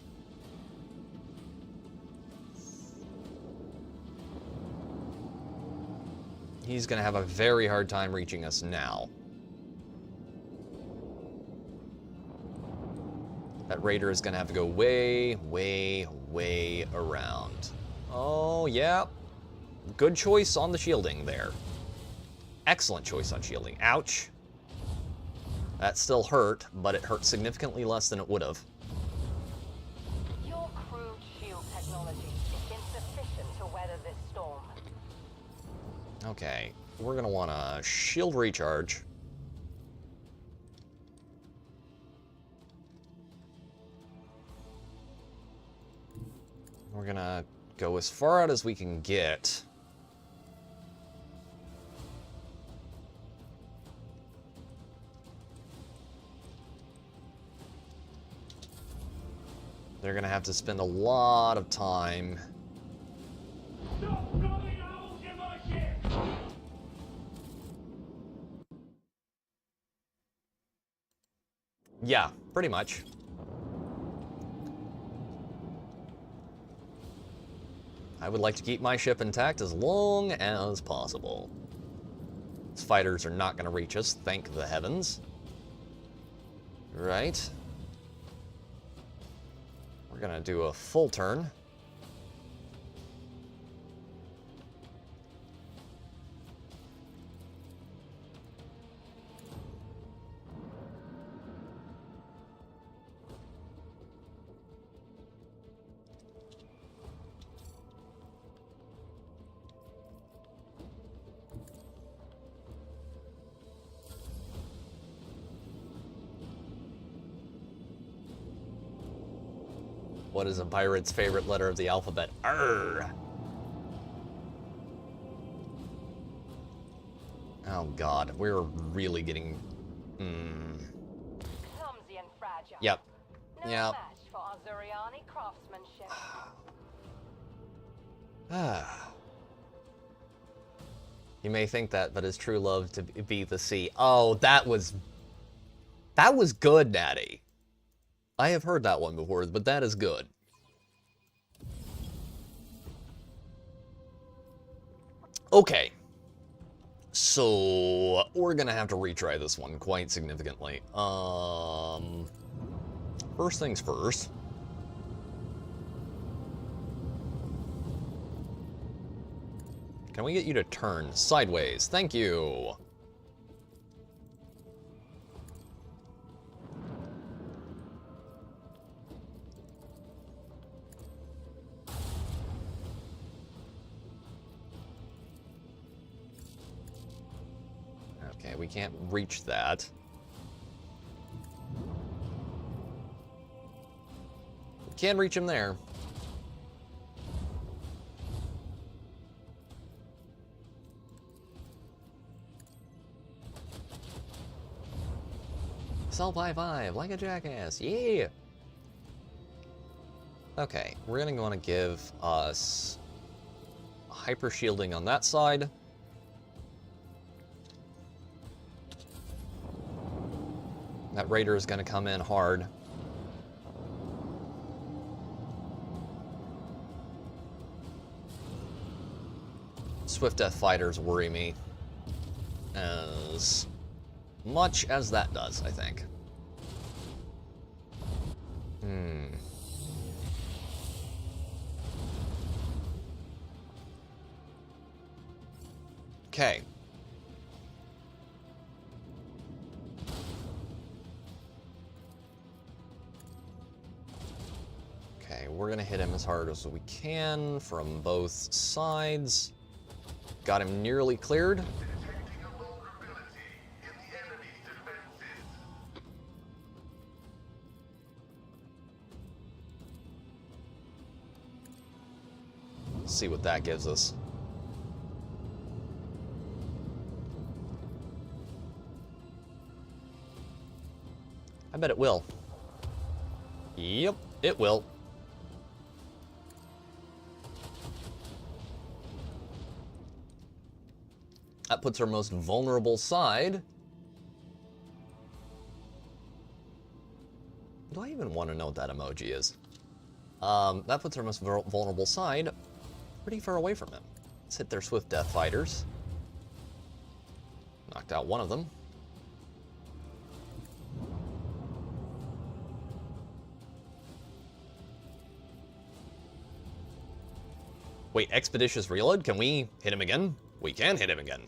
He's gonna have a very hard time reaching us now. That raider is gonna have to go way, way, way around. Oh, yeah. Good choice on the shielding there. Excellent choice on shielding. Ouch. That still hurt, but it hurt significantly less than it would have. Your crude shield technology is insufficient to weather this storm. Okay, we're gonna want a shield recharge. We're gonna go as far out as we can get. They're gonna have to spend a lot of time. Yeah, pretty much. I would like to keep my ship intact as long as possible. These fighters are not going to reach us, thank the heavens. Right. We're going to do a full turn. What is a pirate's favorite letter of the alphabet? Arr! Oh God, we're really getting... Clumsy and fragile. Yep. No Yep. match for Azuriani craftsmanship. You may think that, but his true love to be the sea. Oh, that was good, Natty. I have heard that one before, but that is good. Okay. So, we're gonna have to retry this one quite significantly. First things first. Can we get you to turn sideways? Thank you. Okay, we can't reach that. We can reach him there. Self high five, like a jackass, yeah! Okay, we're gonna want to give us hyper shielding on that side. That raider is gonna come in hard. Swift Death Fighters worry me as much as that does, I think. Okay. Okay, we're gonna hit him as hard as we can from both sides. Got him nearly cleared. Let's see what that gives us. I bet it will. Yep, it will. That puts our most vulnerable side. Do I even want to know what that emoji is? That puts our most vulnerable side pretty far away from him. Let's hit their Swift Death Fighters. Knocked out one of them. Wait, Expeditious Reload? Can we hit him again? We can hit him again.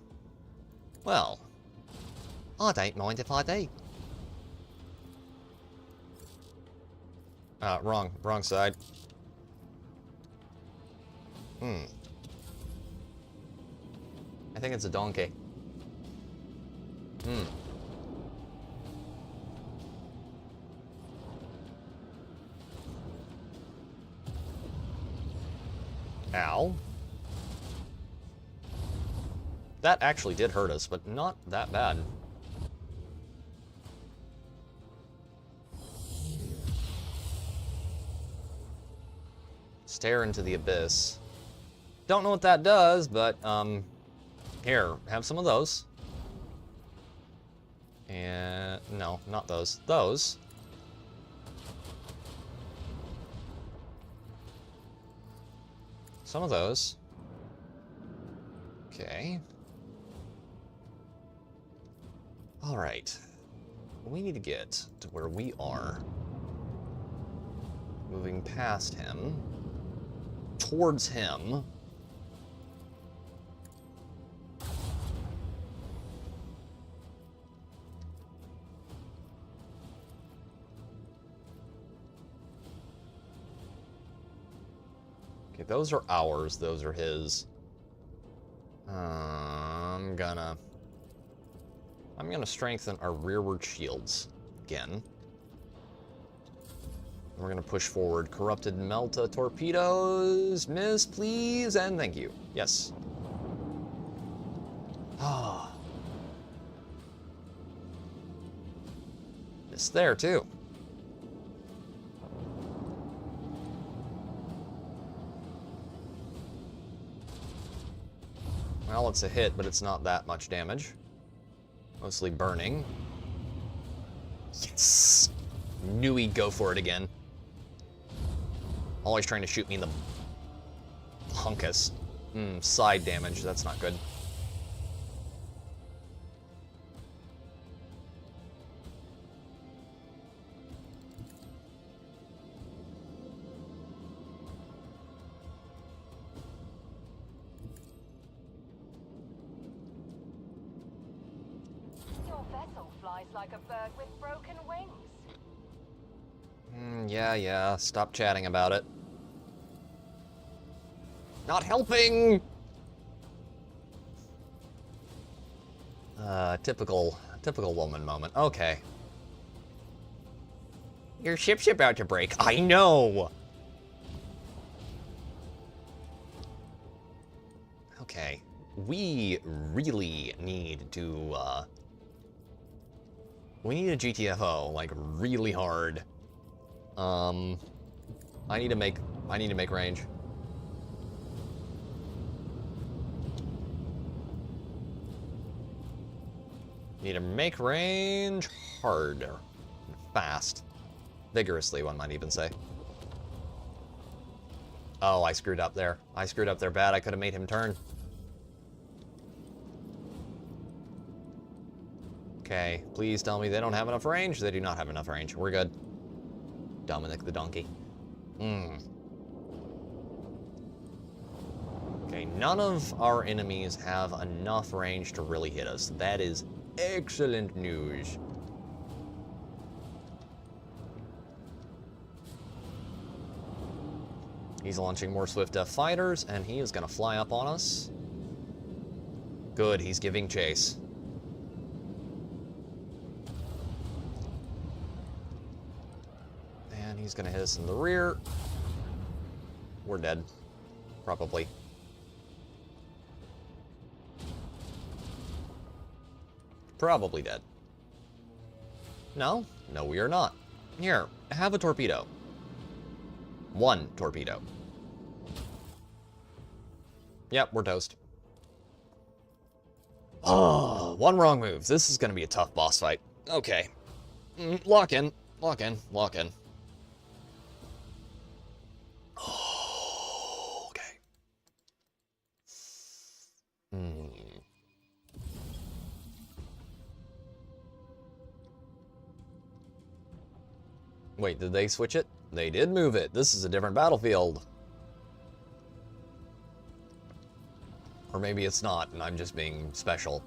Well, I don't mind if I do. Wrong side. I think it's a donkey. Ow. That actually did hurt us, but not that bad. Stare into the abyss. Don't know what that does, but, here, have some of those. And, no, not those. Those. Some of those. Okay. Alright. We need to get to where we are. Moving past him. Towards him. Okay, those are ours, those are his. I'm gonna strengthen our rearward shields again. We're gonna push forward. Corrupted Melta torpedoes. Miss, please, and thank you. Yes. Ah. It's there too. Well, it's a hit, but it's not that much damage. Mostly burning. Yes! Knew he'd go for it again. Always trying to shoot me in the hunkus. Side damage, that's not good. Your vessel flies like a bird with broken wings. Yeah. Stop chatting about it. Not helping! Typical woman moment. Okay. Your ship's about to break. I know! Okay. We really need to, we need a GTFO, like, really hard. I need to make range. Need to make range harder. Fast. Vigorously, one might even say. Oh, I screwed up there. I screwed up there bad. I could have made him turn. Okay, please tell me they don't have enough range. They do not have enough range. We're good. Dominic the donkey. Okay, none of our enemies have enough range to really hit us. That is excellent news. He's launching more Swift Death Fighters, and he is going to fly up on us. Good, he's giving chase. And he's going to hit us in the rear. We're dead. Probably. Probably dead. No, we are not. Here, have a torpedo. One torpedo. Yep, we're toast. Oh, one wrong move. This is going to be a tough boss fight. Okay. Lock in. Lock in. Lock in. Oh, okay. Wait, did they switch it? They did move it. This is a different battlefield. Or maybe it's not, and I'm just being special.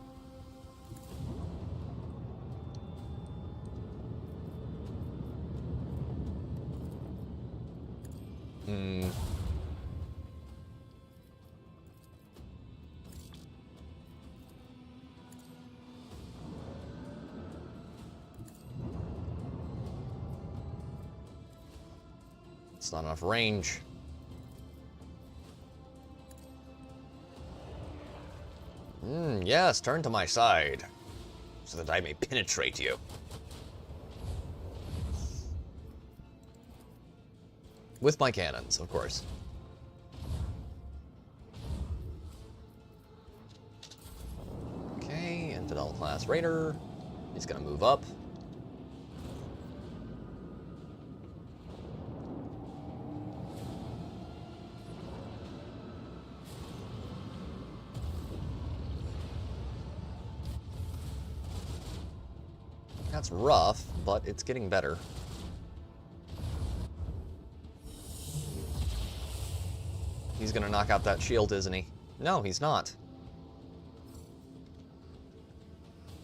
It's not enough range. Yes, turn to my side, so that I may penetrate you. With my cannons, of course. Okay, Infidel class Raider. He's gonna move up. That's rough, but it's getting better. He's gonna knock out that shield, isn't he? No, he's not.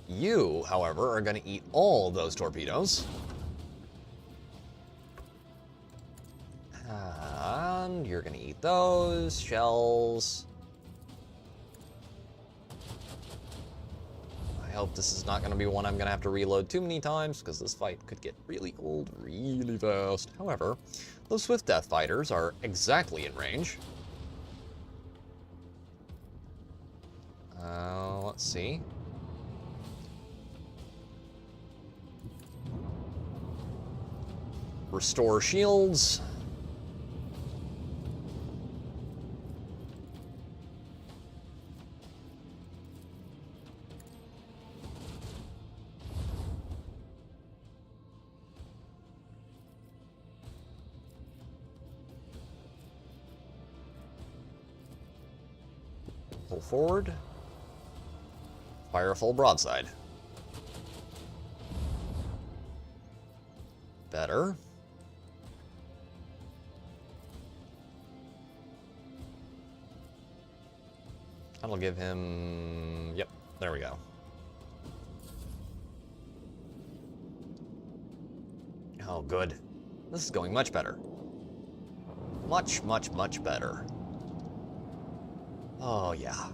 You, however, are gonna eat all of those torpedoes. And you're gonna eat those shells. I hope this is not going to be one I'm going to have to reload too many times, because this fight could get really old really fast. However, those Swift Death Fighters are exactly in range. Let's see. Restore shields. Pull forward. Fire a full broadside. Better. That'll give him... Yep, there we go. Oh, good. This is going much better. Much, much, much better. Oh, yeah.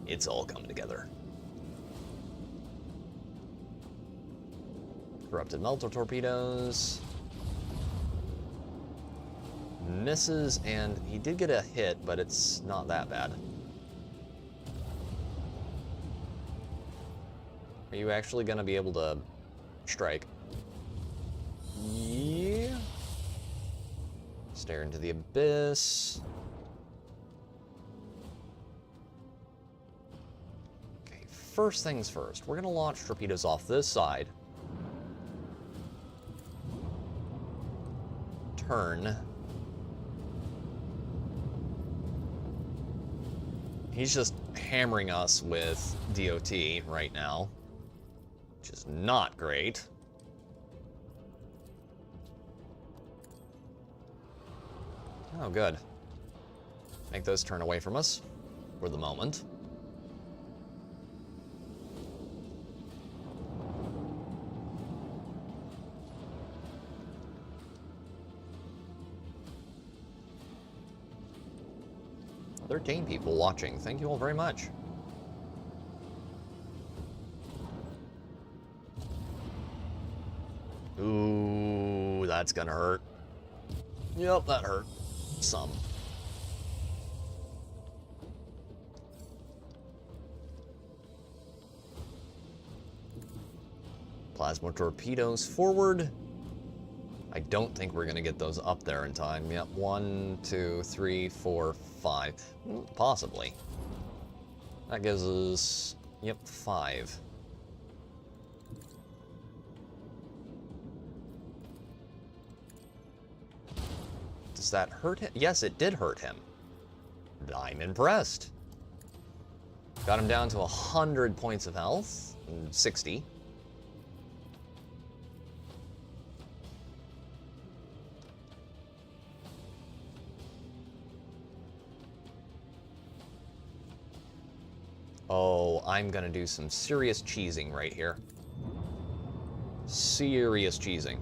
It's all coming together. Corrupted melter torpedoes. Misses, and he did get a hit, but it's not that bad. Are you actually going to be able to strike? Yeah. Stare into the abyss. Okay, first things first. We're going to launch torpedoes off this side. Turn. He's just hammering us with DOT right now, which is not great. Oh, good. Make those turn away from us for the moment. There are 13 people watching. Thank you all very much. Ooh, that's gonna hurt. Yep, that hurt. Some. Plasma torpedoes forward. I don't think we're going to get those up there in time. Yep, 1, 2, 3, 4, 5. Possibly. That gives us, yep, 5. Does that hurt him? Yes, it did hurt him. I'm impressed. Got him down to 100 points of health, 60. Oh, I'm gonna do some serious cheesing right here. Serious cheesing.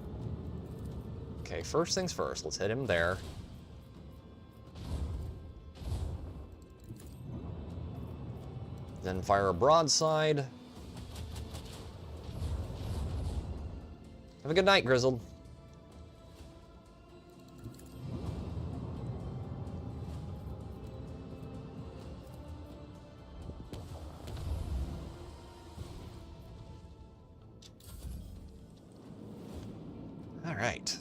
Okay, first things first, let's hit him there. Then fire a broadside. Have a good night, Grizzled. All right.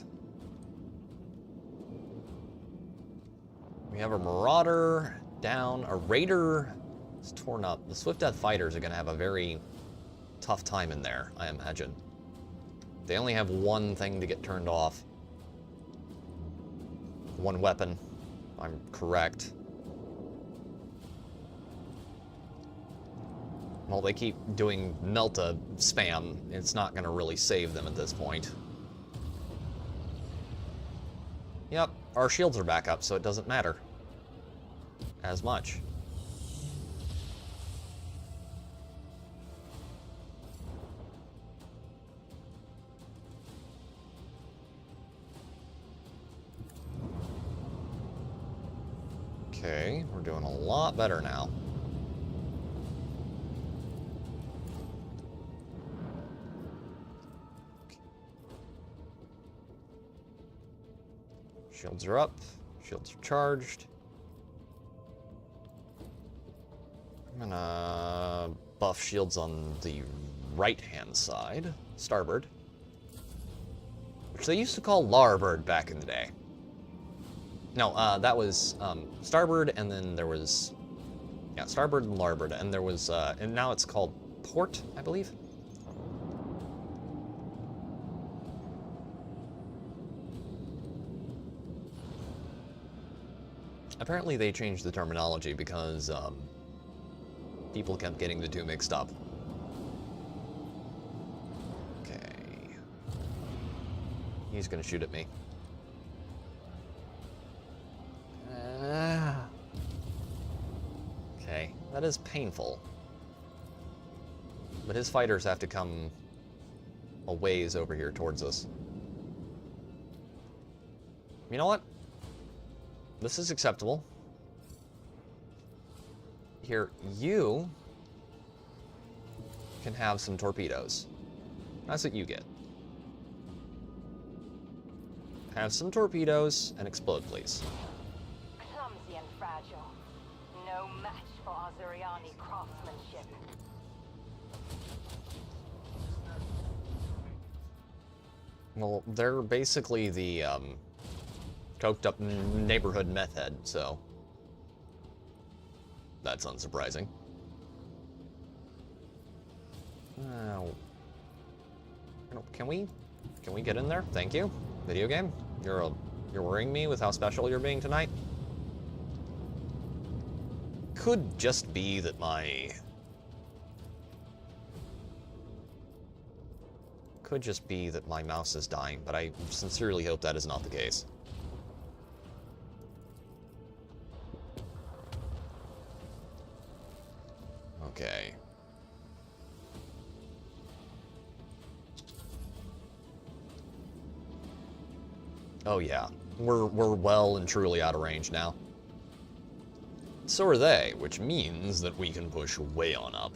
We have a Marauder down, a Raider is torn up. The Swift Death Fighters are going to have a very tough time in there, I imagine. They only have one thing to get turned off. One weapon, if I'm correct. Well, they keep doing Melta spam. It's not going to really save them at this point. Yep, our shields are back up, so it doesn't matter as much. Okay, we're doing a lot better now. Shields are up. Shields are charged. I'm gonna buff shields on the right-hand side, starboard, which they used to call larboard back in the day. No, that was starboard, and then there was, yeah, starboard and larboard, and there was, and now it's called port, I believe. Apparently they changed the terminology because people kept getting the two mixed up. Okay. He's gonna shoot at me. Okay, that is painful. But his fighters have to come a ways over here towards us. You know what? This is acceptable. Here, you can have some torpedoes. That's what you get. Have some torpedoes and explode, please. Clumsy and fragile. No match for Azuriani craftsmanship. Well, they're basically the, coked up neighborhood meth head, so that's unsurprising. Can we get in there? Thank you. Video game? You're worrying me with how special you're being tonight? Could just be that my mouse is dying, but I sincerely hope that is not the case. Okay. Oh yeah, we're well and truly out of range now. So are they, which means that we can push way on up.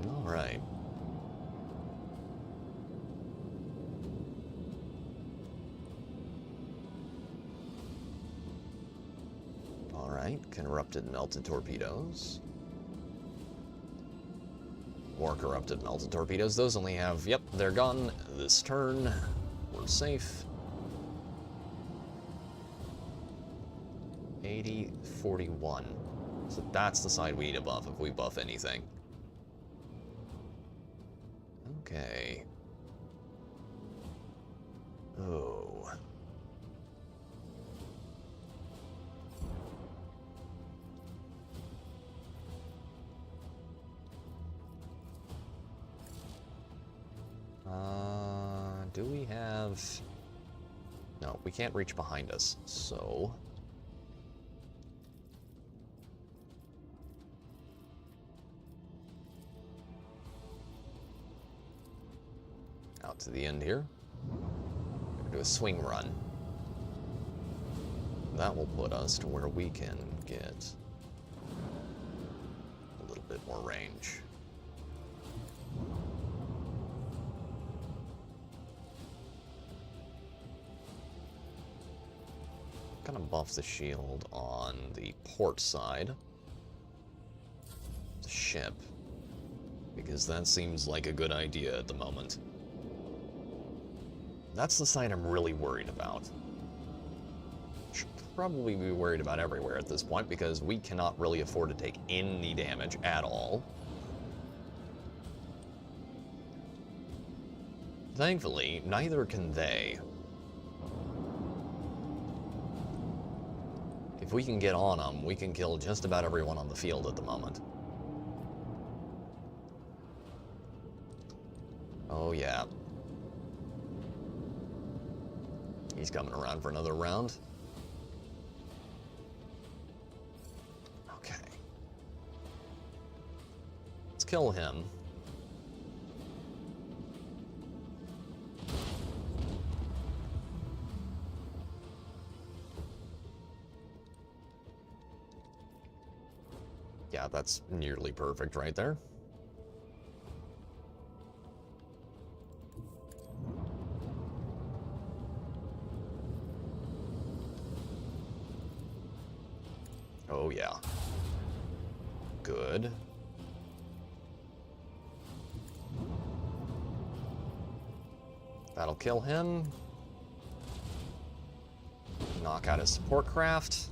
Alright. Alright, corrupted melted torpedoes. More corrupted melted torpedoes. Those only have, yep, they're gone this turn. We're safe. 80, 41. So that's the side we need to buff if we buff anything. Okay. Oh. Do we have... No, we can't reach behind us, so... Out to the end here. Do a swing run. That will put us to where we can get a little bit more range. Gonna buff the shield on the port side. The ship. Because that seems like a good idea at the moment. That's the side I'm really worried about. Should probably be worried about everywhere at this point, because we cannot really afford to take any damage at all. Thankfully, neither can they. If we can get on them, we can kill just about everyone on the field at the moment. Oh yeah. He's coming around for another round. Okay. Let's kill him. Yeah, that's nearly perfect right there. Oh yeah. Good. That'll kill him. Knock out his support craft.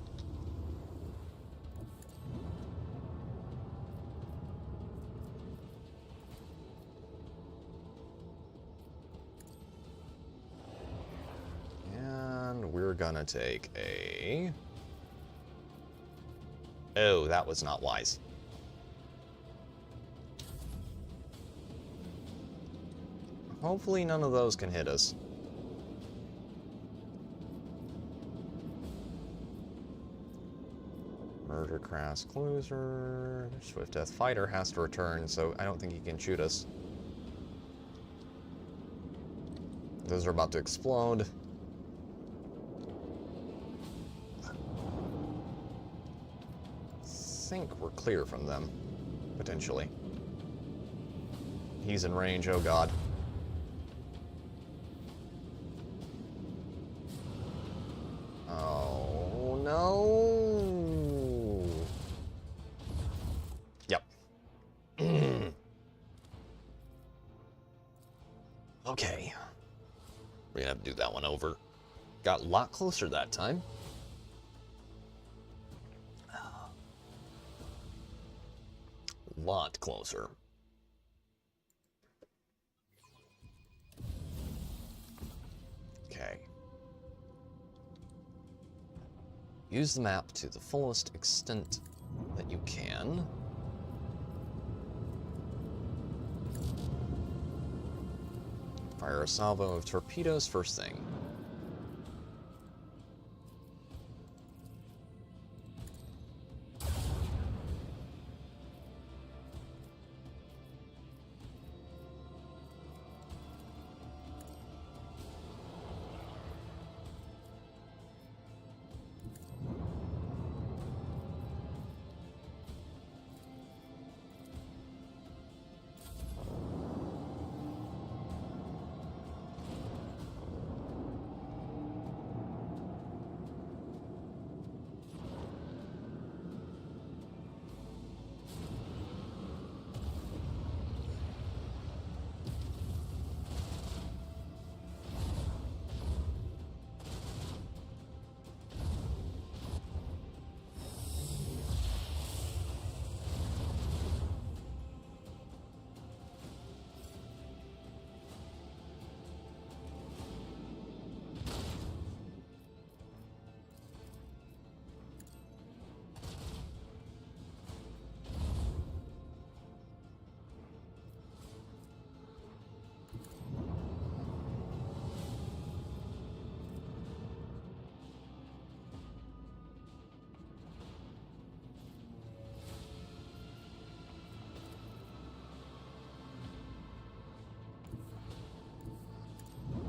We're gonna take a... Oh, that was not wise. Hopefully none of those can hit us. Murder Crass Cruiser. Swift Death Fighter has to return, so I don't think he can shoot us. Those are about to explode. I think we're clear from them, potentially. He's in range, oh god. Oh no! Yep. Okay. We're gonna have to do that one over. Got a lot closer that time. Lot closer. Okay. Use the map to the fullest extent that you can. Fire a salvo of torpedoes first thing.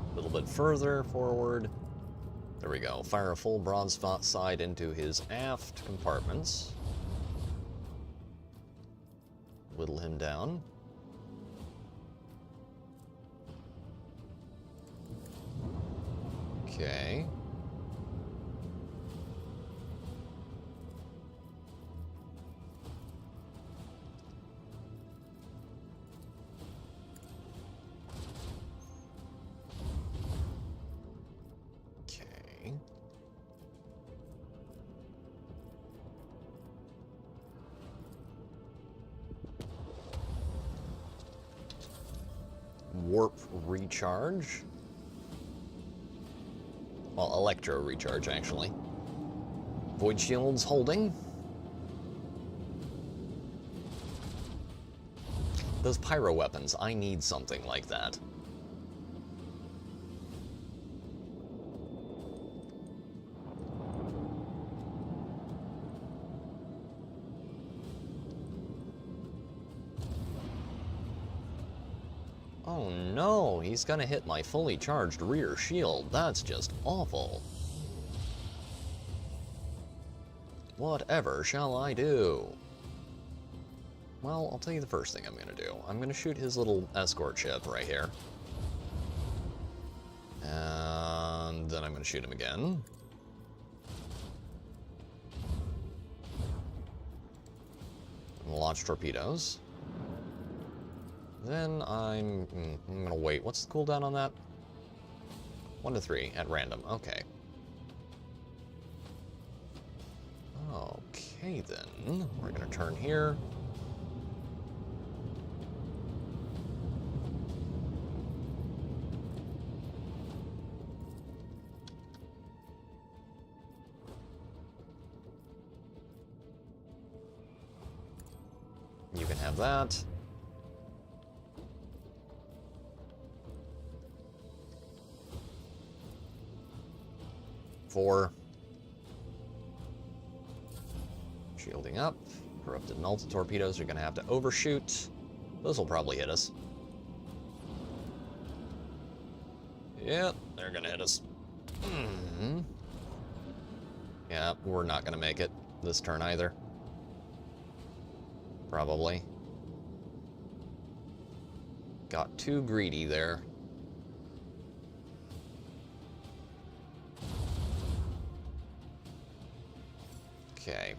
A little bit further forward. There we go. Fire a full broadside into his aft compartments. Whittle him down. Okay. Okay. Warp recharge. Well, electro recharge, actually. Void shields holding. Those pyro weapons, I need something like that. Oh no, he's gonna hit my fully charged rear shield. That's just awful. Whatever shall I do? Well, I'll tell you the first thing I'm gonna do. I'm gonna shoot his little escort ship right here. And then I'm gonna shoot him again. And launch torpedoes. Then I'm gonna wait. What's the cooldown on that? 1 to 3 at random. Okay. Okay then. We're gonna turn here. You can have that. Shielding up. Corrupted Nulta torpedoes are going to have to overshoot. Those will probably hit us. Yep, they're going to hit us. Yeah, we're not going to make it this turn either. Probably. Got too greedy there. Okay.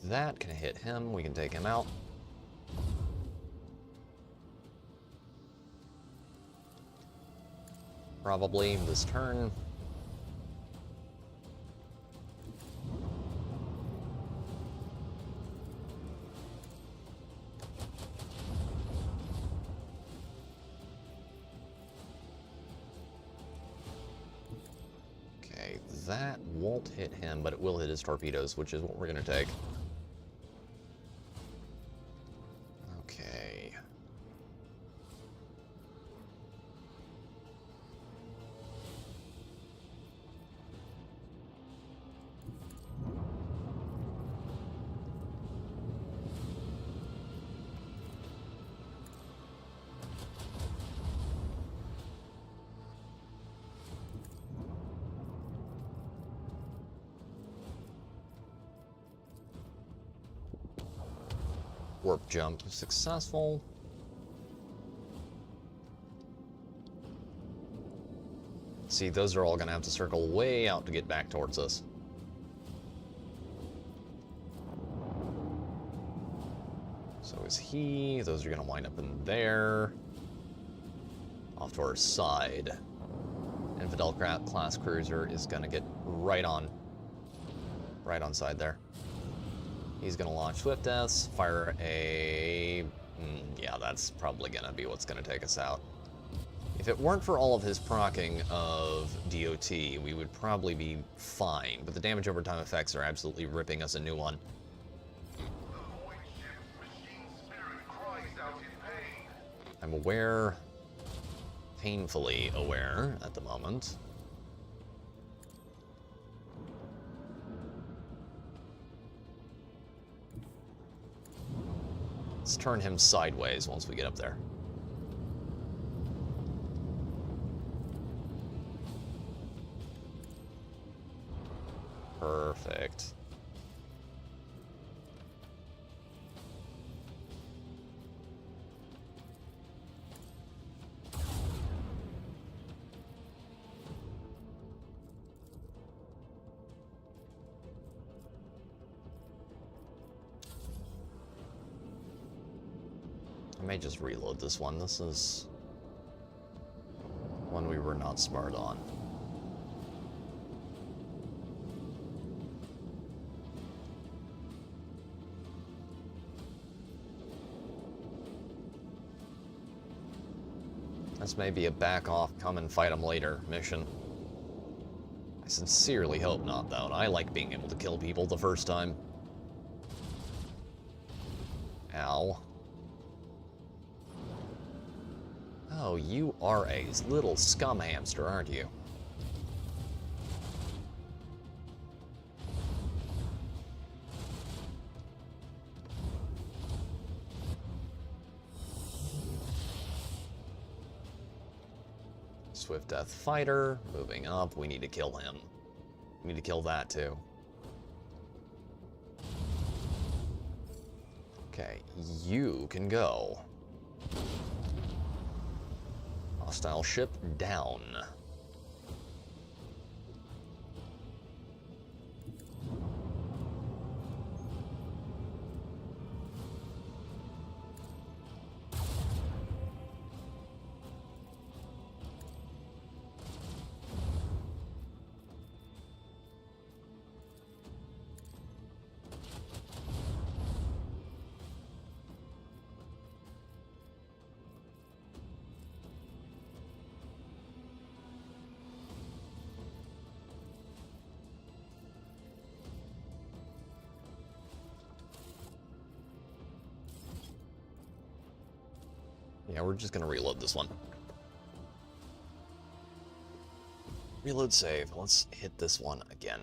That can hit him. We can take him out. Probably this turn. Okay, that won't hit him, but it will hit his torpedoes, which is what we're going to take. Okay. Warp jump successful. See, those are all going to have to circle way out to get back towards us. So is he. Those are going to wind up in there. Off to our side. Infidel class cruiser is going to get right on side there. He's going to launch Swift Deaths, fire a... yeah, that's probably going to be what's going to take us out. If it weren't for all of his proccing of DOT, we would probably be fine, but the damage over time effects are absolutely ripping us a new one. I'm aware, painfully aware at the moment. Let's turn him sideways once we get up there. Perfect. I may just reload this one. This is one we were not smart on. This may be a back off, come and fight them later mission. I sincerely hope not, though. I like being able to kill people the first time. Ow. Oh, you are a little scum hamster, aren't you? Swift Death Fighter, moving up. We need to kill him. We need to kill that, too. Okay, you can go. Hostile ship down. Yeah, we're just gonna reload this one. Reload save. Let's hit this one again.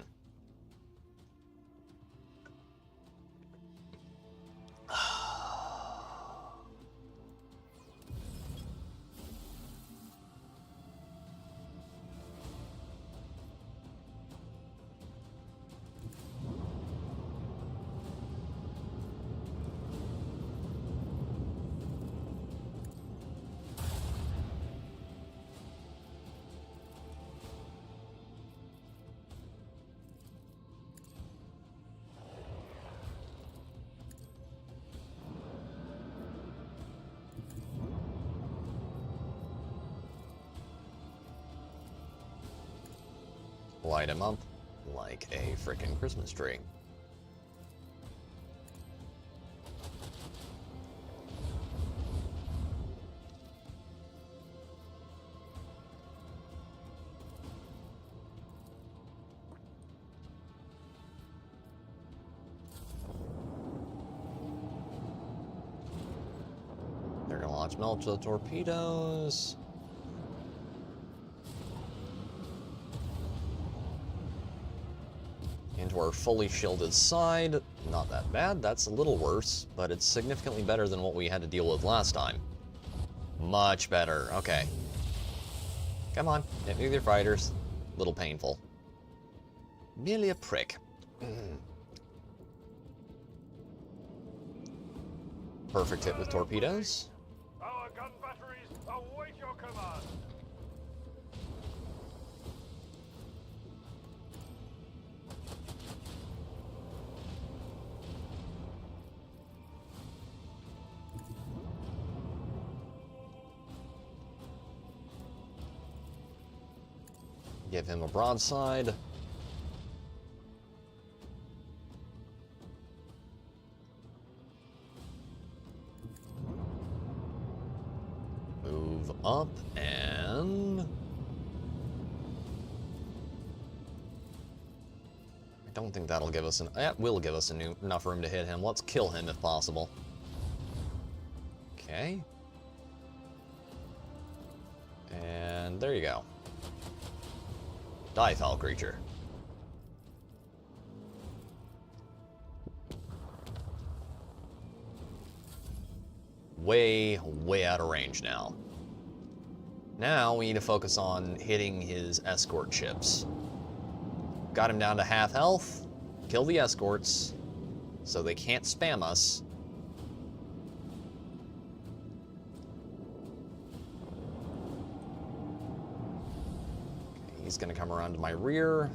Light him up like a frickin' Christmas tree. They're gonna launch multiple torpedoes. Into our fully shielded side. Not that bad, that's a little worse, but it's significantly better than what we had to deal with last time. Much better, okay. Come on, hit me with your fighters. Little painful. Merely a prick. Perfect hit with torpedoes. Our gun batteries await your command. Give him a broadside. Move up and... I don't think that'll give us that will give us enough room to hit him. Let's kill him if possible. Okay. And there you go. Die, foul creature. Way out of range now. Now we need to focus on hitting his escort ships. Got him down to half health. Kill the escorts so they can't spam us. He's going to come around to my rear.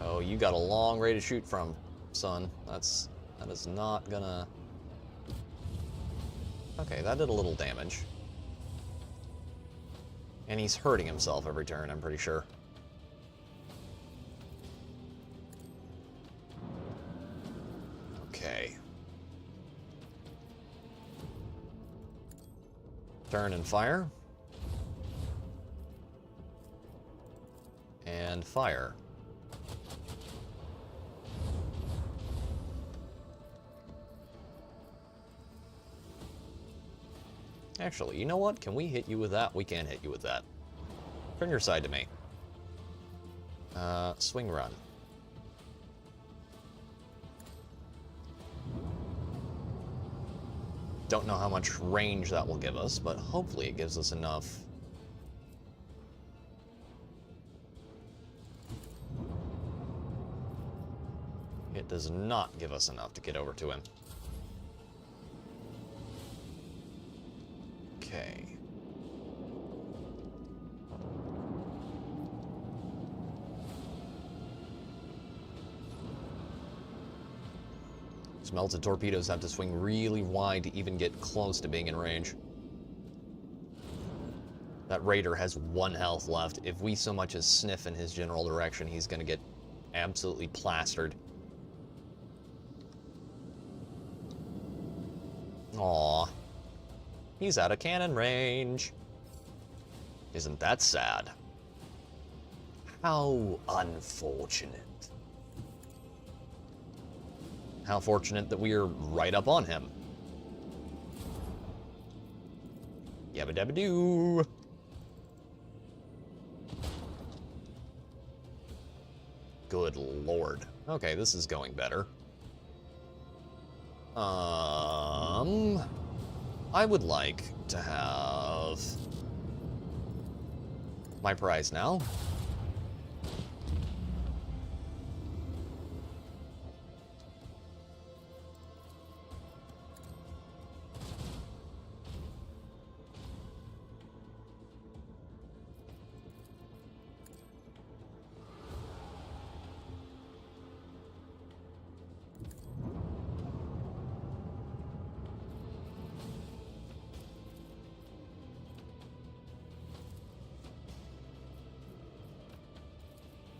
Oh, you got a long way to shoot from, son. That is not gonna... Okay, that did a little damage. And he's hurting himself every turn, I'm pretty sure. Okay. Turn and fire. And fire. Actually, you know what? Can we hit you with that? We can hit you with that. Turn your side to me. Swing run. Don't know how much range that will give us, but hopefully it gives us enough. It does not give us enough to get over to him. Okay. These melted torpedoes have to swing really wide to even get close to being in range. That raider has 1 health left. If we so much as sniff in his general direction, he's gonna get absolutely plastered. Aww. He's out of cannon range. Isn't that sad? How unfortunate. How fortunate that we are right up on him. Yabba dabba doo. Good lord. Okay, this is going better. I would like to have my prize now.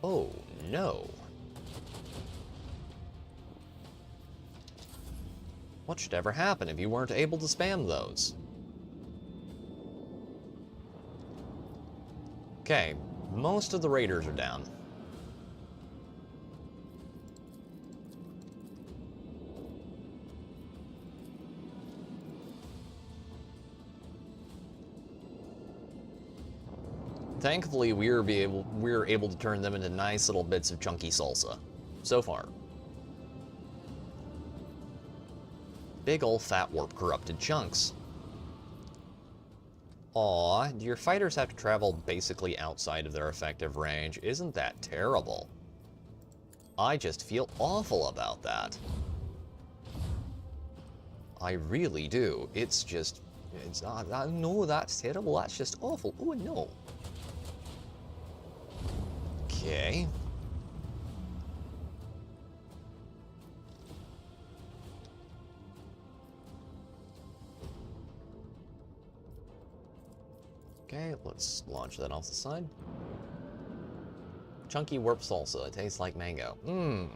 Oh, no. What should ever happen if you weren't able to spam those? Okay, most of the raiders are down. Thankfully, we're able to turn them into nice little bits of chunky salsa. So far. Big ol' fat warp corrupted chunks. Aw, do your fighters have to travel basically outside of their effective range? Isn't that terrible? I just feel awful about that. I really do. It's just... no, that's terrible. That's just awful. Oh, no. Okay. Okay, let's launch that off the side. Chunky warp salsa. It tastes like mango. Mmm.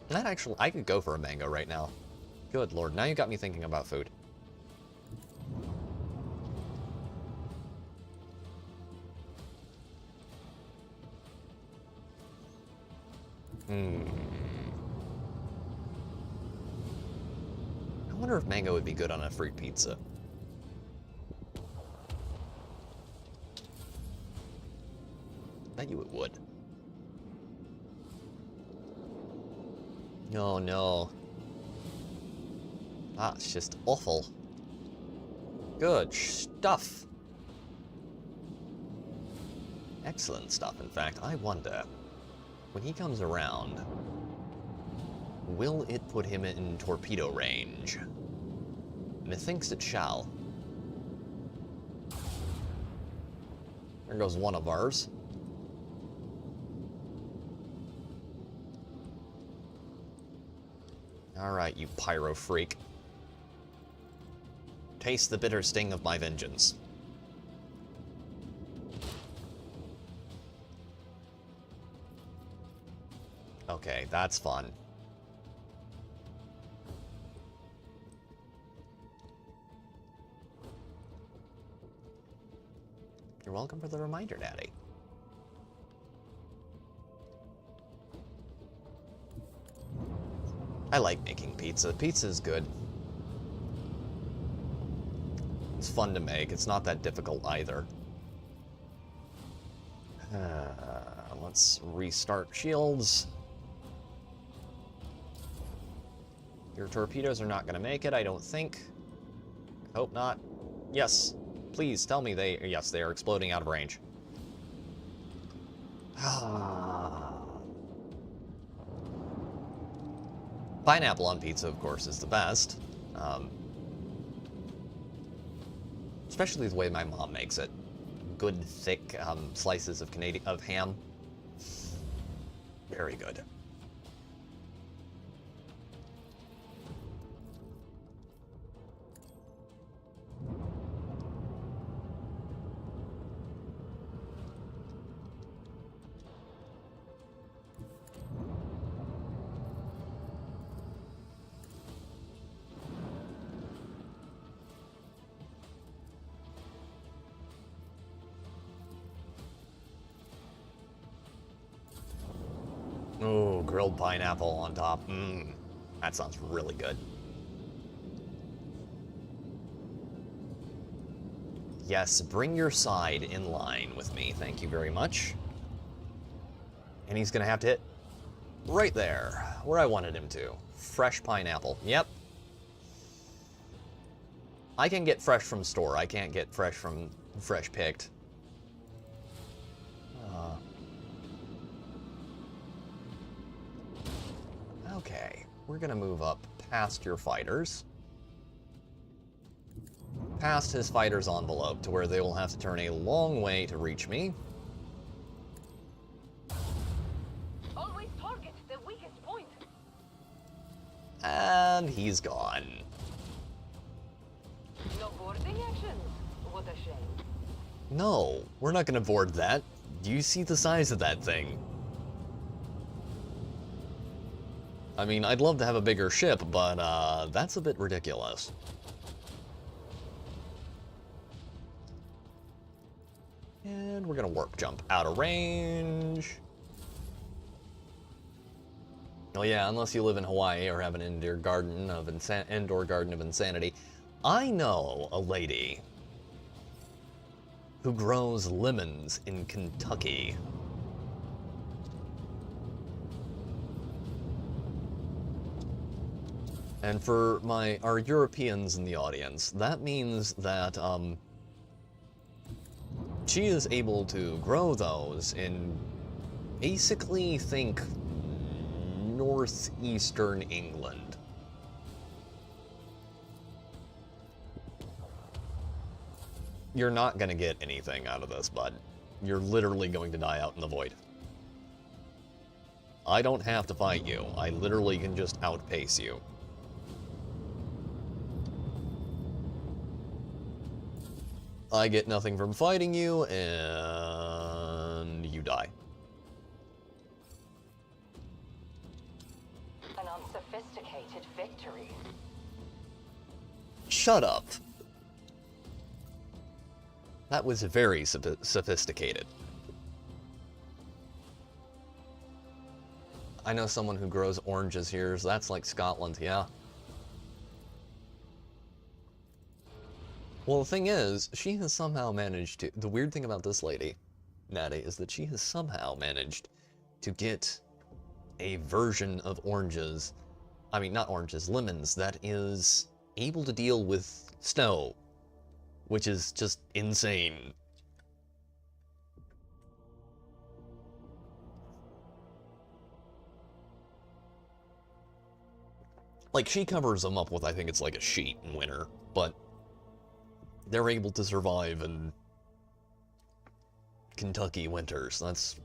That actually, I could go for a mango right now. Good lord, now you got me thinking about food. I wonder if mango would be good on a fruit pizza. Bet you it would. No, no. That's just awful. Good stuff. Excellent stuff, in fact. I wonder, when he comes around, will it put him in torpedo range? Methinks it shall. There goes one of ours. Alright, you pyro freak. Taste the bitter sting of my vengeance. Okay, that's fun. You're welcome for the reminder, Daddy. I like making pizza. Pizza's good. It's fun to make. It's not that difficult either. Let's restart shields. Your torpedoes are not going to make it, I don't think. Hope not. Yes. Please tell me they... Yes, they are exploding out of range. Pineapple on pizza, of course, is the best. Especially the way my mom makes it. Good, thick slices of ham. Very good. Oh. grilled pineapple on top. That sounds really good. Yes, bring your side in line with me. Thank you very much. And he's going to have to hit right there, where I wanted him to. Fresh pineapple. Yep. I can get fresh from store. I can't get fresh from fresh picked. Okay, we're going to move up past your fighters. Past his fighter's envelope to where they will have to turn a long way to reach me. Always target the weakest point. And he's gone. No boarding actions. What a shame. No, we're not going to board that. Do you see the size of that thing? I mean, I'd love to have a bigger ship, but that's a bit ridiculous. And we're going to warp jump out of range. Oh yeah, unless you live in Hawaii or have an indoor garden of insanity. I know a lady who grows lemons in Kentucky. And for our Europeans in the audience, that means that she is able to grow those in basically, think, northeastern England. You're not going to get anything out of this, bud. You're literally going to die out in the void. I don't have to fight you. I literally can just outpace you. I get nothing from fighting you, and you die. An unsophisticated victory. Shut up. That was very sophisticated. I know someone who grows oranges here, so that's like Scotland, yeah. Well, the thing is, she has somehow managed to... The weird thing about this lady, Natty, is that she has somehow managed to get a version of oranges... I mean, not oranges, lemons, that is able to deal with snow. Which is just insane. Like, she covers them up with, I think it's like a sheet in winter, but... they're able to survive in Kentucky winters. That's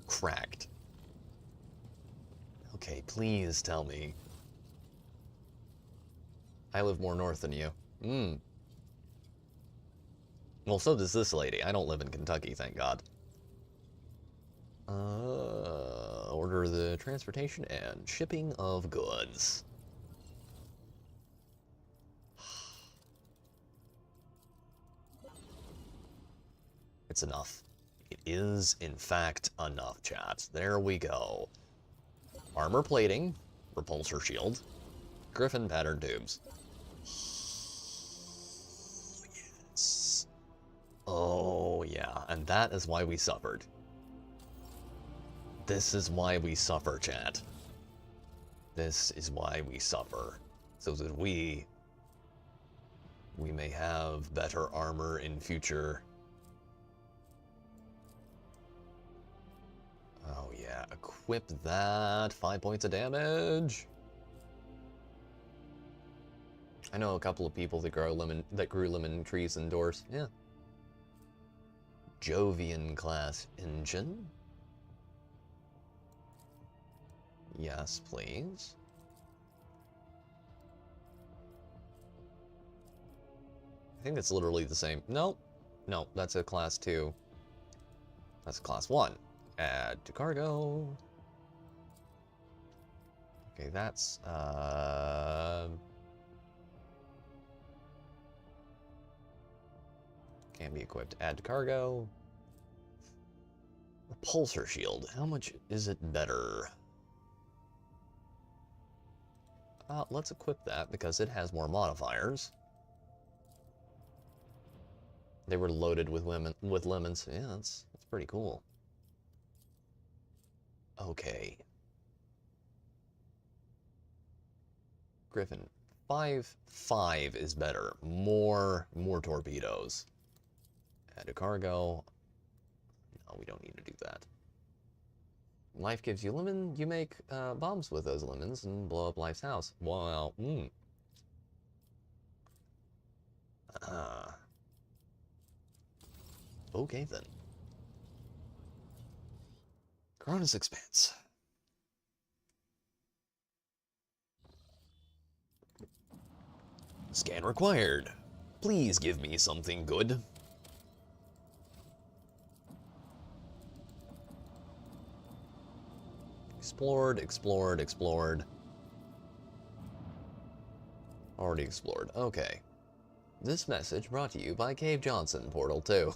cracked. Okay, please tell me. I live more north than you. Well, so does this lady. I don't live in Kentucky, thank God. Order the transportation and shipping of goods. It's enough. It is, in fact, enough, chat. There we go. Armor plating, repulsor shield, griffin pattern tubes. Yes. Oh, yeah, and that is why we suffered. This is why we suffer, chat. This is why we suffer. So that we may have better armor in future. Oh yeah, equip that. 5 points of damage. I know a couple of people that grew lemon trees indoors. Yeah. Jovian class engine. Yes, please. I think it's literally the same. Nope. No, that's a class 2. That's a class 1. Add to cargo. Okay, that's, can be equipped. Add to cargo. Pulsar shield. How much is it better? Let's equip that because it has more modifiers. They were loaded with lemons. Yeah, that's pretty cool. Okay. Griffin. 5.5 is better. More torpedoes. Add a cargo. No, we don't need to do that. Life gives you lemon. You make bombs with those lemons and blow up Life's house. Wow. Okay then. Cronus Expanse. Scan required. Please give me something good. Explored. Already explored. Okay. This message brought to you by Cave Johnson, Portal 2.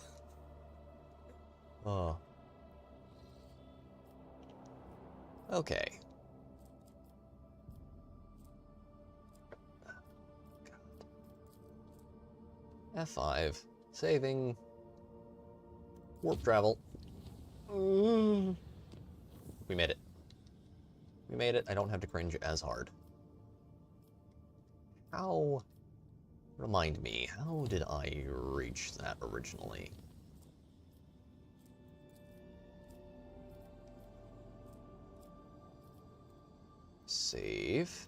Oh. Okay. God. F5. Saving. Warp travel. We made it. We made it. I don't have to cringe as hard. How... Remind me, how did I reach that originally? Save.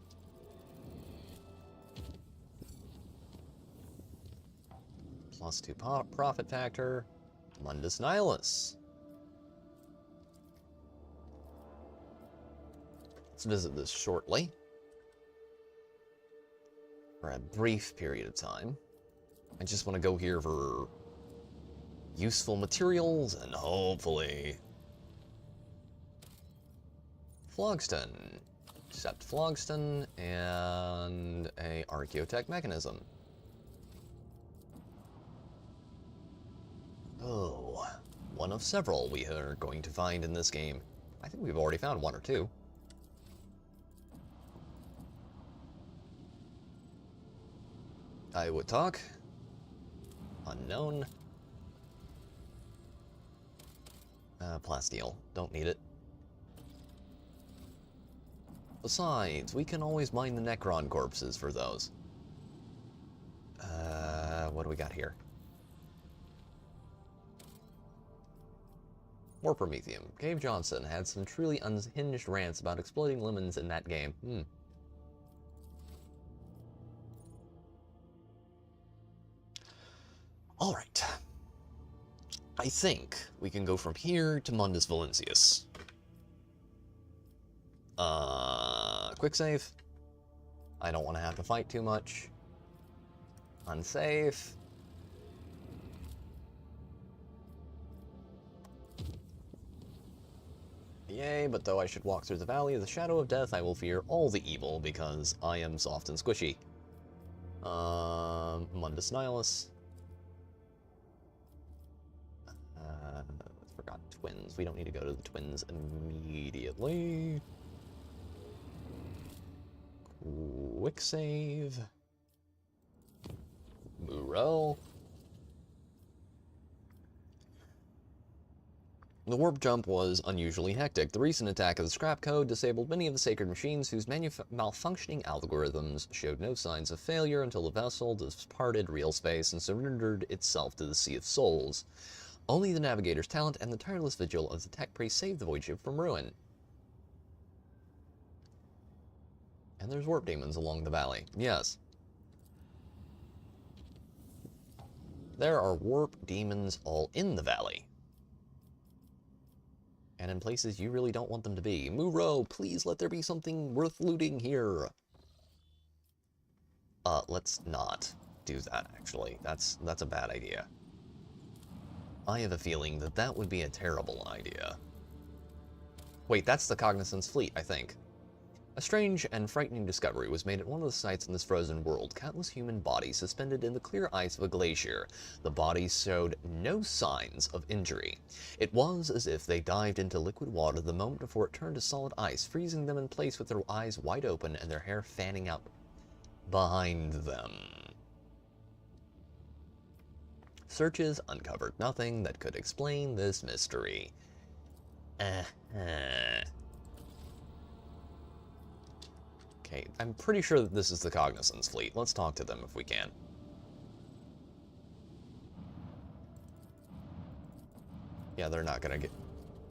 +2 profit factor. Mundus Nihilus. Let's visit this shortly. For a brief period of time. I just want to go here for useful materials and hopefully Phlogiston. Accept Phlogiston and a Archaeotech mechanism. Oh, one of several we are going to find in this game. I think we've already found one or two. I would talk. Unknown. Plasteel. Don't need it. Besides, we can always mine the Necron corpses for those. What do we got here? More Promethium. Cave Johnson had some truly unhinged rants about exploding lemons in that game. Alright. I think we can go from here to Mundus Valencius. Quick save. I don't want to have to fight too much. Unsafe. Yay, but though I should walk through the Valley of the Shadow of Death, I will fear all the evil because I am soft and squishy. Mundus Nihilus. Forgot twins. We don't need to go to the twins immediately. Quick save. Murel. The warp jump was unusually hectic. The recent attack of the scrap code disabled many of the sacred machines whose malfunctioning algorithms showed no signs of failure until the vessel departed real space and surrendered itself to the Sea of Souls. Only the navigator's talent and the tireless vigil of the tech priest saved the void ship from ruin. And there's warp demons along the valley. Yes. There are warp demons all in the valley. And in places you really don't want them to be. Muro, please let there be something worth looting here. Let's not do that, actually. That's a bad idea. I have a feeling that that would be a terrible idea. Wait, that's the Cognizance fleet, I think. A strange and frightening discovery was made at one of the sites in this frozen world. Countless human bodies suspended in the clear ice of a glacier. The bodies showed no signs of injury. It was as if they dived into liquid water the moment before it turned to solid ice, freezing them in place with their eyes wide open and their hair fanning out behind them. Searches uncovered nothing that could explain this mystery. Okay, I'm pretty sure that this is the Cognizance fleet. Let's talk to them if we can. Yeah, they're not gonna get...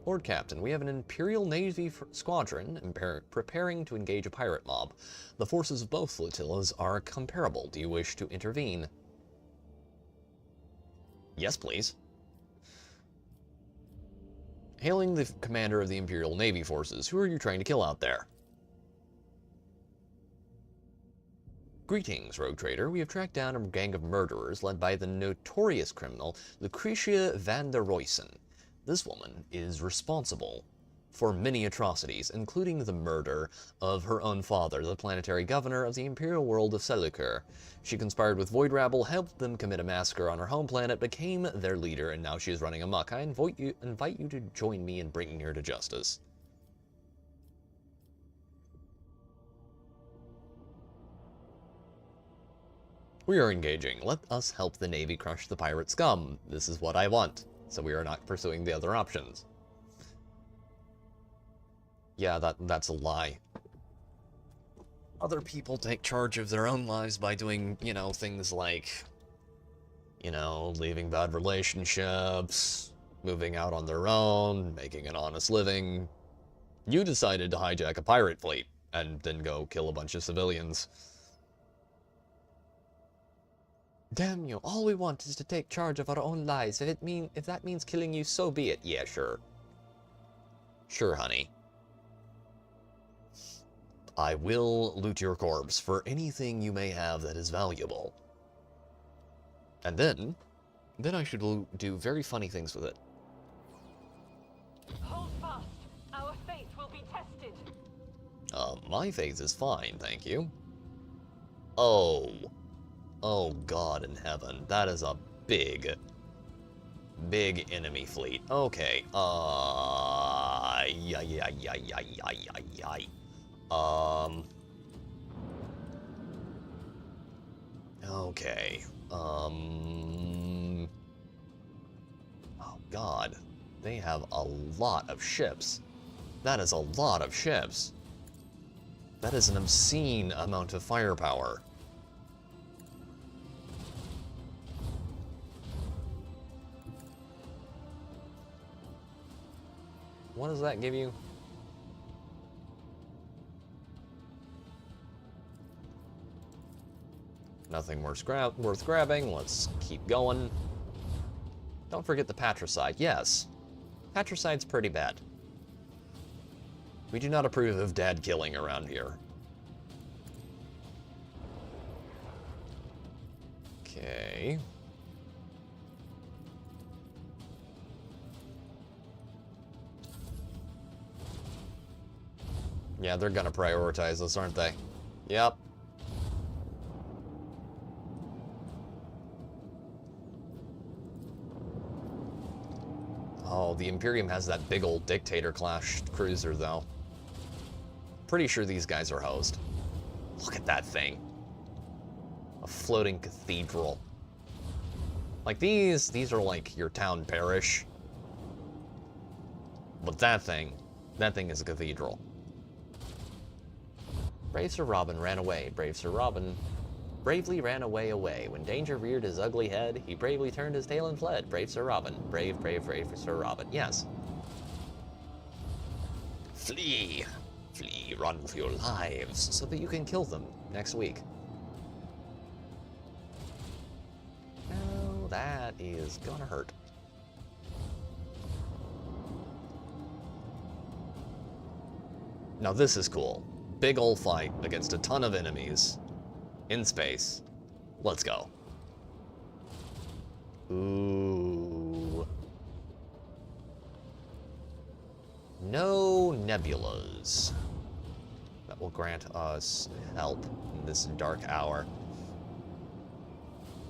Lord Captain, we have an Imperial Navy squadron preparing to engage a pirate mob. The forces of both flotillas are comparable. Do you wish to intervene? Yes, please. Hailing the commander of the Imperial Navy forces, who are you trying to kill out there? Greetings, rogue trader. We have tracked down a gang of murderers led by the notorious criminal Lucretia van der Roysen. This woman is responsible for many atrocities, including the murder of her own father, the planetary governor of the imperial world of Seleucur. She conspired with Void Rabble, helped them commit a massacre on her home planet, became their leader, and now she is running amok. I invite you to join me in bringing her to justice. We are engaging. Let us help the Navy crush the pirate scum. This is what I want, so we are not pursuing the other options. Yeah, that's a lie. Other people take charge of their own lives by doing, you know, things like, you know, leaving bad relationships, moving out on their own, making an honest living. You decided to hijack a pirate fleet and then go kill a bunch of civilians. Damn you, all we want is to take charge of our own lives. If that means killing you, so be it. Yeah, sure. Sure, honey. I will loot your corpse for anything you may have that is valuable. And then I should do very funny things with it. Hold fast. Our faith will be tested. My faith is fine, thank you. Oh God in heaven, that is a big enemy fleet. Okay, okay, oh God, they have a lot of ships. That is a lot of ships. That is an obscene amount of firepower. What does that give you? Nothing worth grabbing. Let's keep going. Don't forget the patricide. Yes, patricide's pretty bad. We do not approve of dad killing around here. Okay. Yeah, they're gonna prioritize us, aren't they? Yep. Oh, the Imperium has that big old dictator-class cruiser, though. Pretty sure these guys are hosed. Look at that thing. A floating cathedral. Like, these are like your town parish. But that thing is a cathedral. Brave Sir Robin ran away. Brave Sir Robin bravely ran away. When danger reared his ugly head, he bravely turned his tail and fled. Brave Sir Robin. Brave Sir Robin. Yes. Flee. Flee, run for your lives, so that you can kill them next week. Oh, that is gonna hurt. Now this is cool. Big ol' fight against a ton of enemies in space. Let's go. Ooh. No nebulas. that will grant us help in this dark hour.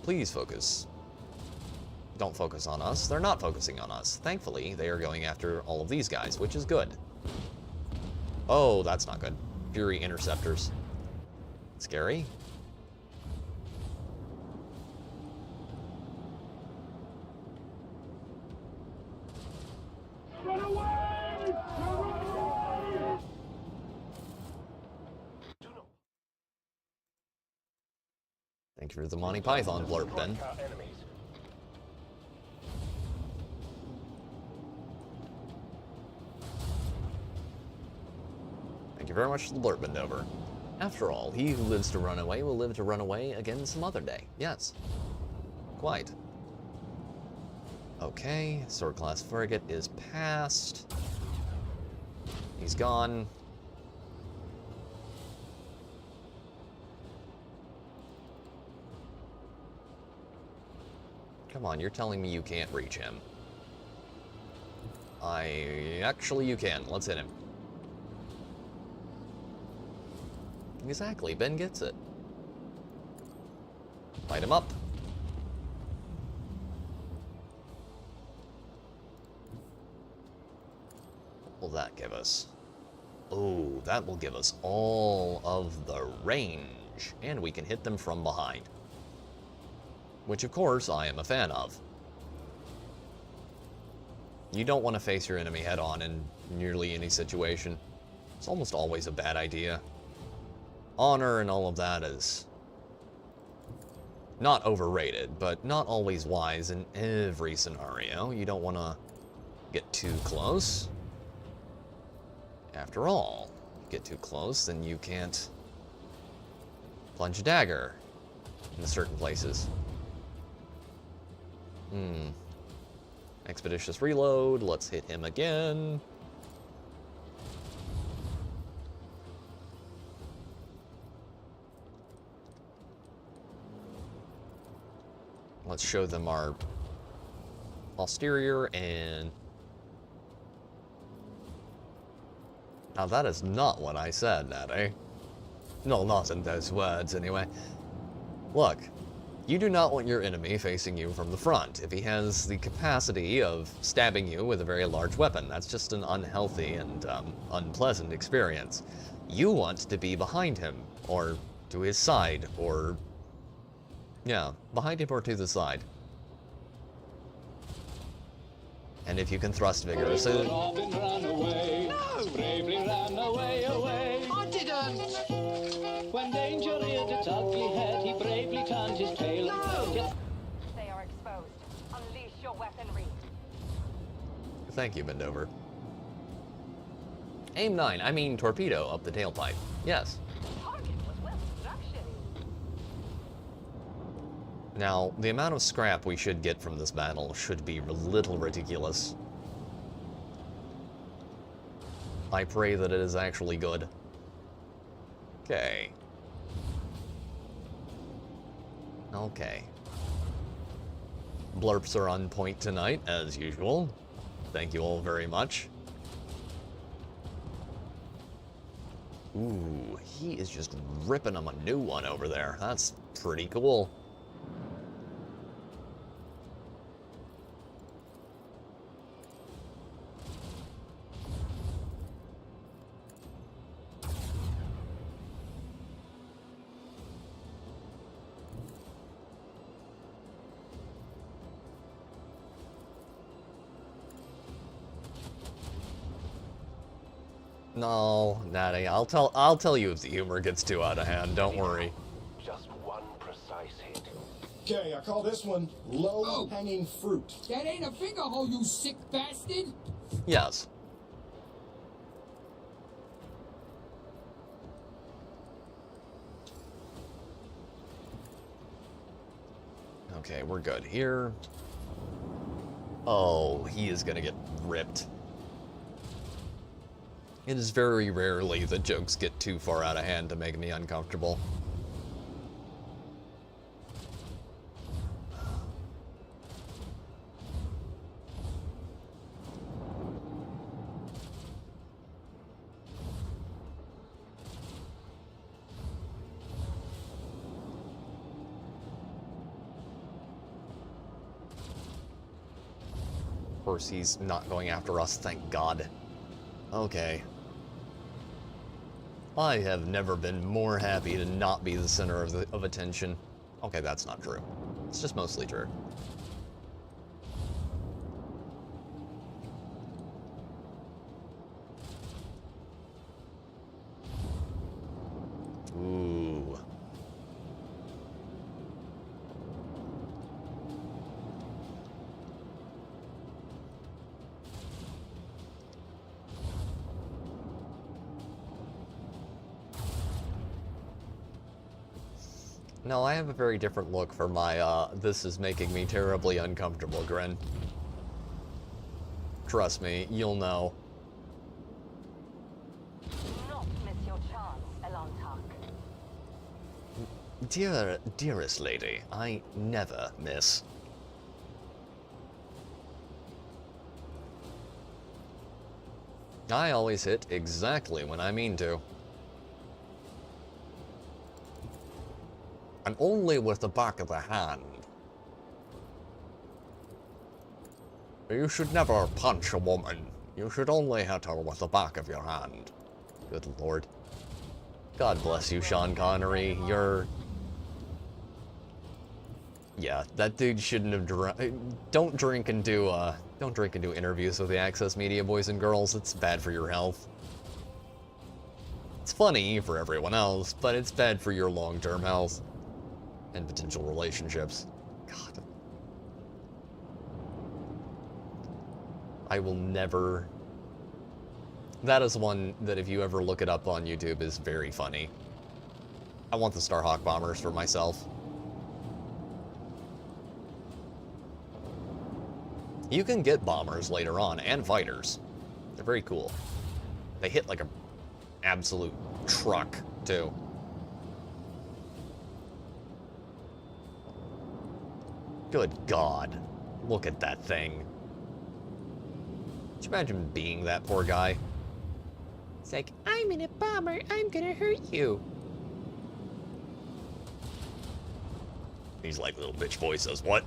Please focus. Don't focus on us. They're not focusing on us. Thankfully, they are going after all of these guys, which is good. Oh, that's not good. Fury interceptors. Scary. Thank you for the Monty Python blurb, Ben. Thank you very much for the blurb, Bendover. After all, he who lives to run away will live to run away again some other day. Yes. Quite. Okay, sword class frigate is passed. He's gone. Come on, you're telling me you can't reach him. Actually, you can. Let's hit him. Exactly, Ben gets it. Light him up. What will that give us? Oh, that will give us all of the range. And we can hit them from behind. Which, of course, I am a fan of. You don't want to face your enemy head-on in nearly any situation. It's almost always a bad idea. Honor and all of that is not overrated, but not always wise in every scenario. You don't want to get too close. After all, get too close, then you can't plunge a dagger in certain places. Expeditious reload. Let's hit him again. Let's show them our posterior and... Now that is not what I said, Natty. No, not in those words, anyway. Look. You do not want your enemy facing you from the front if he has the capacity of stabbing you with a very large weapon. That's just an unhealthy and unpleasant experience. You want to be behind him, or to his side, or... yeah, behind him or to the side. And if you can thrust vigorously... No! Bravely ran away, away. I didn't! When danger reared its ugly head, he bravely turned his tail and fled. They are exposed. Unleash your weaponry. Thank you, Bendover. Aim 9, I mean torpedo up the tailpipe. Yes. Target was well structured. Now, the amount of scrap we should get from this battle should be a little ridiculous. I pray that it is actually good. Okay. Okay. Blurps are on point tonight, as usual. Thank you all very much. Ooh, he is just ripping them a new one over there. That's pretty cool. No, Natty, I'll tell you if the humor gets too out of hand, don't worry. Just one precise hit. Okay, I call this one low-hanging fruit. That ain't a finger hole, you sick bastard! Yes. Okay, we're good here. Oh, he is gonna get ripped. It is very rarely that jokes get too far out of hand to make me uncomfortable. course, he's not going after us, thank God. Okay. I have never been more happy to not be the center of attention. Okay, that's not true. It's just mostly true. Ooh. No, I have a very different look for my, this is making me terribly uncomfortable grin. Trust me, you'll know. Not miss your chance, Elantark. Dearest lady, I never miss. I always hit exactly when I mean to. And only with the back of the hand. You should never punch a woman. You should only hit her with the back of your hand. Good lord. God bless you, Sean Connery. You're... Yeah, that dude shouldn't have don't drink and do interviews with the Access Media, boys and girls. It's bad for your health. It's funny for everyone else, but it's bad for your long-term health. And potential relationships. God. I will never... That is one that if you ever look it up on YouTube is very funny. I want the Starhawk bombers for myself. You can get bombers later on, and fighters. They're very cool. They hit like a absolute truck, too. Good God. Look at that thing. Could you imagine being that poor guy? It's like, I'm in a bomber, I'm gonna hurt you. He's like, little bitch boy says, what?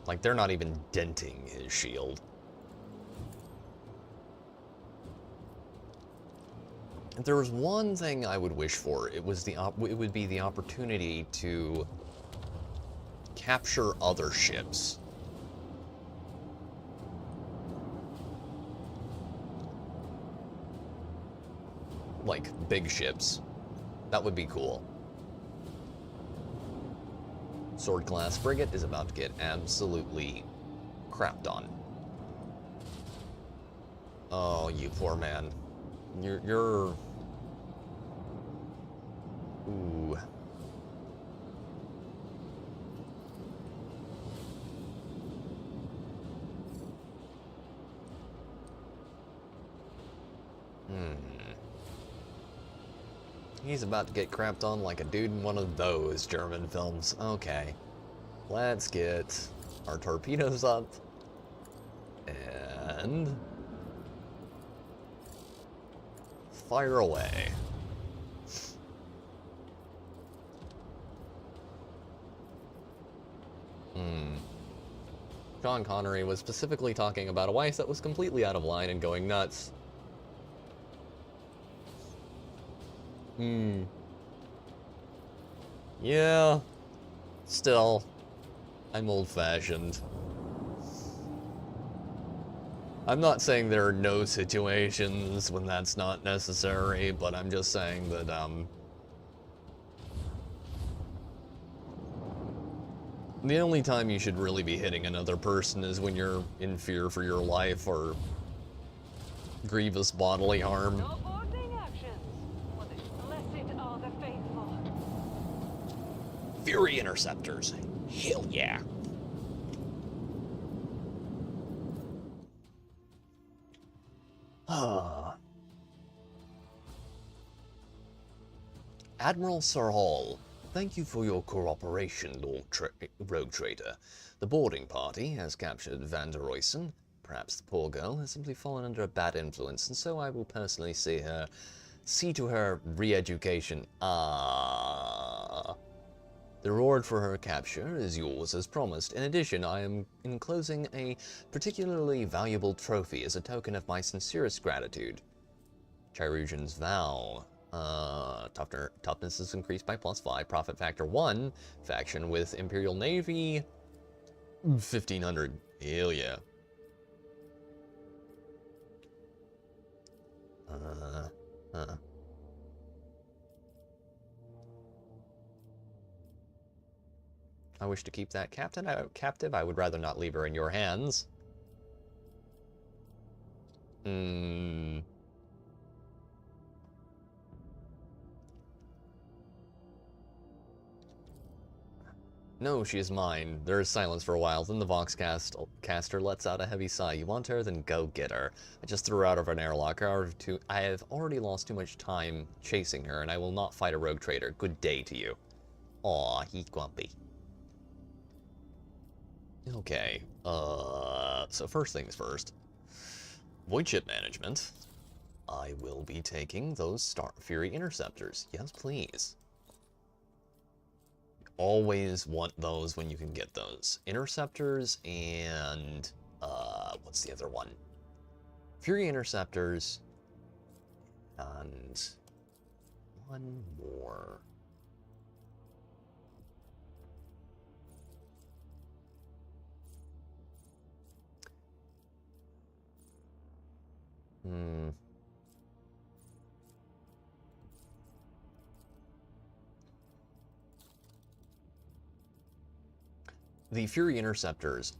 Like, they're not even denting his shield. If there was one thing I would wish for, it would be the opportunity to capture other ships. Like, big ships. That would be cool. Sword class frigate is about to get absolutely crapped on. Oh, you poor man. You're... Ooh. He's about to get crapped on like a dude in one of those German films. Okay. Let's get our torpedoes up. And... fire away. Sean Connery was specifically talking about a wife that was completely out of line and going nuts. Yeah. Still, I'm old-fashioned. I'm not saying there are no situations when that's not necessary, but I'm just saying that, the only time you should really be hitting another person is when you're in fear for your life or grievous bodily harm. No boarding actions, for the blessed are the faithful. Fury interceptors. Hell yeah. Admiral Sir Hall, thank you for your cooperation, Rogue Trader. The boarding party has captured Van der Roysen, Perhaps the poor girl has simply fallen under a bad influence, and so I will personally see to her re-education. Ah. The reward for her capture is yours as promised. In addition, I am enclosing a particularly valuable trophy as a token of my sincerest gratitude. Chirusian's Vow. Toughness is increased by +5. Profit factor 1. Faction with Imperial Navy. 1500. Hell yeah. I wish to keep that captive. I would rather not leave her in your hands. No, she is mine. There is silence for a while. Then the Voxcaster lets out a heavy sigh. You want her? Then go get her. I just threw her out of an airlock. I have already lost too much time chasing her, and I will not fight a rogue trader. Good day to you. Aw, he's grumpy. Okay, so first things first. Void ship management. I will be taking those Star Fury interceptors. Yes, please. Always want those when you can get those. Interceptors and, what's the other one? Fury interceptors and one more. The Fury Interceptors.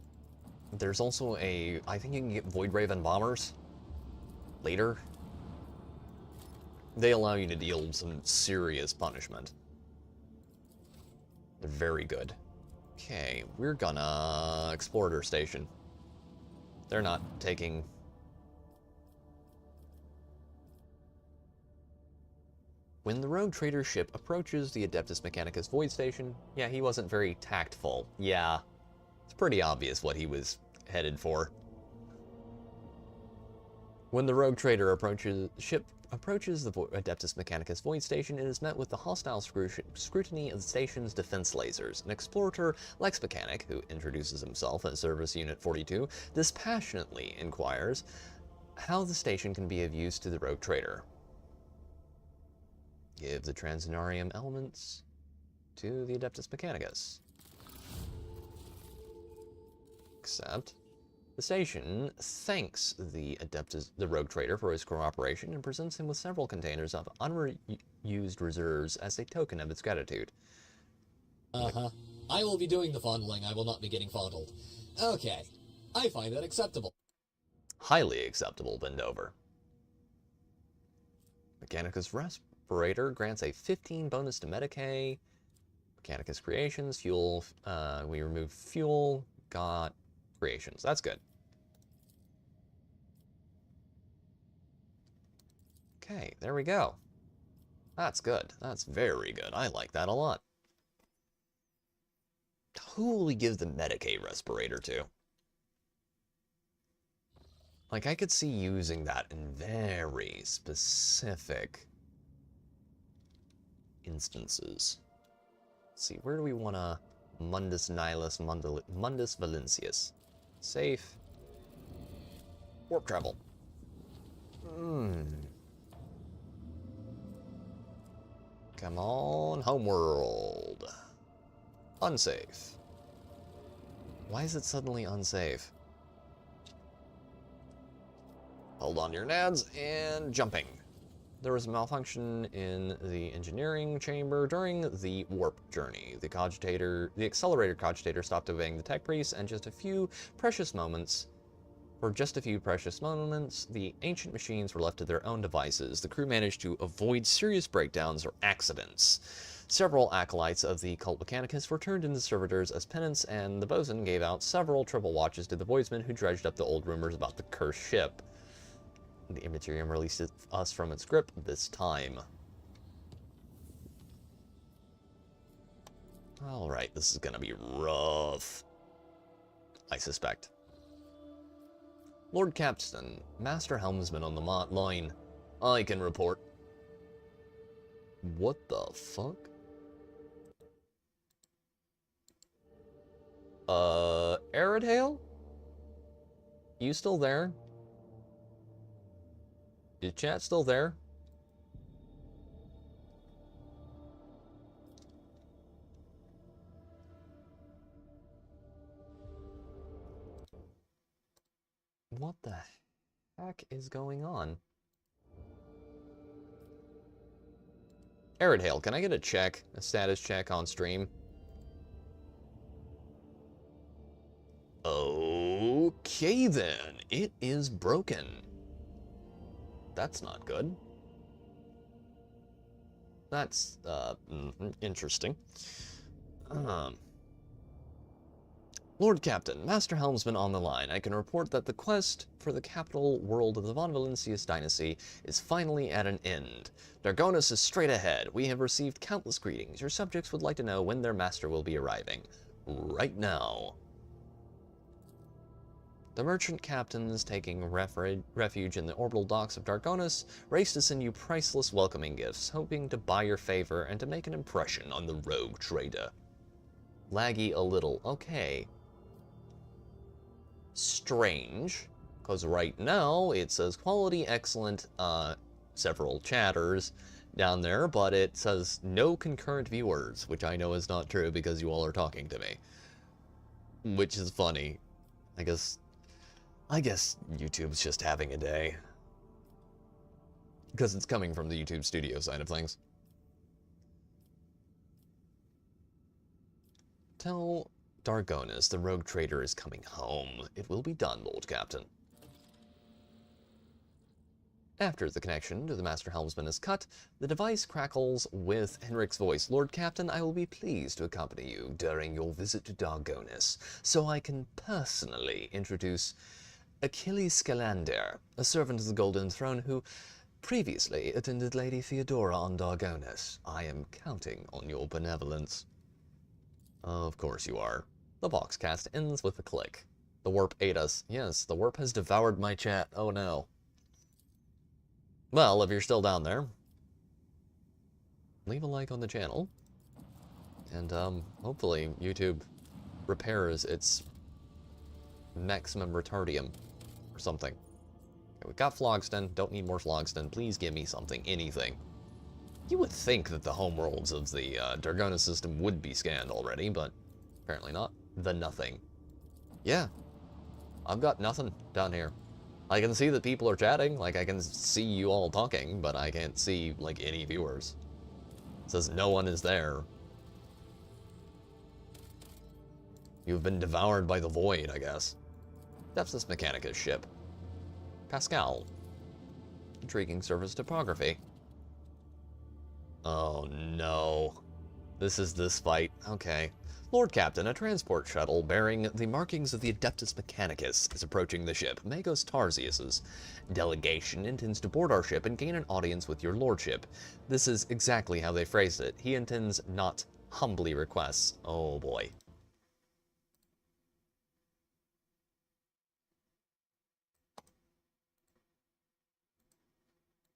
There's also I think you can get Void Raven Bombers later. They allow you to deal some serious punishment. They're very good. Okay, we're gonna explore their station. They're not taking... When the rogue trader ship approaches the Adeptus Mechanicus Void Station, yeah, he wasn't very tactful. Yeah, it's pretty obvious what he was headed for. When the rogue trader approaches the Adeptus Mechanicus Void Station, it is met with the hostile scrutiny of the station's defense lasers. An explorator, Lex Mechanic, who introduces himself as Service Unit 42, dispassionately inquires how the station can be of use to the rogue trader. Give the Transcenarium elements to the Adeptus Mechanicus. Accept. The station thanks the rogue trader for his cooperation and presents him with several containers of unused reserves as a token of its gratitude. I will be doing the fondling. I will not be getting fondled. Okay. I find that acceptable. Highly acceptable, bend over. Mechanicus Respirator grants a 15 bonus to Medicae. Mechanicus Creations, fuel, we remove fuel, got creations. That's good. Okay, there we go. That's good. That's very good. I like that a lot. Who will we give the Medicae Respirator to? Like, I could see using that in very specific instances. Let's see, where do we want to... Mundus Nihilus, Mundus Valentius. Safe. Warp travel. Come on, homeworld. Unsafe. Why is it suddenly unsafe? Hold on to your nads, and jumping. There was a malfunction in the engineering chamber during the warp journey. The accelerator cogitator stopped obeying the tech priest, and for just a few precious moments, the ancient machines were left to their own devices. The crew managed to avoid serious breakdowns or accidents. Several acolytes of the cult Mechanicus were turned into servitors as penance, and the bosun gave out several triple watches to the voidsmen who dredged up the old rumors about the cursed ship. The Immaterium released us from its grip this time. Alright, this is gonna be rough. I suspect. Lord Capstan, Master Helmsman on the line. I can report. What the fuck? Aerodale? You still there? Is chat still there? What the heck is going on? Aerodale, can I get a status check on stream? Okay then, it is broken. That's not good. That's, interesting. Lord Captain, Master Helmsman on the line. I can report that the quest for the capital world of the Von Valancius dynasty is finally at an end. Dargonus is straight ahead. We have received countless greetings. Your subjects would like to know when their master will be arriving. Right now. The merchant captains, taking refuge in the orbital docks of Dargonus, race to send you priceless welcoming gifts, hoping to buy your favor and to make an impression on the rogue trader. Laggy a little. Okay. Strange, because right now it says quality excellent, several chatters down there, but it says no concurrent viewers, which I know is not true because you all are talking to me. Which is funny. I guess YouTube's just having a day. Because it's coming from the YouTube studio side of things. Tell Dargonus the rogue trader is coming home. It will be done, Lord Captain. After the connection to the Master Helmsman is cut, the device crackles with Henrik's voice. Lord Captain, I will be pleased to accompany you during your visit to Dargonus, so I can personally introduce Achilles Scalander, a servant of the Golden Throne who previously attended Lady Theodora on Dargonus. I am counting on your benevolence. Of course you are. The boxcast ends with a click. The warp ate us. Yes, the warp has devoured my chat. Oh no. Well, if you're still down there, leave a like on the channel. And, hopefully YouTube repairs its maximum retardium or something. Okay, we've got Phlogiston. Don't need more Phlogiston. Please give me something. Anything. You would think that the homeworlds of the Dargonus system would be scanned already, but apparently not. The nothing. Yeah. I've got nothing down here. I can see that people are chatting, like I can see you all talking, but I can't see, like, any viewers. It says no one is there. You've been devoured by the void, I guess. Depthus Mechanicus ship. Pascal. Intriguing surface topography. Oh no. This is this fight. Okay. Lord Captain, a transport shuttle bearing the markings of the Adeptus Mechanicus is approaching the ship. Magos Tarsius's delegation intends to board our ship and gain an audience with your lordship. This is exactly how they phrased it. He intends not humbly requests. Oh boy.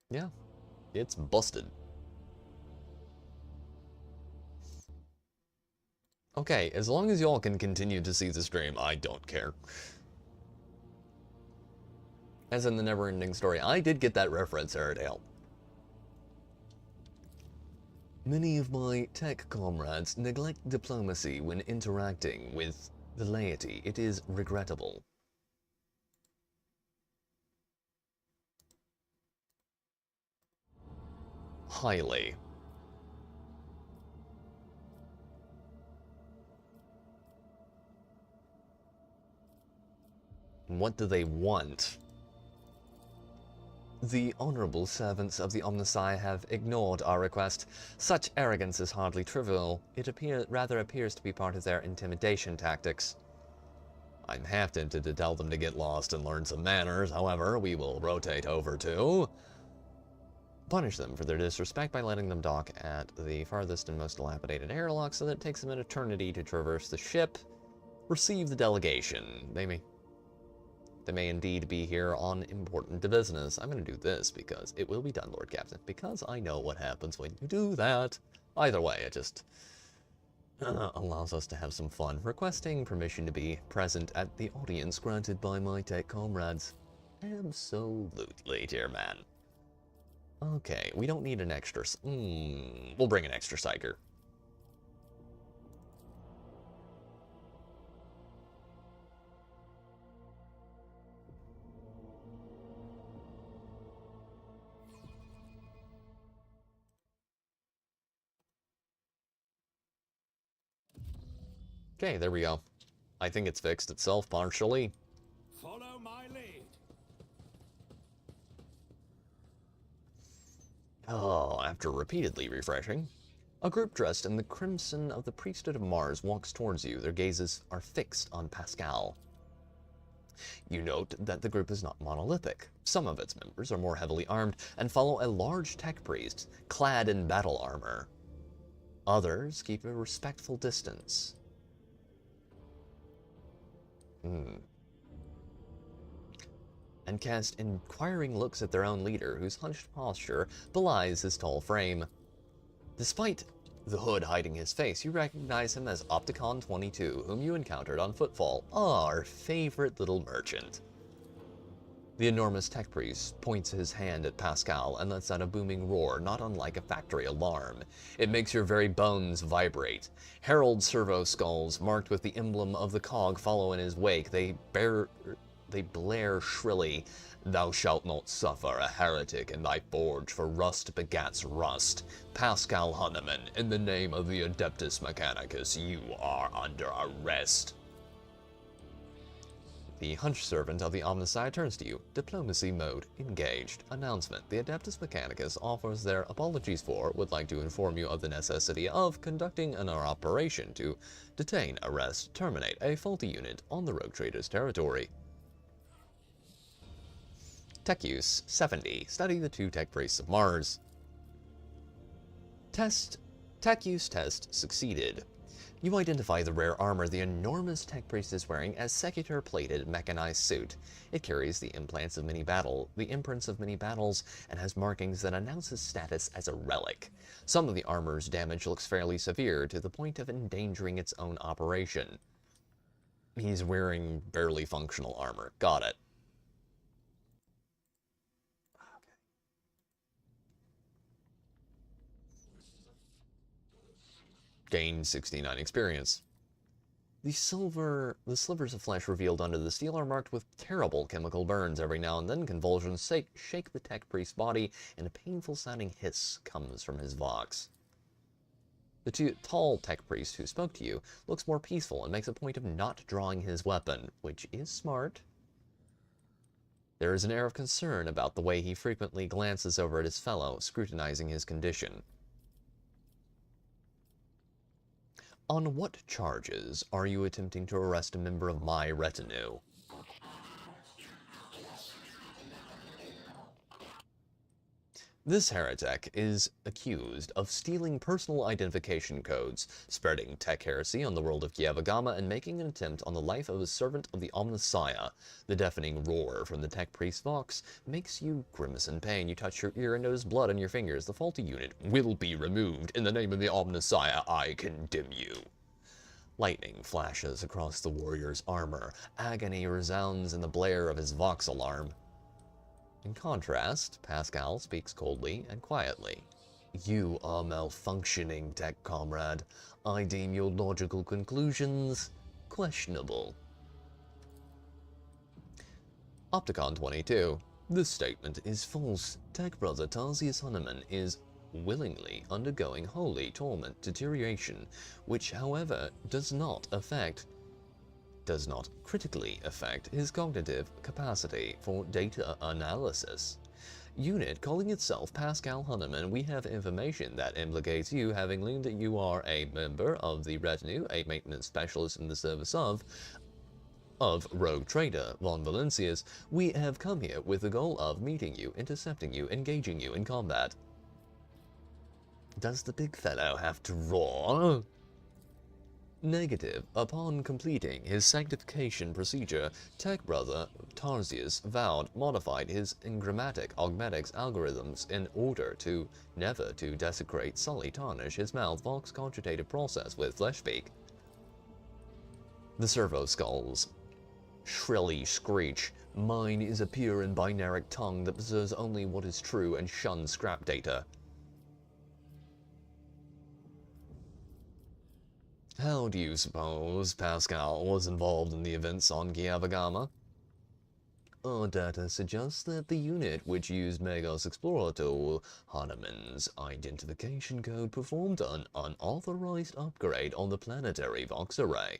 Yeah. It's busted. Okay, as long as y'all can continue to see the stream, I don't care. As in the never-ending story. I did get that reference, Aerodale. Many of my tech comrades neglect diplomacy when interacting with the laity. It is regrettable. Highly. What do they want? The honorable servants of the Omnissiah have ignored our request. Such arrogance is hardly trivial. It rather appears to be part of their intimidation tactics. I'm half tempted to tell them to get lost and learn some manners. However, we will rotate over to punish them for their disrespect by letting them dock at the farthest and most dilapidated airlock so that it takes them an eternity to traverse the ship. Receive the delegation. They may indeed be here on important business. I'm going to do this because it will be done, Lord Captain, because I know what happens when you do that. Either way, it just allows us to have some fun. Requesting permission to be present at the audience granted by my tech comrades. Absolutely, dear man. Okay, we don't need an extra... we'll bring an extra psyker. Okay, there we go. I think it's fixed itself partially. Follow my lead. Oh, after repeatedly refreshing, a group dressed in the crimson of the priesthood of Mars walks towards you. Their gazes are fixed on Pascal. You note that the group is not monolithic. Some of its members are more heavily armed and follow a large tech priest clad in battle armor. Others keep a respectful distance. And cast inquiring looks at their own leader, whose hunched posture belies his tall frame. Despite the hood hiding his face, you recognize him as Opticon 22, whom you encountered on Footfall, our favorite little merchant. The enormous tech priest points his hand at Pascal and lets out a booming roar, not unlike a factory alarm. It makes your very bones vibrate. Herald servo skulls, marked with the emblem of the cog, follow in his wake. They blare shrilly, "Thou shalt not suffer a heretic in thy forge, for rust begats rust. Pascal Hunneman, in the name of the Adeptus Mechanicus, you are under arrest." The hunch servant of the Omnissiah turns to you. Diplomacy mode engaged. Announcement. The Adeptus Mechanicus offers their apologies for, would like to inform you of the necessity of conducting an operation to detain, arrest, terminate a faulty unit on the Rogue Trader's territory. Tech use 70. Study the 2 tech priests of Mars. Tech use test succeeded. You identify the rare armor the enormous tech priest is wearing as secutor-plated mechanized suit. It carries the imprints of many battles, and has markings that announce his status as a relic. Some of the armor's damage looks fairly severe, to the point of endangering its own operation. He's wearing barely functional armor. Got it. Gain 69 experience. The slivers of flesh revealed under the steel are marked with terrible chemical burns. Every now and then, convulsions shake the tech priest's body, and a painful-sounding hiss comes from his vox. The tall tech priest who spoke to you looks more peaceful and makes a point of not drawing his weapon, which is smart. There is an air of concern about the way he frequently glances over at his fellow, scrutinizing his condition. On what charges are you attempting to arrest a member of my retinue? This heretic is accused of stealing personal identification codes, spreading tech heresy on the world of Kievagama, and making an attempt on the life of a servant of the Omnissiah. The deafening roar from the tech priest's vox makes you grimace in pain. You touch your ear and notice blood on your fingers. The faulty unit will be removed. In the name of the Omnissiah, I condemn you. Lightning flashes across the warrior's armor. Agony resounds in the blare of his vox alarm. In contrast, Pascal speaks coldly and quietly. You are malfunctioning, tech comrade. I deem your logical conclusions questionable. Opticon 22. This statement is false. Tech brother Tarsius Hunneman is willingly undergoing holy torment deterioration, which, however, does not critically affect his cognitive capacity for data analysis. Unit calling itself Pascal Hunneman, we have information that implicates you, having learned that you are a member of the retinue, a maintenance specialist in the service of Rogue Trader Von Valencius. We have come here with the goal of meeting you, intercepting you, engaging you in combat. Does the big fellow have to roar? Negative. Upon completing his sanctification procedure, tech brother Tarsius vowed modified his engrammatic augmetics algorithms in order to never to desecrate, sully, tarnish his mouth vox cogitative process with fleshbeak. The servo skulls shrilly screech. Mine is a pure and binaric tongue that preserves only what is true and shuns scrap data. How do you suppose Pascal was involved in the events on Giavagama? Our data suggests that the unit which used Megos Explorator Hahnemann's identification code performed an unauthorized upgrade on the planetary Vox array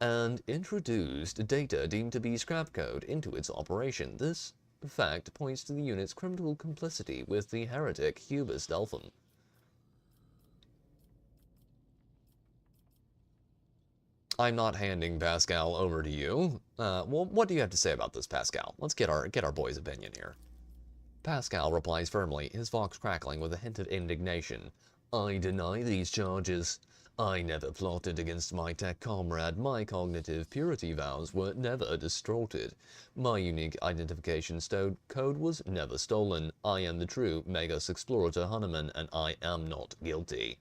and introduced data deemed to be scrap code into its operation. This fact points to the unit's criminal complicity with the heretic Hubis Delphim. I'm not handing Pascal over to you. Well, what do you have to say about this, Pascal? Let's get our boy's opinion here. Pascal replies firmly, his vox crackling with a hint of indignation. I deny these charges. I never plotted against my tech comrade. My cognitive purity vows were never distorted. My unique identification code was never stolen. I am the true Megos Explorator Hahnemann, and I am not guilty.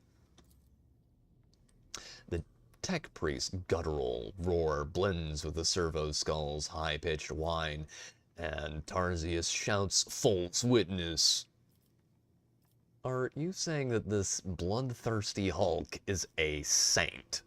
The tech priest's guttural roar blends with the servo skull's high-pitched whine, and Tarsius shouts, "False witness!" Are you saying that this bloodthirsty Hulk is a saint?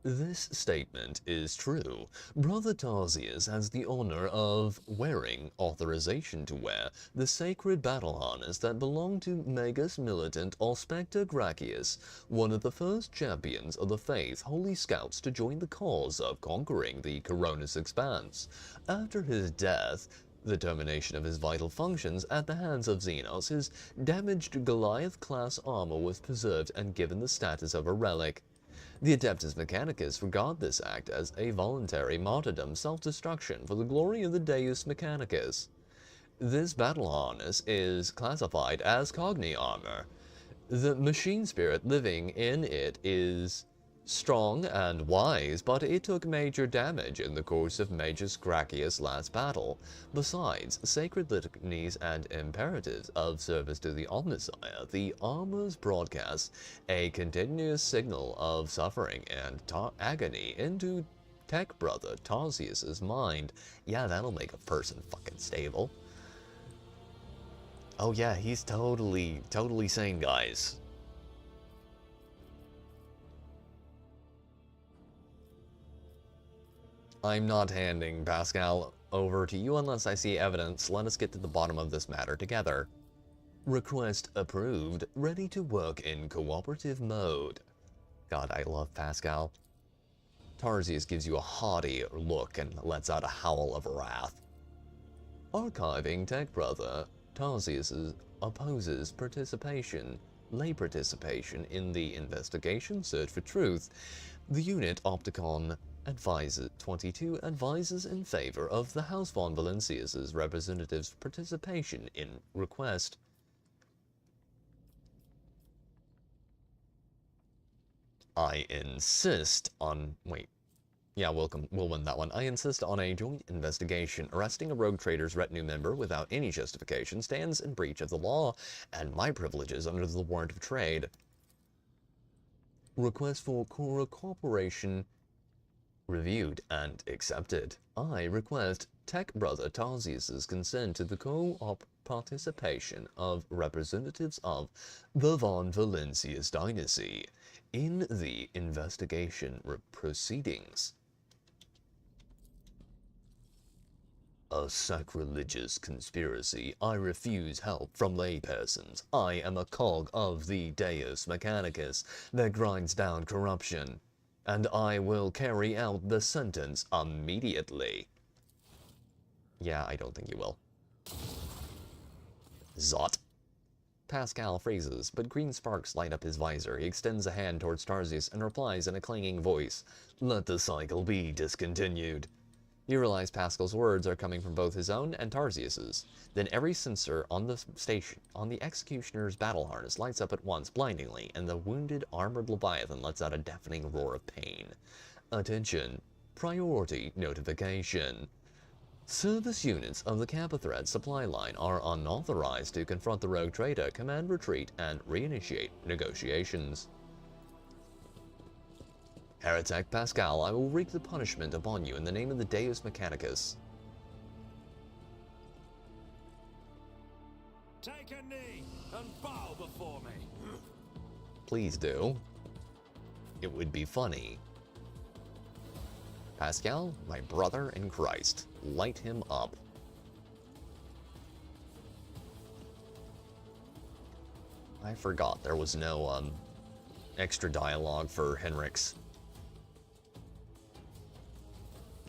This statement is true. Brother Tarsius has the honor of wearing authorization to wear the sacred battle harness that belonged to Magus Militant Auspector Gracchius, one of the first champions of the faith holy scouts to join the cause of conquering the Coronis Expanse. After his death, the termination of his vital functions at the hands of Xenos, his damaged Goliath-class armor was preserved and given the status of a relic. The Adeptus Mechanicus regard this act as a voluntary martyrdom self-destruction for the glory of the Deus Mechanicus. This battle harness is classified as Cogni armor. The machine spirit living in it is strong and wise, but it took major damage in the course of Magus Gracchius' last battle. Besides sacred litanies and imperatives of service to the Omnissiah, the armors broadcast a continuous signal of suffering and agony into tech brother Tarsius' mind. Yeah, that'll make a person fucking stable. Oh yeah, he's totally sane, guys. I'm not handing Pascal over to you unless I see evidence. Let us get to the bottom of this matter together. Request approved. Ready to work in cooperative mode. God, I love Pascal. Tarsius gives you a haughty look and lets out a howl of wrath. Archiving tech brother Tarsius opposes lay participation in the investigation search for truth. The unit Opticon advises 22 advises in favor of the House von Valencius's representatives' participation in request. I insist on we'll win that one. I insist on a joint investigation. Arresting a rogue trader's retinue member without any justification stands in breach of the law and my privileges under the warrant of trade. Request for cooperation reviewed and accepted. I request tech brother Tarsius' consent to the co-op participation of representatives of the von Valencius dynasty in the investigation proceedings. A sacrilegious conspiracy. I refuse help from laypersons. I am a cog of the Deus Mechanicus that grinds down corruption, and I will carry out the sentence immediately. Yeah, I don't think you will. Zot. Pascal freezes, but green sparks light up his visor. He extends a hand towards Tarsius and replies in a clanging voice, "Let the cycle be discontinued." You realize Pascal's words are coming from both his own and Tarsius's. Then every sensor on the station, on the executioner's battle harness, lights up at once, blindingly, and the wounded, armored Leviathan lets out a deafening roar of pain. Attention. Priority notification. Service units of the Kappa Thread supply line are unauthorized to confront the rogue trader, command retreat, and reinitiate negotiations. Heretic Pascal, I will wreak the punishment upon you in the name of the Deus Mechanicus. Take a knee and bow before me. Please do. It would be funny. Pascal, my brother in Christ, light him up. I forgot there was no extra dialogue for Henrix.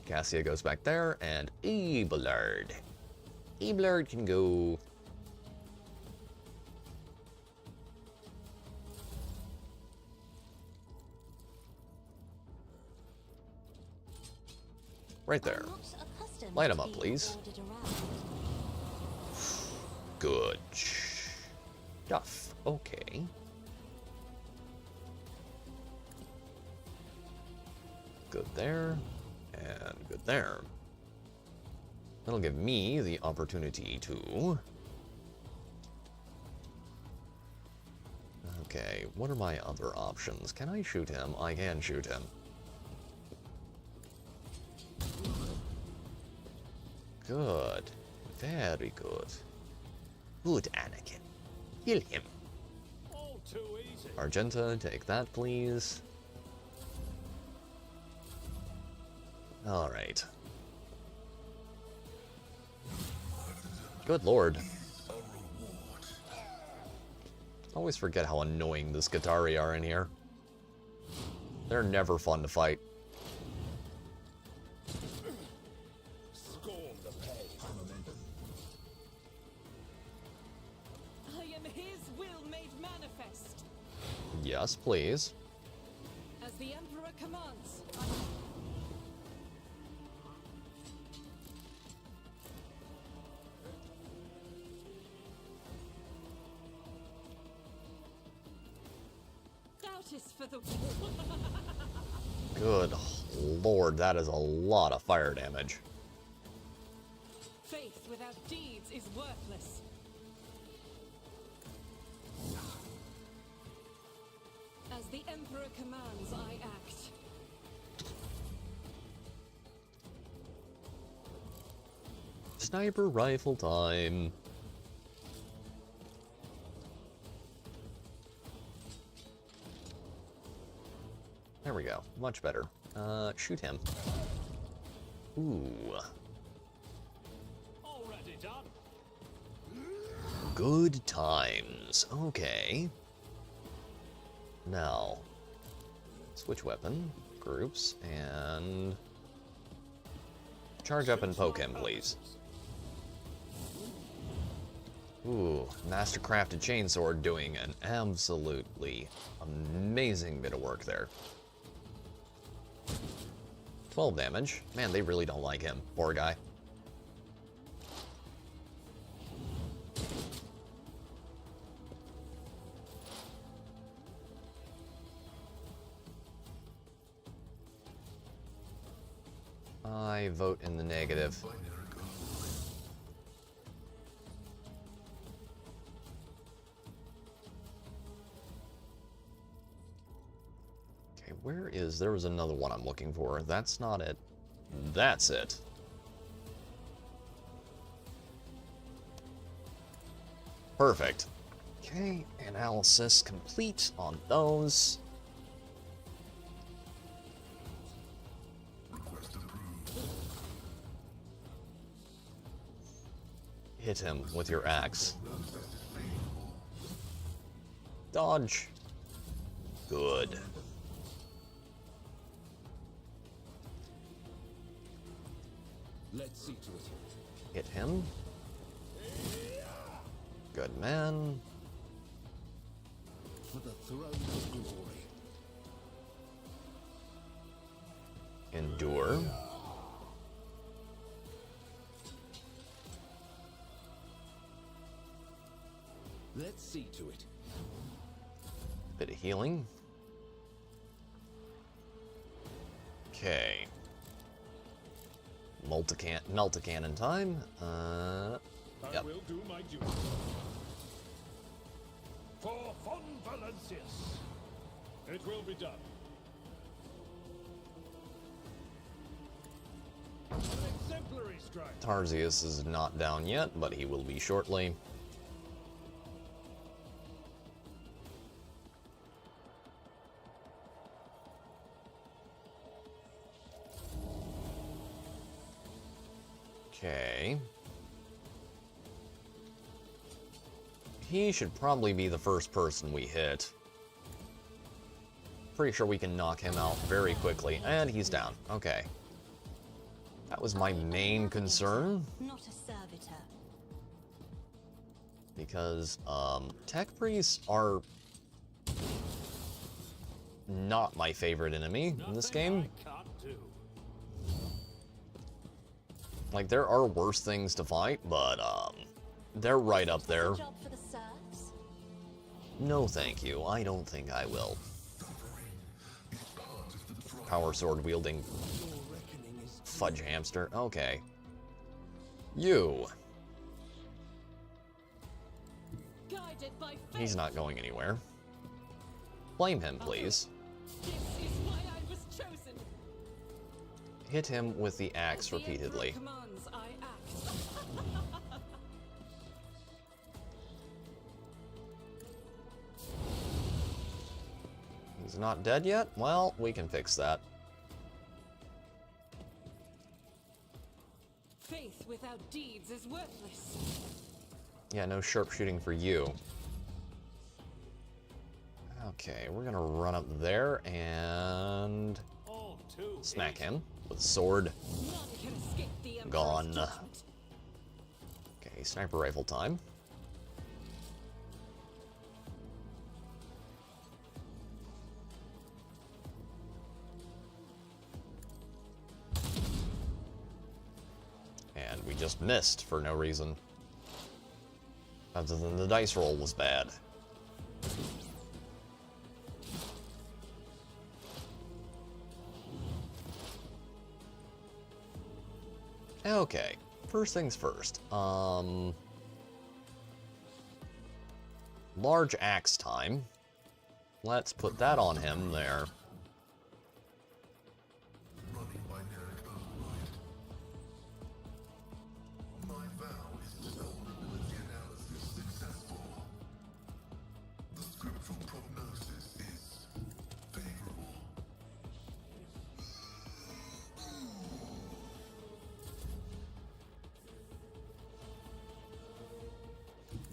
Cassia goes back there, and Abelard. Abelard can go... right there. Light him up, please. Good stuff. Okay. Good there. And good there. That'll give me the opportunity to... Okay, what are my other options? Can I shoot him? I can shoot him. Good. Very good. Good, Anakin. Kill him. All too easy. Argenta, take that, please. Alright. Good lord. Always forget how annoying the Skitarii are in here. They're never fun to fight. I am his will made manifest. Yes, please. As the Emperor commands. Doubt is for the... Good lord, that is a lot of fire damage. Faith without deeds is worthless. As the Emperor commands, I act. Sniper rifle time. There we go. Much better. Shoot him. Ooh. Already done. Good times. Okay. Now, switch weapon, groups, and charge up and poke him, please. Ooh, mastercrafted chainsword doing an absolutely amazing bit of work there. 12 damage. Man, they really don't like him. Poor guy. I vote in the negative. Okay, where is... There was another one I'm looking for. That's not it. That's it. Perfect. Okay, analysis complete on those. Hit him with your axe. Dodge. Good. Let's see to it. Hit him. Good man. For the throne of glory. Endure. Let's see to it. Bit of healing. Okay. Multi-cannon time. I Yep. will do my duty. For fondlers. It will be done. An exemplary strike. Tarsius is not down yet, but he will be shortly. Okay. He should probably be the first person we hit. Pretty sure we can knock him out very quickly. And he's down. Okay. That was my main concern. Not a servitor. Because, tech priests are not my favorite enemy in this game. Like, there are worse things to fight, but, they're right up there. Job for the serfs? No, thank you. I don't think I will. Power sword wielding fudge hamster. Okay. You. Guided by fate. He's not going anywhere. Blame him, please. This is why I was chosen. Hit him with the axe As the Emperor repeatedly. commands, I act. He's not dead yet? Well, we can fix that. Faith without deeds is worthless. Yeah, no sharpshooting for you. Okay, we're gonna run up there and smack him with a sword. None can escape the Emperor's Gone. judgment. Okay, sniper rifle time. And we just missed for no reason. Other than the dice roll was bad. Okay, first things first. Large axe time. Let's put that on him there.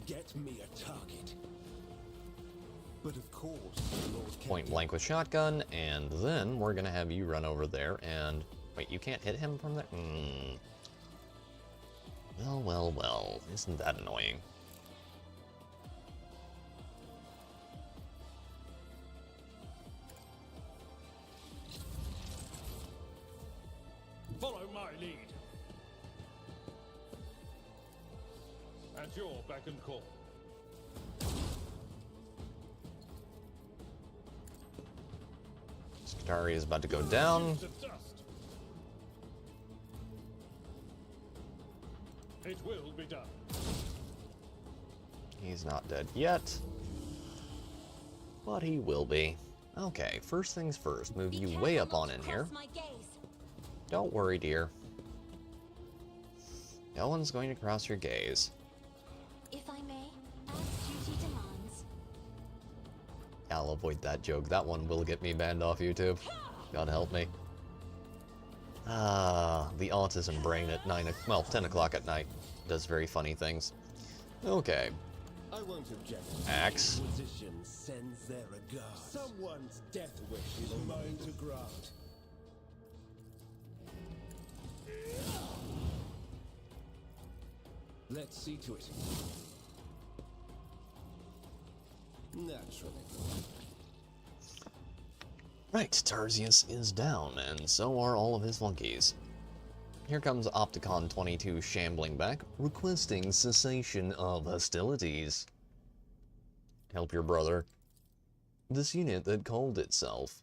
Get me a target. But of course, Lord Point blank with shotgun, and then we're gonna have you run over there and... Wait, you can't hit him from there? Well, well, well. Isn't that annoying? Follow my lead. At your beck and call. Skitari is about to go down. It will be done. He's not dead yet. But he will be. Okay, first things first. Move you way up on in here. Don't worry, dear. No one's going to cross your gaze. If I may, as duty demands. I'll avoid that joke. That one will get me banned off YouTube. God help me. The autism brain at 10 o'clock at night does very funny things. Okay. I won't object. Axe. Position sends their regards. Someone's death wish is mine to grant. Let's see to it. Naturally. Right, Tarsius is down, and so are all of his flunkies. Here comes Opticon 22 shambling back, requesting cessation of hostilities. Help your brother. This unit that called itself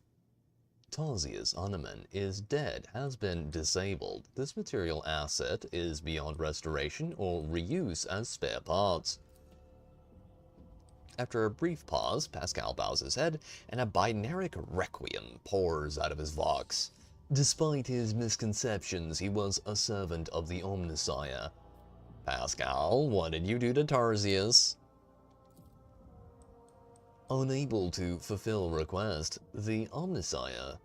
Tarsius Arneman is dead, has been disabled. This material asset is beyond restoration or reuse as spare parts. After a brief pause, Pascal bows his head, and a binaric requiem pours out of his vox. Despite his misconceptions, he was a servant of the Omnissiah. Pascal, what did you do to Tarsius? Unable to fulfill request, the Omnissiah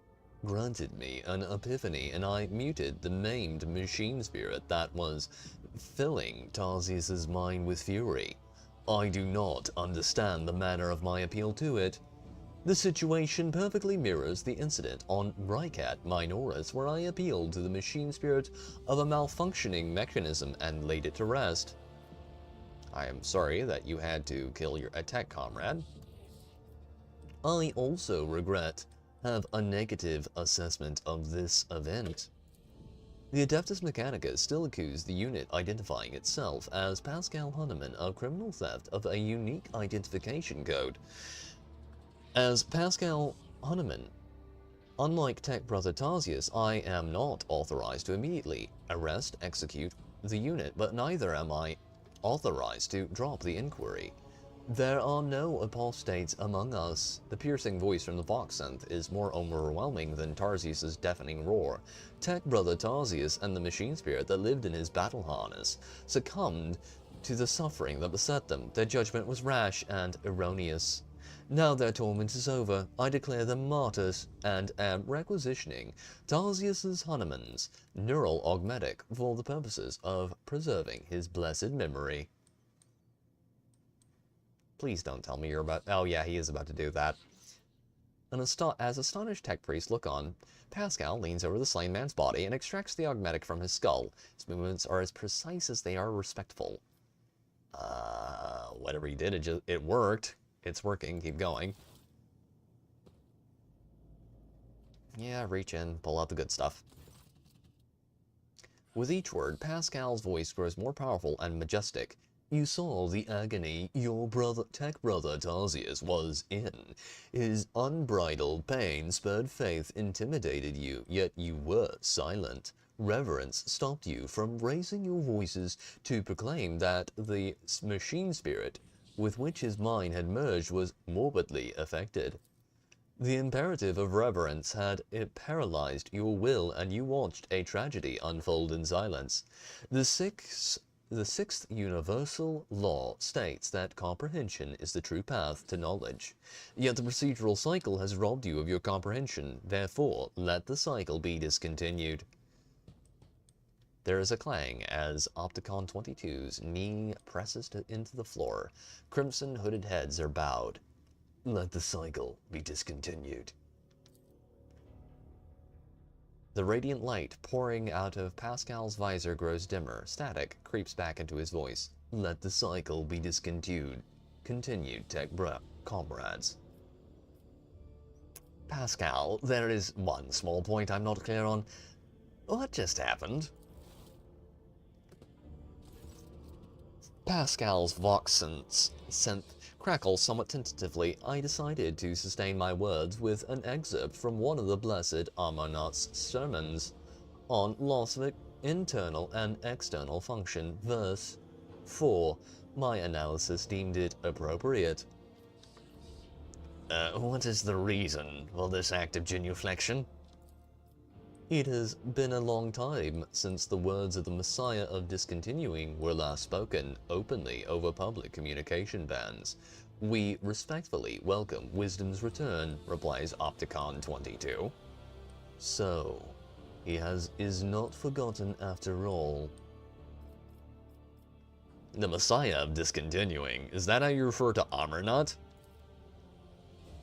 granted me an epiphany, and I muted the maimed machine spirit that was filling Tarsius's mind with fury. I do not understand the manner of my appeal to it. The situation perfectly mirrors the incident on Rycat Minoris, where I appealed to the machine spirit of a malfunctioning mechanism and laid it to rest. I am sorry that you had to kill your attack comrade. I also have a negative assessment of this event. The Adeptus Mechanicus still accused the unit identifying itself as Pascal Hunneman of criminal theft of a unique identification code. As Pascal Hunneman, unlike Tech Brother Tarsius, I am not authorized to immediately arrest, execute the unit, but neither am I authorized to drop the inquiry. There are no apostates among us. The piercing voice from the Vox synth is more overwhelming than Tarsius's deafening roar. Tech Brother Tarsius and the machine spirit that lived in his battle harness succumbed to the suffering that beset them. Their judgment was rash and erroneous. Now their torment is over. I declare them martyrs and am requisitioning Tarsius's Hunneman's neural augmetic for the purposes of preserving his blessed memory. Please don't tell me you're about... Oh yeah, he is about to do that. As astonished tech priests look on, Pascal leans over the slain man's body and extracts the augmetic from his skull. His movements are as precise as they are respectful. Whatever he did, it worked. It's working. Keep going. Yeah, reach in, pull out the good stuff. With each word, Pascal's voice grows more powerful and majestic. You saw the agony your tech brother Tarsius was in. His unbridled pain spurred faith, intimidated you, yet you were silent. Reverence stopped you from raising your voices to proclaim that the machine spirit with which his mind had merged was morbidly affected. The imperative of reverence had paralyzed your will, and you watched a tragedy unfold in silence. The sixth universal law states that comprehension is the true path to knowledge. Yet the procedural cycle has robbed you of your comprehension. Therefore, let the cycle be discontinued. There is a clang as Opticon 22's knee presses into the floor. Crimson hooded heads are bowed. Let the cycle be discontinued. The radiant light pouring out of Pascal's visor grows dimmer. Static creeps back into his voice. Let the cycle be discontinued. Continued, comrades. Pascal, there is one small point I'm not clear on. What just happened? Pascal's vox synth crackles somewhat tentatively. I decided to sustain my words with an excerpt from one of the blessed Amonat's sermons on loss of internal and external function, verse 4. My analysis deemed it appropriate. What is the reason for this act of genuflection? It has been a long time since the words of the Messiah of discontinuing were last spoken openly over public communication bans. We respectfully welcome wisdom's return, replies Opticon 22. So, he is not forgotten after all. The Messiah of discontinuing, is that how you refer to Amarnat?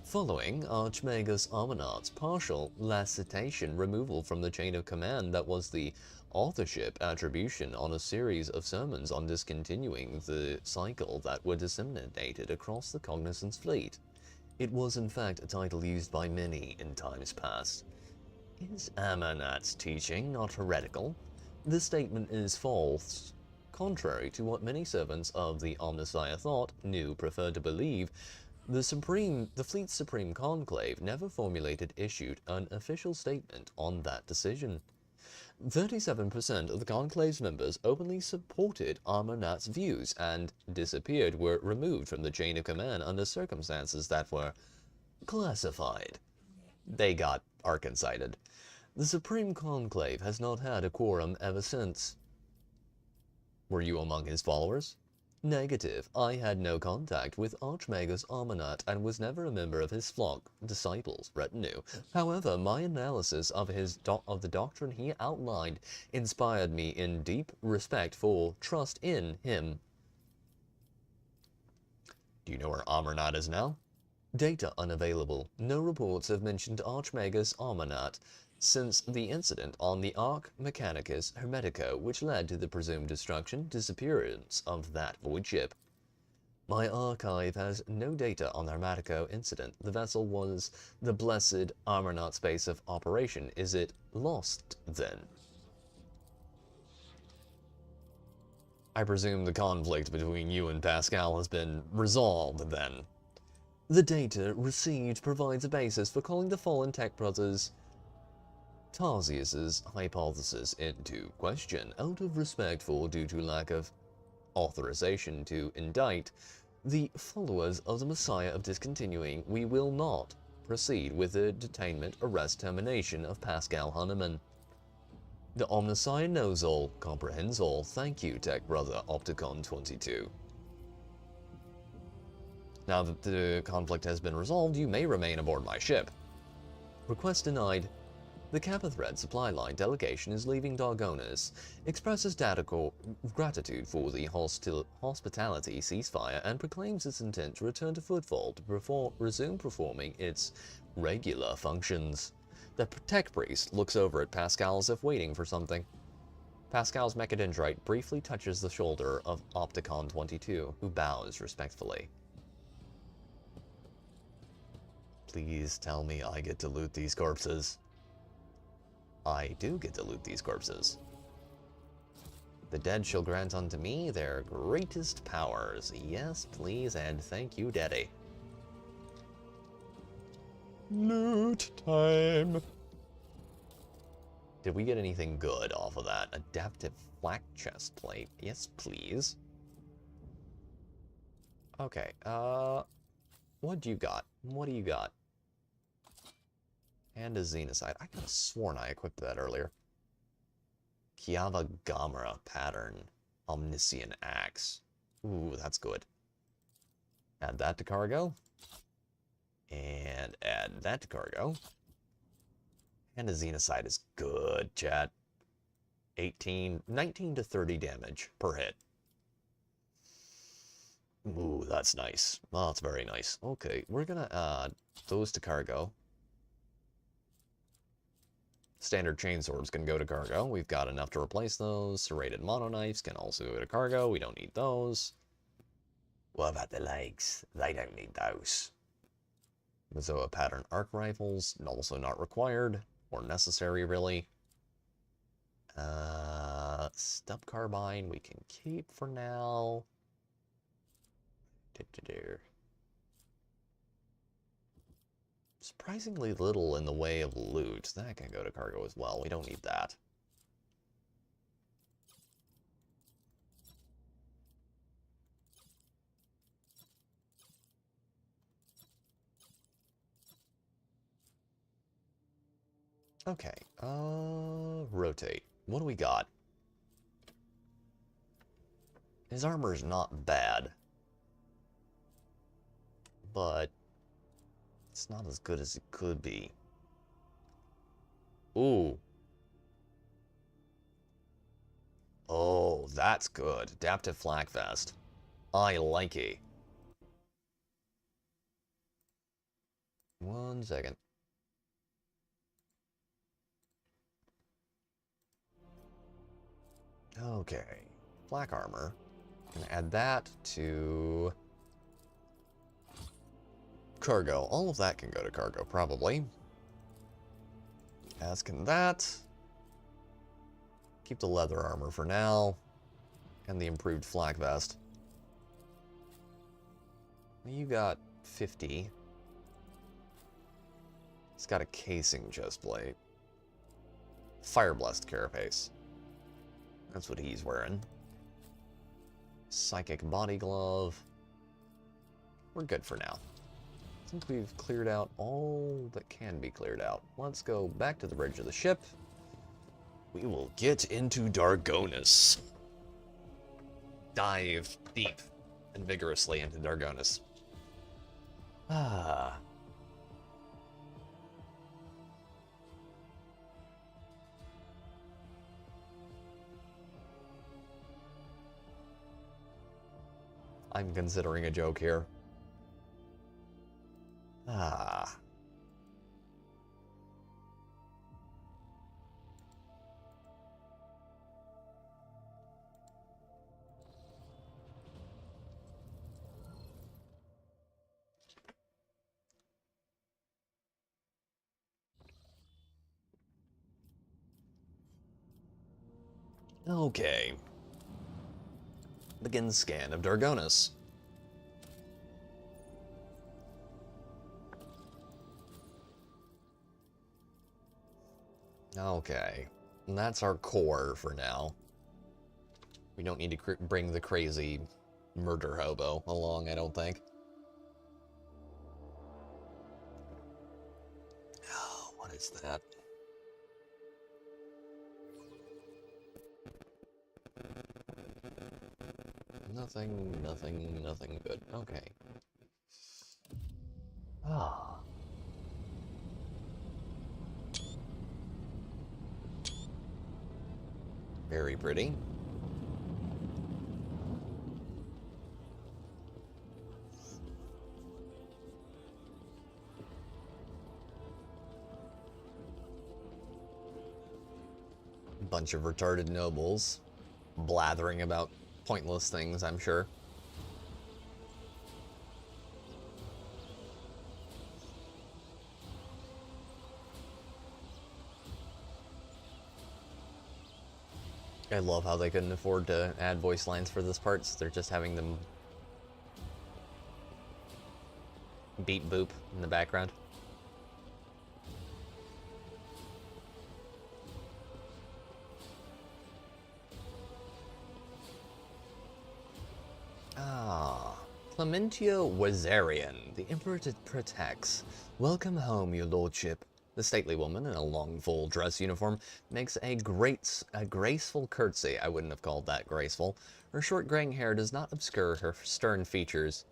Following Archmagus Amonat's partial lacetation removal from the chain of command that was the authorship attribution on a series of sermons on discontinuing the cycle that were disseminated across the Cognizance fleet. It was in fact a title used by many in times past. Is Amonat's teaching not heretical? This statement is false. Contrary to what many servants of the Omnissiah thought, knew, preferred to believe, The Fleet's Supreme Conclave never issued an official statement on that decision. 37% of the Conclave's members openly supported Armonat's views and disappeared were removed from the chain of command under circumstances that were classified. They got arkancited. The Supreme Conclave has not had a quorum ever since. Were you among his followers? Negative. I had no contact with Archmagus Armonat and was never a member of his flock, disciples, retinue. However, my analysis of the doctrine he outlined inspired me in deep respect for trust in him. Do you know where Armonat is now? Data unavailable. No reports have mentioned Archmagus Armonat since the incident on the Arc Mechanicus Hermetico, which led to the presumed disappearance of that void ship. My archive has no data on the Hermetico incident. The vessel was the blessed Armonat space of operation. Is it lost, then? I presume the conflict between you and Pascal has been resolved, then. The data received provides a basis for calling the fallen tech brothers Tarsius's hypothesis into question, out of respect for due to lack of authorization to indict the followers of the Messiah of Discontinuing. We will not proceed with the detainment, arrest, termination of Pascal Hunneman. The Omniscient knows all, comprehends all. Thank you, Tech Brother Opticon 22. Now that the conflict has been resolved, you may remain aboard my ship. Request denied. The Kappa Thread supply line delegation is leaving Dargonis, expresses gratitude for the hospitality ceasefire, and proclaims its intent to return to Footfall to resume performing its regular functions. The tech priest looks over at Pascal as if waiting for something. Pascal's mechadendrite briefly touches the shoulder of Opticon 22, who bows respectfully. Please tell me I get to loot these corpses. I do get to loot these corpses. The dead shall grant unto me their greatest powers. Yes, please, and thank you, Daddy. Loot time. Did we get anything good off of that? Adaptive flak chest plate. Yes, please. Okay, what do you got? What do you got? And a Xenocide. I could have sworn I equipped that earlier. Kiava Gamera pattern. Omniscient Axe. Ooh, that's good. Add that to cargo. And add that to cargo. And a Xenocide is good, chat. 19 to 30 damage per hit. Ooh, that's nice. Oh, that's very nice. Okay, we're gonna add those to cargo. Standard chainswords can go to cargo. We've got enough to replace those. Serrated mono knives can also go to cargo. We don't need those. What about the legs? They don't need those. Mazoa pattern arc rifles, also not required or necessary, really. Stub carbine we can keep for now. Surprisingly little in the way of loot. That can go to cargo as well. We don't need that. Okay, rotate. What do we got? His armor's not bad, but it's not as good as it could be. Ooh. Oh, that's good. Adaptive flak vest. I like it. 1 second. Okay. Flak armor. I'm gonna add that to cargo. All of that can go to cargo, probably. As can that. Keep the leather armor for now. And the improved flak vest. You got 50. He's got a casing chest plate. Fire Blessed carapace. That's what he's wearing. Psychic body glove. We're good for now. I think we've cleared out all that can be cleared out. Let's go back to the bridge of the ship. We will get into Dargonus. Dive deep and vigorously into Dargonus. Ah. I'm considering a joke here. Ah. Okay. Begin scan of Dargonus. Okay. And that's our core for now. We don't need to bring the crazy murder hobo along, I don't think. Oh, what is that? Nothing good. Okay. Ah. Very pretty. Bunch of retarded nobles blathering about pointless things, I'm sure. I love how they couldn't afford to add voice lines for this part, so they're just having them beep boop in the background. Ah, Clementio Wazarian, the Emperor protects. Welcome home, your lordship. The stately woman in a long full dress uniform makes a graceful curtsy. I wouldn't have called that graceful. Her short graying hair does not obscure her stern features.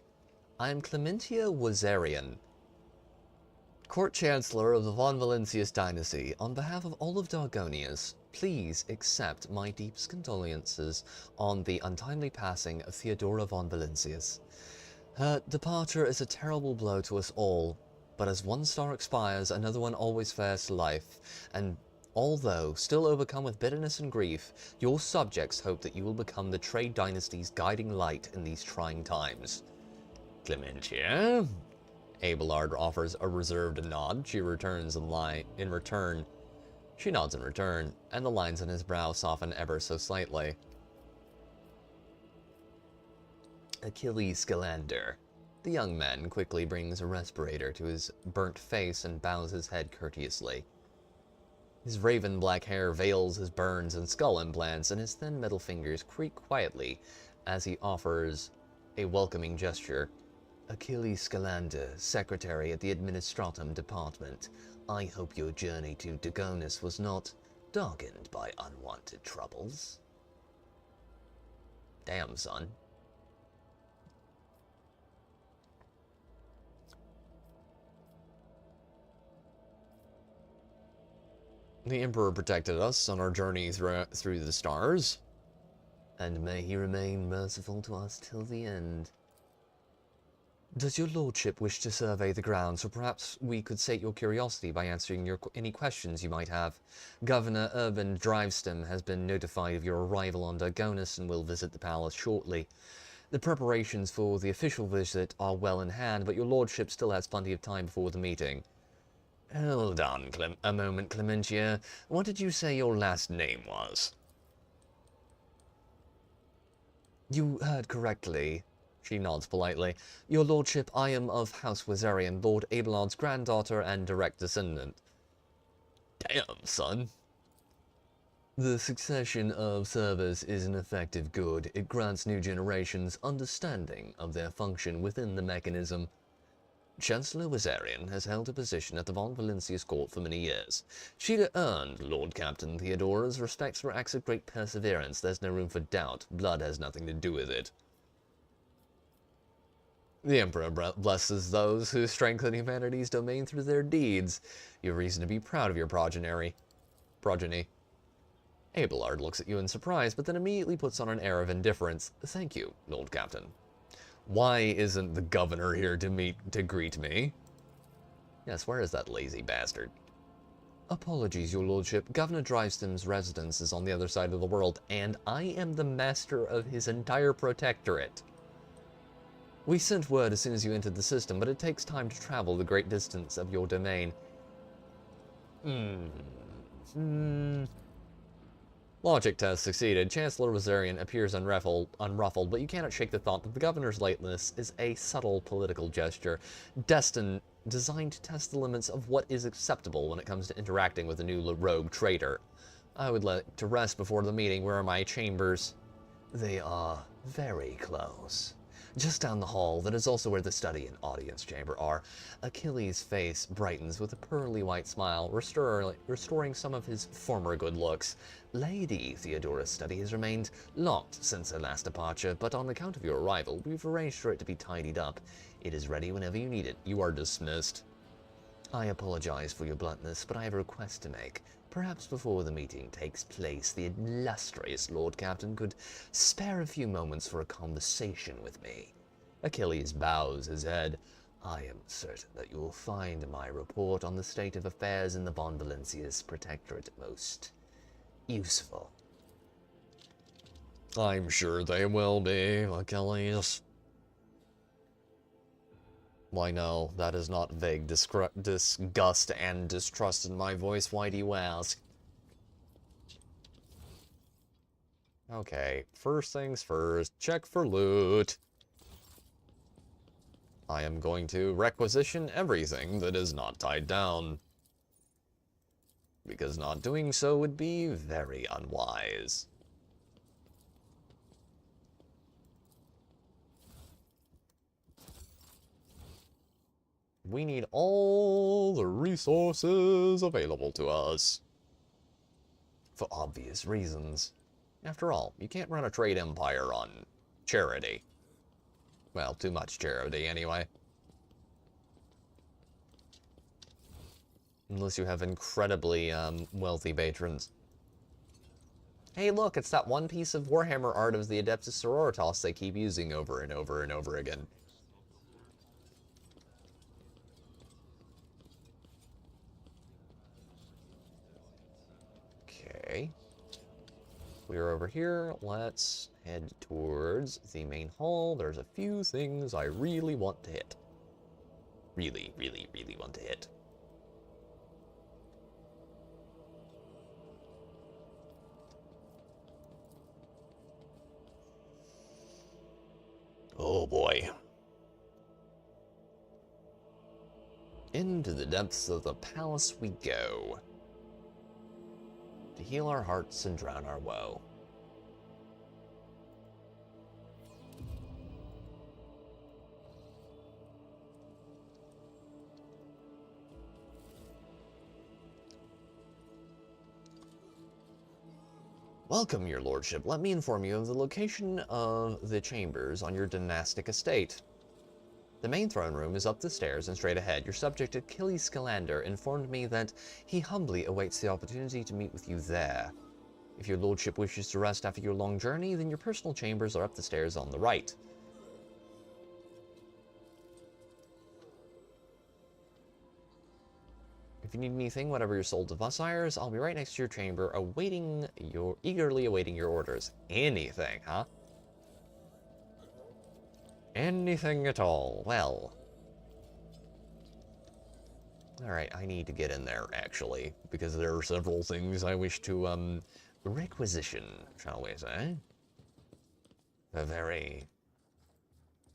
I am Clementia Wazarian, Court Chancellor of the Von Valancius dynasty. On behalf of all of Dargonius, please accept my deepest condolences on the untimely passing of Theodora von Valancius. Her departure is a terrible blow to us all. But as one star expires, another one always fares to life, and although still overcome with bitterness and grief, your subjects hope that you will become the Trade Dynasty's guiding light in these trying times. Clementia? Abelard offers a reserved nod. She nods in return, and the lines on his brow soften ever so slightly. Achilles Scalander. The young man quickly brings a respirator to his burnt face and bows his head courteously. His raven black hair veils his burns and skull implants, and his thin metal fingers creak quietly as he offers a welcoming gesture. Achilles Scalander, secretary at the Administratum Department. I hope your journey to Dagonus was not darkened by unwanted troubles. Damn, son. The Emperor protected us on our journey through the stars, and may he remain merciful to us till the end. Does your lordship wish to survey the grounds, or perhaps we could sate your curiosity by answering any questions you might have? Governor Urban Driveston has been notified of your arrival on Dargonus and will visit the palace shortly. The preparations for the official visit are well in hand, but your lordship still has plenty of time before the meeting. Hold on a moment, Clementia. What did you say your last name was? You heard correctly. She nods politely. Your lordship, I am of House Wazarian, Lord Abelard's granddaughter and direct descendant. Damn, son. The succession of servers is an effective good. It grants new generations understanding of their function within the mechanism. Chancellor Wazarian has held a position at the Von Valencia's court for many years. She'd earned Lord Captain Theodora's respect for acts of great perseverance. There's no room for doubt. Blood has nothing to do with it. The Emperor blesses those who strengthen humanity's domain through their deeds. You have reason to be proud of your progeny. Abelard looks at you in surprise, but then immediately puts on an air of indifference. Thank you, Lord Captain. Why isn't the governor here to greet me? Yes, where is that lazy bastard? Apologies, your lordship. Governor Driveston's residence is on the other side of the world, and I am the master of his entire protectorate. We sent word as soon as you entered the system, but it takes time to travel the great distance of your domain. Logic test succeeded. Chancellor Wazarian appears unruffled, but you cannot shake the thought that the governor's lateness is a subtle political gesture, designed to test the limits of what is acceptable when it comes to interacting with a new rogue traitor. I would like to rest before the meeting. Where are my chambers? They are very close. Just down the hall, that is also where the study and audience chamber are. Achilles' face brightens with a pearly white smile, restoring some of his former good looks. Lady Theodora's study has remained locked since her last departure, but on account of your arrival, we've arranged for it to be tidied up. It is ready whenever you need it. You are dismissed. I apologize for your bluntness, but I have a request to make. Perhaps before the meeting takes place, the illustrious Lord Captain could spare a few moments for a conversation with me. Achilles bows his head. I am certain that you will find my report on the state of affairs in the Von Valencia's protectorate most useful. I'm sure they will be, Achilles. Why no, that is not vague disgust and distrust in my voice. Why do you ask? Okay, first things first, check for loot. I am going to requisition everything that is not tied down, because not doing so would be very unwise. We need all the resources available to us. For obvious reasons. After all, you can't run a trade empire on charity. Well, too much charity, anyway. Unless you have incredibly wealthy patrons. Hey, look, it's that one piece of Warhammer art of the Adeptus Sororitas they keep using over and over and over again. Okay. We're over here. Let's head towards the main hall. There's a few things I really want to hit. Really, really, really want to hit. Oh boy. Into the depths of the palace we go. To heal our hearts and drown our woe. Welcome, your lordship. Let me inform you of the location of the chambers on your dynastic estate. The main throne room is up the stairs and straight ahead. Your subject, Achilles Scalander, informed me that he humbly awaits the opportunity to meet with you there. If your lordship wishes to rest after your long journey, then your personal chambers are up the stairs on the right. If you need anything, whatever your soul desires, I'll be right next to your chamber, eagerly awaiting your orders. Anything, huh? Anything at all. Well. Alright, I need to get in there, actually, because there are several things I wish to, requisition, shall we say. A very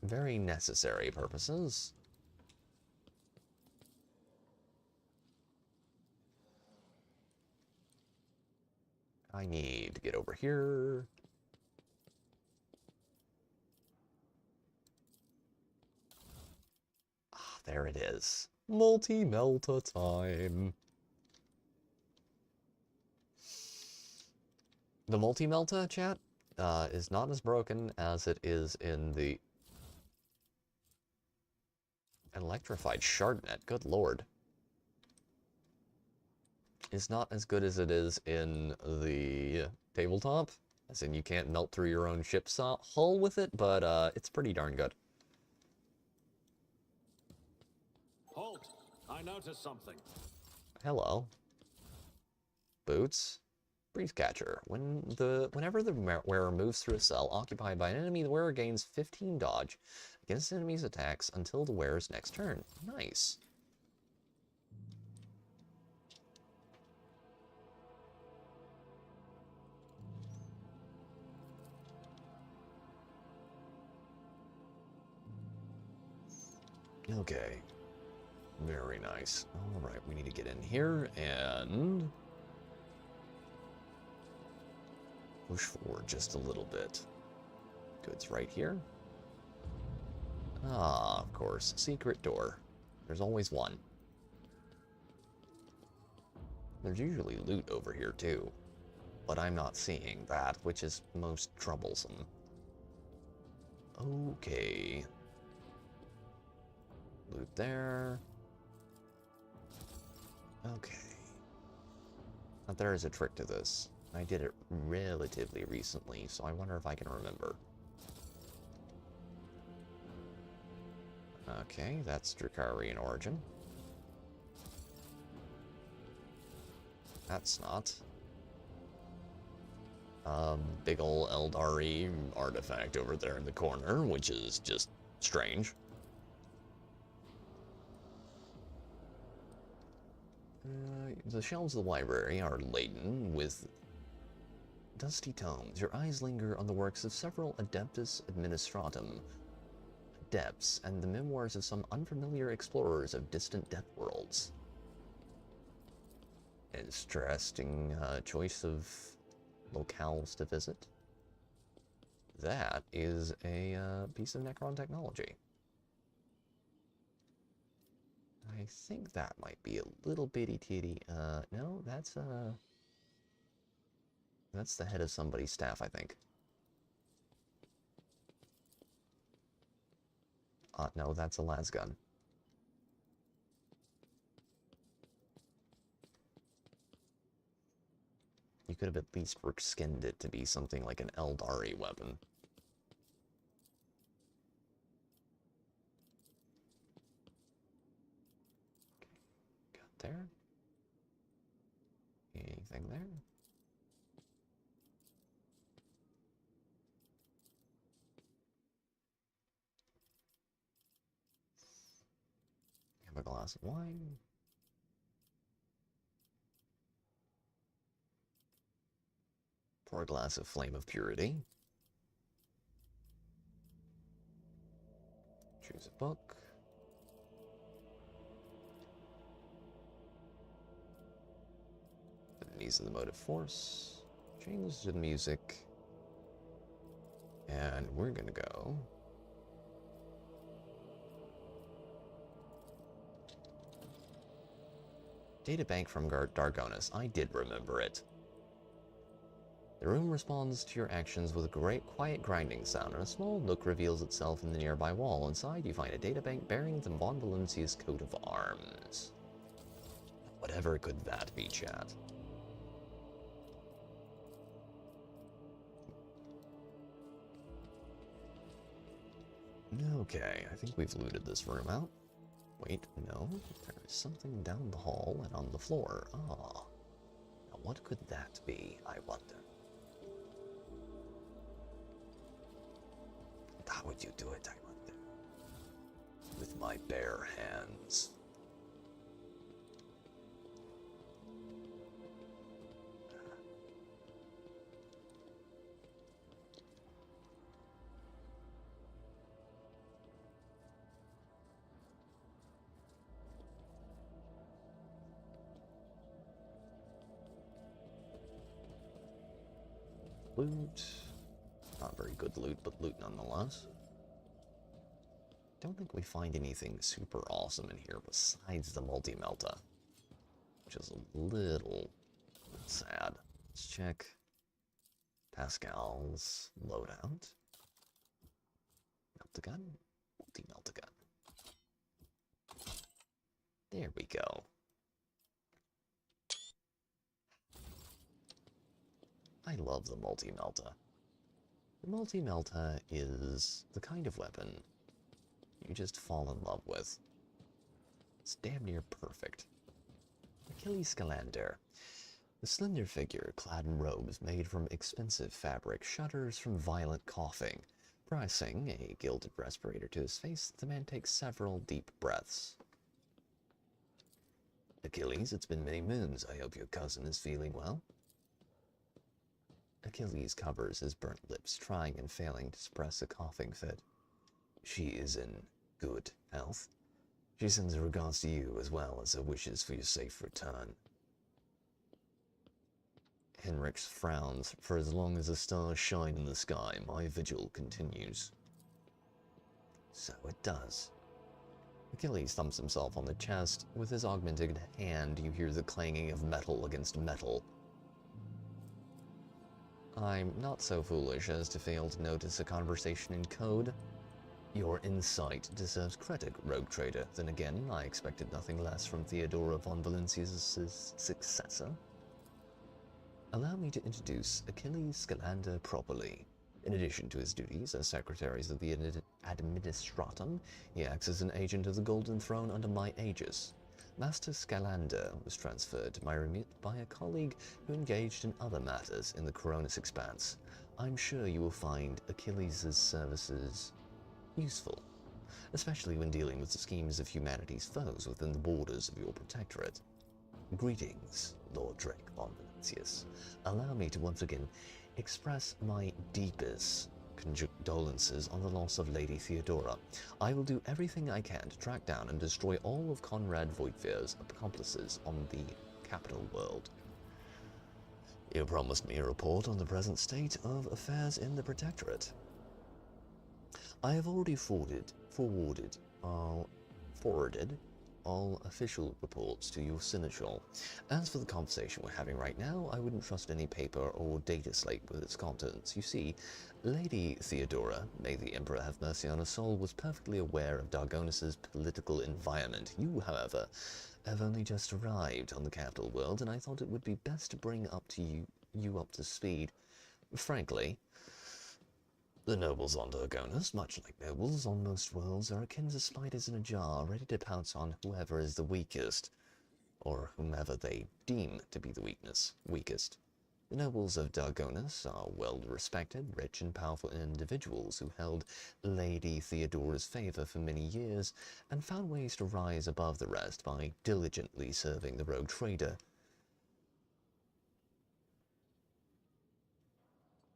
very necessary purposes. I need to get over here. Ah, there it is. Multi-melta time. The multi-melta, chat, is not as broken as it is in the electrified shardnet. Good lord. Is not as good as it is in the tabletop, as in you can't melt through your own ship's hull with it, but it's pretty darn good. Halt! I noticed something. Hello. Boots. Breeze catcher. Whenever the wearer moves through a cell occupied by an enemy, the wearer gains 15 dodge against enemies' attacks until the wearer's next turn. Nice. Okay. Very nice. Alright, we need to get in here and push forward just a little bit. Goods right here. Ah, of course. Secret door. There's always one. There's usually loot over here too, but I'm not seeing that, which is most troublesome. Okay. Loot there. Okay. Now there is a trick to this. I did it relatively recently, so I wonder if I can remember. Okay, that's Drakari in origin. That's not. Big ol' Eldari artifact over there in the corner, which is just strange. The shelves of the library are laden with dusty tomes. Your eyes linger on the works of several Adeptus Administratum adepts and the memoirs of some unfamiliar explorers of distant depth worlds. Interesting choice of locales to visit. That is a piece of Necron technology. I think that might be a little bitty titty. No, that's the head of somebody's staff, I think. No, that's a lasgun. You could have at least skinned it to be something like an Eldari weapon. Okay, got there. Anything there? Have a glass of wine. Pour a glass of Flame of Purity. Choose a book. Enemies of the Motive Force. Change the music. And we're gonna go. Databank from Dargonis. I did remember it. The room responds to your actions with a quiet grinding sound, and a small nook reveals itself in the nearby wall. Inside, you find a databank bearing the Von Valencia's coat of arms. Whatever could that be, chat? Okay, I think we've looted this room out. Wait, no, there's something down the hall and on the floor. Ah, now what could that be, I wonder? How would you do it, I wonder? With my bare hands. loot. Not very good loot, but loot nonetheless. Don't think we find anything super awesome in here besides the multi-melta, which is a little sad. Let's check Pascal's loadout. Melt-a-gun, multi-melt-a-gun. There we go. I love the multi-melta. The multi-melta is the kind of weapon you just fall in love with. It's damn near perfect. Achilles Scalander. The slender figure, clad in robes made from expensive fabric, shudders from violent coughing. Pressing a gilded respirator to his face, the man takes several deep breaths. Achilles, it's been many moons. I hope your cousin is feeling well. Achilles covers his burnt lips, trying and failing to suppress a coughing fit. She is in good health. She sends her regards to you, as well as her wishes for your safe return. Henrix frowns. For as long as the stars shine in the sky, my vigil continues. So it does. Achilles thumps himself on the chest. With his augmented hand, you hear the clanging of metal against metal. I'm not so foolish as to fail to notice a conversation in code. Your insight deserves credit, rogue trader. Then again, I expected nothing less from Theodora von Valencia's successor. Allow me to introduce Achilles Scalander properly. In addition to his duties as secretary of the Administratum, he acts as an agent of the Golden Throne under my aegis. Master Scalander was transferred to my remit by a colleague who engaged in other matters in the Coronis Expanse. I'm sure you will find Achilles' services useful, especially when dealing with the schemes of humanity's foes within the borders of your protectorate. Greetings, Lord Drake von Valencius. Allow me to once again express my deepest condolences on the loss of Lady Theodora. I will do everything I can to track down and destroy all of Conrad Voigtvir's accomplices on the capital world. You promised me a report on the present state of affairs in the Protectorate. I have already forwarded all official reports to your seneschal. As for the conversation we're having right now, I wouldn't trust any paper or data slate with its contents. You see, Lady Theodora, may the Emperor have mercy on her soul, was perfectly aware of Dargonis's political environment. You, however, have only just arrived on the capital world, and I thought it would be best to bring you up to speed. Frankly, the nobles on Dargonis, much like nobles on most worlds, are akin to spiders in a jar, ready to pounce on whoever is the weakest, or whomever they deem to be the weakest. The nobles of Dargonis are well-respected, rich and powerful individuals who held Lady Theodora's favor for many years and found ways to rise above the rest by diligently serving the rogue trader.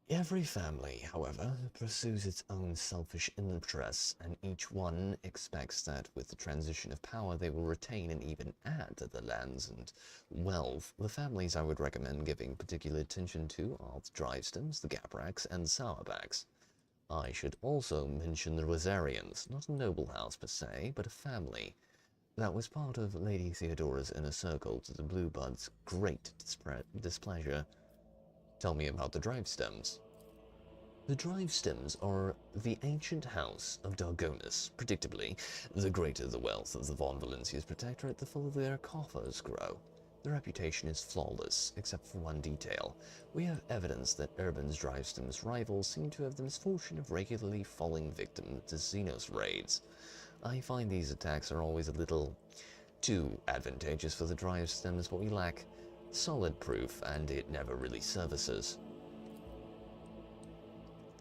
Every family, however, pursues its own selfish interests, and each one expects that with the transition of power they will retain and even add to the lands and wealth. The families I would recommend giving particular attention to are the Drivestems, the Gapraks, and Sourbacks. I should also mention the Rosarians, not a noble house per se, but a family that was part of Lady Theodora's inner circle, to the Bluebuds' great displeasure. Tell me about the Drivestems. The Drivestems are the ancient house of Dargonis. Predictably, the greater the wealth of the von Valencia's protectorate, the fuller their coffers grow. Their reputation is flawless, except for one detail. We have evidence that Urban's Drivestems' rivals seem to have the misfortune of regularly falling victim to Xenos raids. I find these attacks are always a little too advantageous for the Drivestems, but we lack solid proof, and it never really services.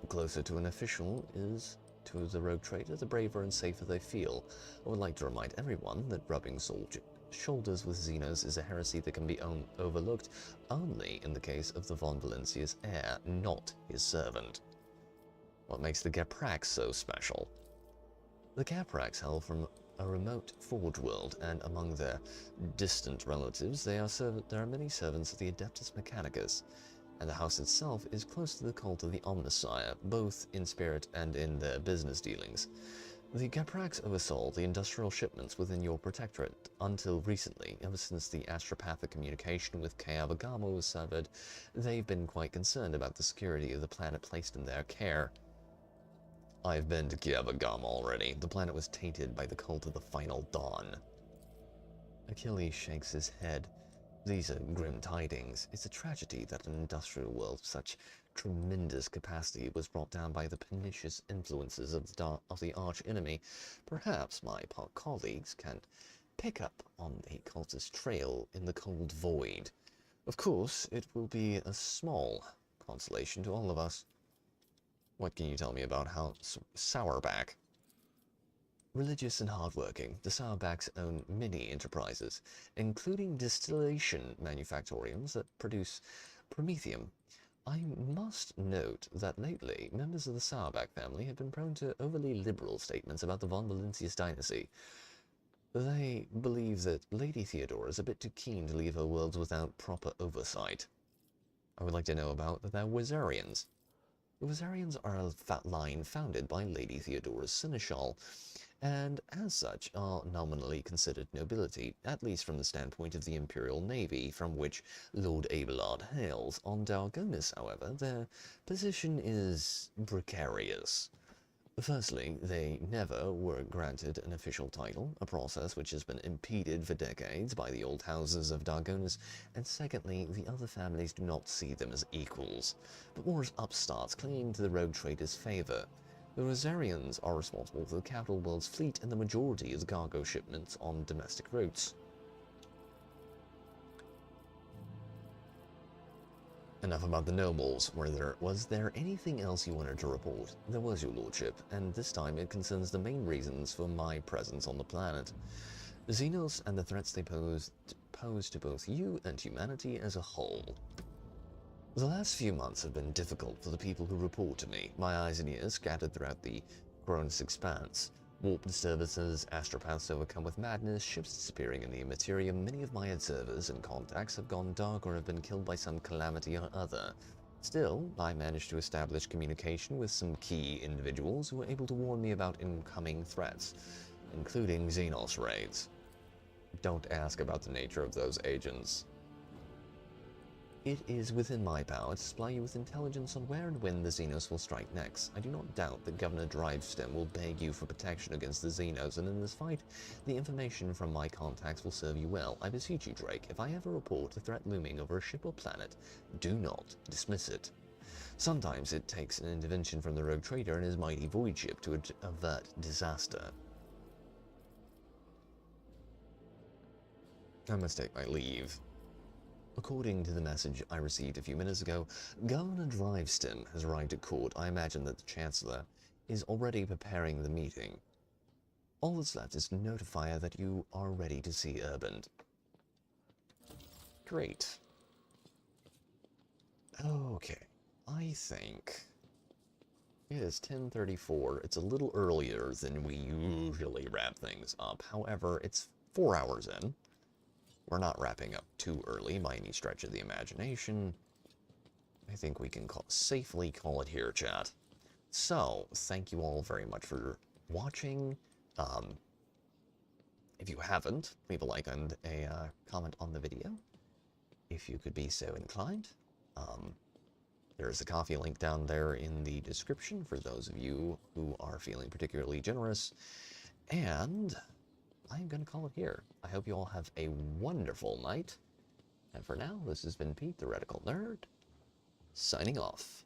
The closer to an official is to the rogue trader, the braver and safer they feel. I would like to remind everyone that rubbing shoulders with Xenos is a heresy that can be overlooked only in the case of the von Valencia's heir, not his servant. What makes the Gapraks so special? The Gapraks hail from a remote forge world, and among their distant relatives, there are many servants of the Adeptus Mechanicus. and the house itself is close to the cult of the Omnissiah, both in spirit and in their business dealings. The Gaprax oversaw the industrial shipments within your protectorate until recently. Ever since the astropathic communication with Kayabagamo was severed, they've been quite concerned about the security of the planet placed in their care. I've been to Kayabagamo already. The planet was tainted by the cult of the Final Dawn. Achilles shakes his head. These are grim tidings. It's a tragedy that an industrial world of such tremendous capacity was brought down by the pernicious influences of the arch-enemy. Perhaps my colleagues can pick up on the cultist trail in the cold void. Of course, it will be a small consolation to all of us. What can you tell me about House Sourback? Religious and hardworking, the Sourbacks own many enterprises, including distillation manufactoriums that produce promethium. I must note that lately, members of the Sourback family have been prone to overly liberal statements about the von Valentius dynasty. They believe that Lady Theodora is a bit too keen to leave her worlds without proper oversight. I would like to know about the Wizarians. The Wizarians are a fat line founded by Lady Theodora's seneschal, and as such are nominally considered nobility, at least from the standpoint of the Imperial Navy, from which Lord Abelard hails. On Dargonis, however, their position is precarious. Firstly, they never were granted an official title, a process which has been impeded for decades by the old houses of Dargonis, and secondly, the other families do not see them as equals, but more as upstarts clinging to the rogue trader's favor. The Rosarians are responsible for the capital world's fleet and the majority of the cargo shipments on domestic routes. Enough about the nobles. Was there anything else you wanted to report? There was, your lordship, and this time it concerns the main reasons for my presence on the planet. Xenos and the threats they pose to both you and humanity as a whole. The last few months have been difficult for the people who report to me, my eyes and ears scattered throughout the Cronus expanse. Warp disturbances, astropaths overcome with madness, ships disappearing in the immaterium. Many of my observers and contacts have gone dark or have been killed by some calamity or other. Still, I managed to establish communication with some key individuals who were able to warn me about incoming threats, including Xenos raids. Don't ask about the nature of those agents. It is within my power to supply you with intelligence on where and when the Xenos will strike next. I do not doubt that Governor Drivestem will beg you for protection against the Xenos, and in this fight, the information from my contacts will serve you well. I beseech you, Drake, if I ever report a threat looming over a ship or planet, do not dismiss it. Sometimes it takes an intervention from the rogue trader and his mighty void ship to avert disaster. I must take my leave. According to the message I received a few minutes ago, Governor Drivestem has arrived at court. I imagine that the Chancellor is already preparing the meeting. All that's left is to notify her that you are ready to see Urban. Great. Okay, I think it is 10:34. It's a little earlier than we usually wrap things up. However, it's 4 hours in. We're not wrapping up too early by any stretch of the imagination. I think we can safely call it here, chat. So, thank you all very much for watching. If you haven't, leave a like and a comment on the video, if you could be so inclined. There's a coffee link down there in the description for those of you who are feeling particularly generous. And I'm going to call it here. I hope you all have a wonderful night. And for now, this has been Pete, the Reticle Nerd, signing off.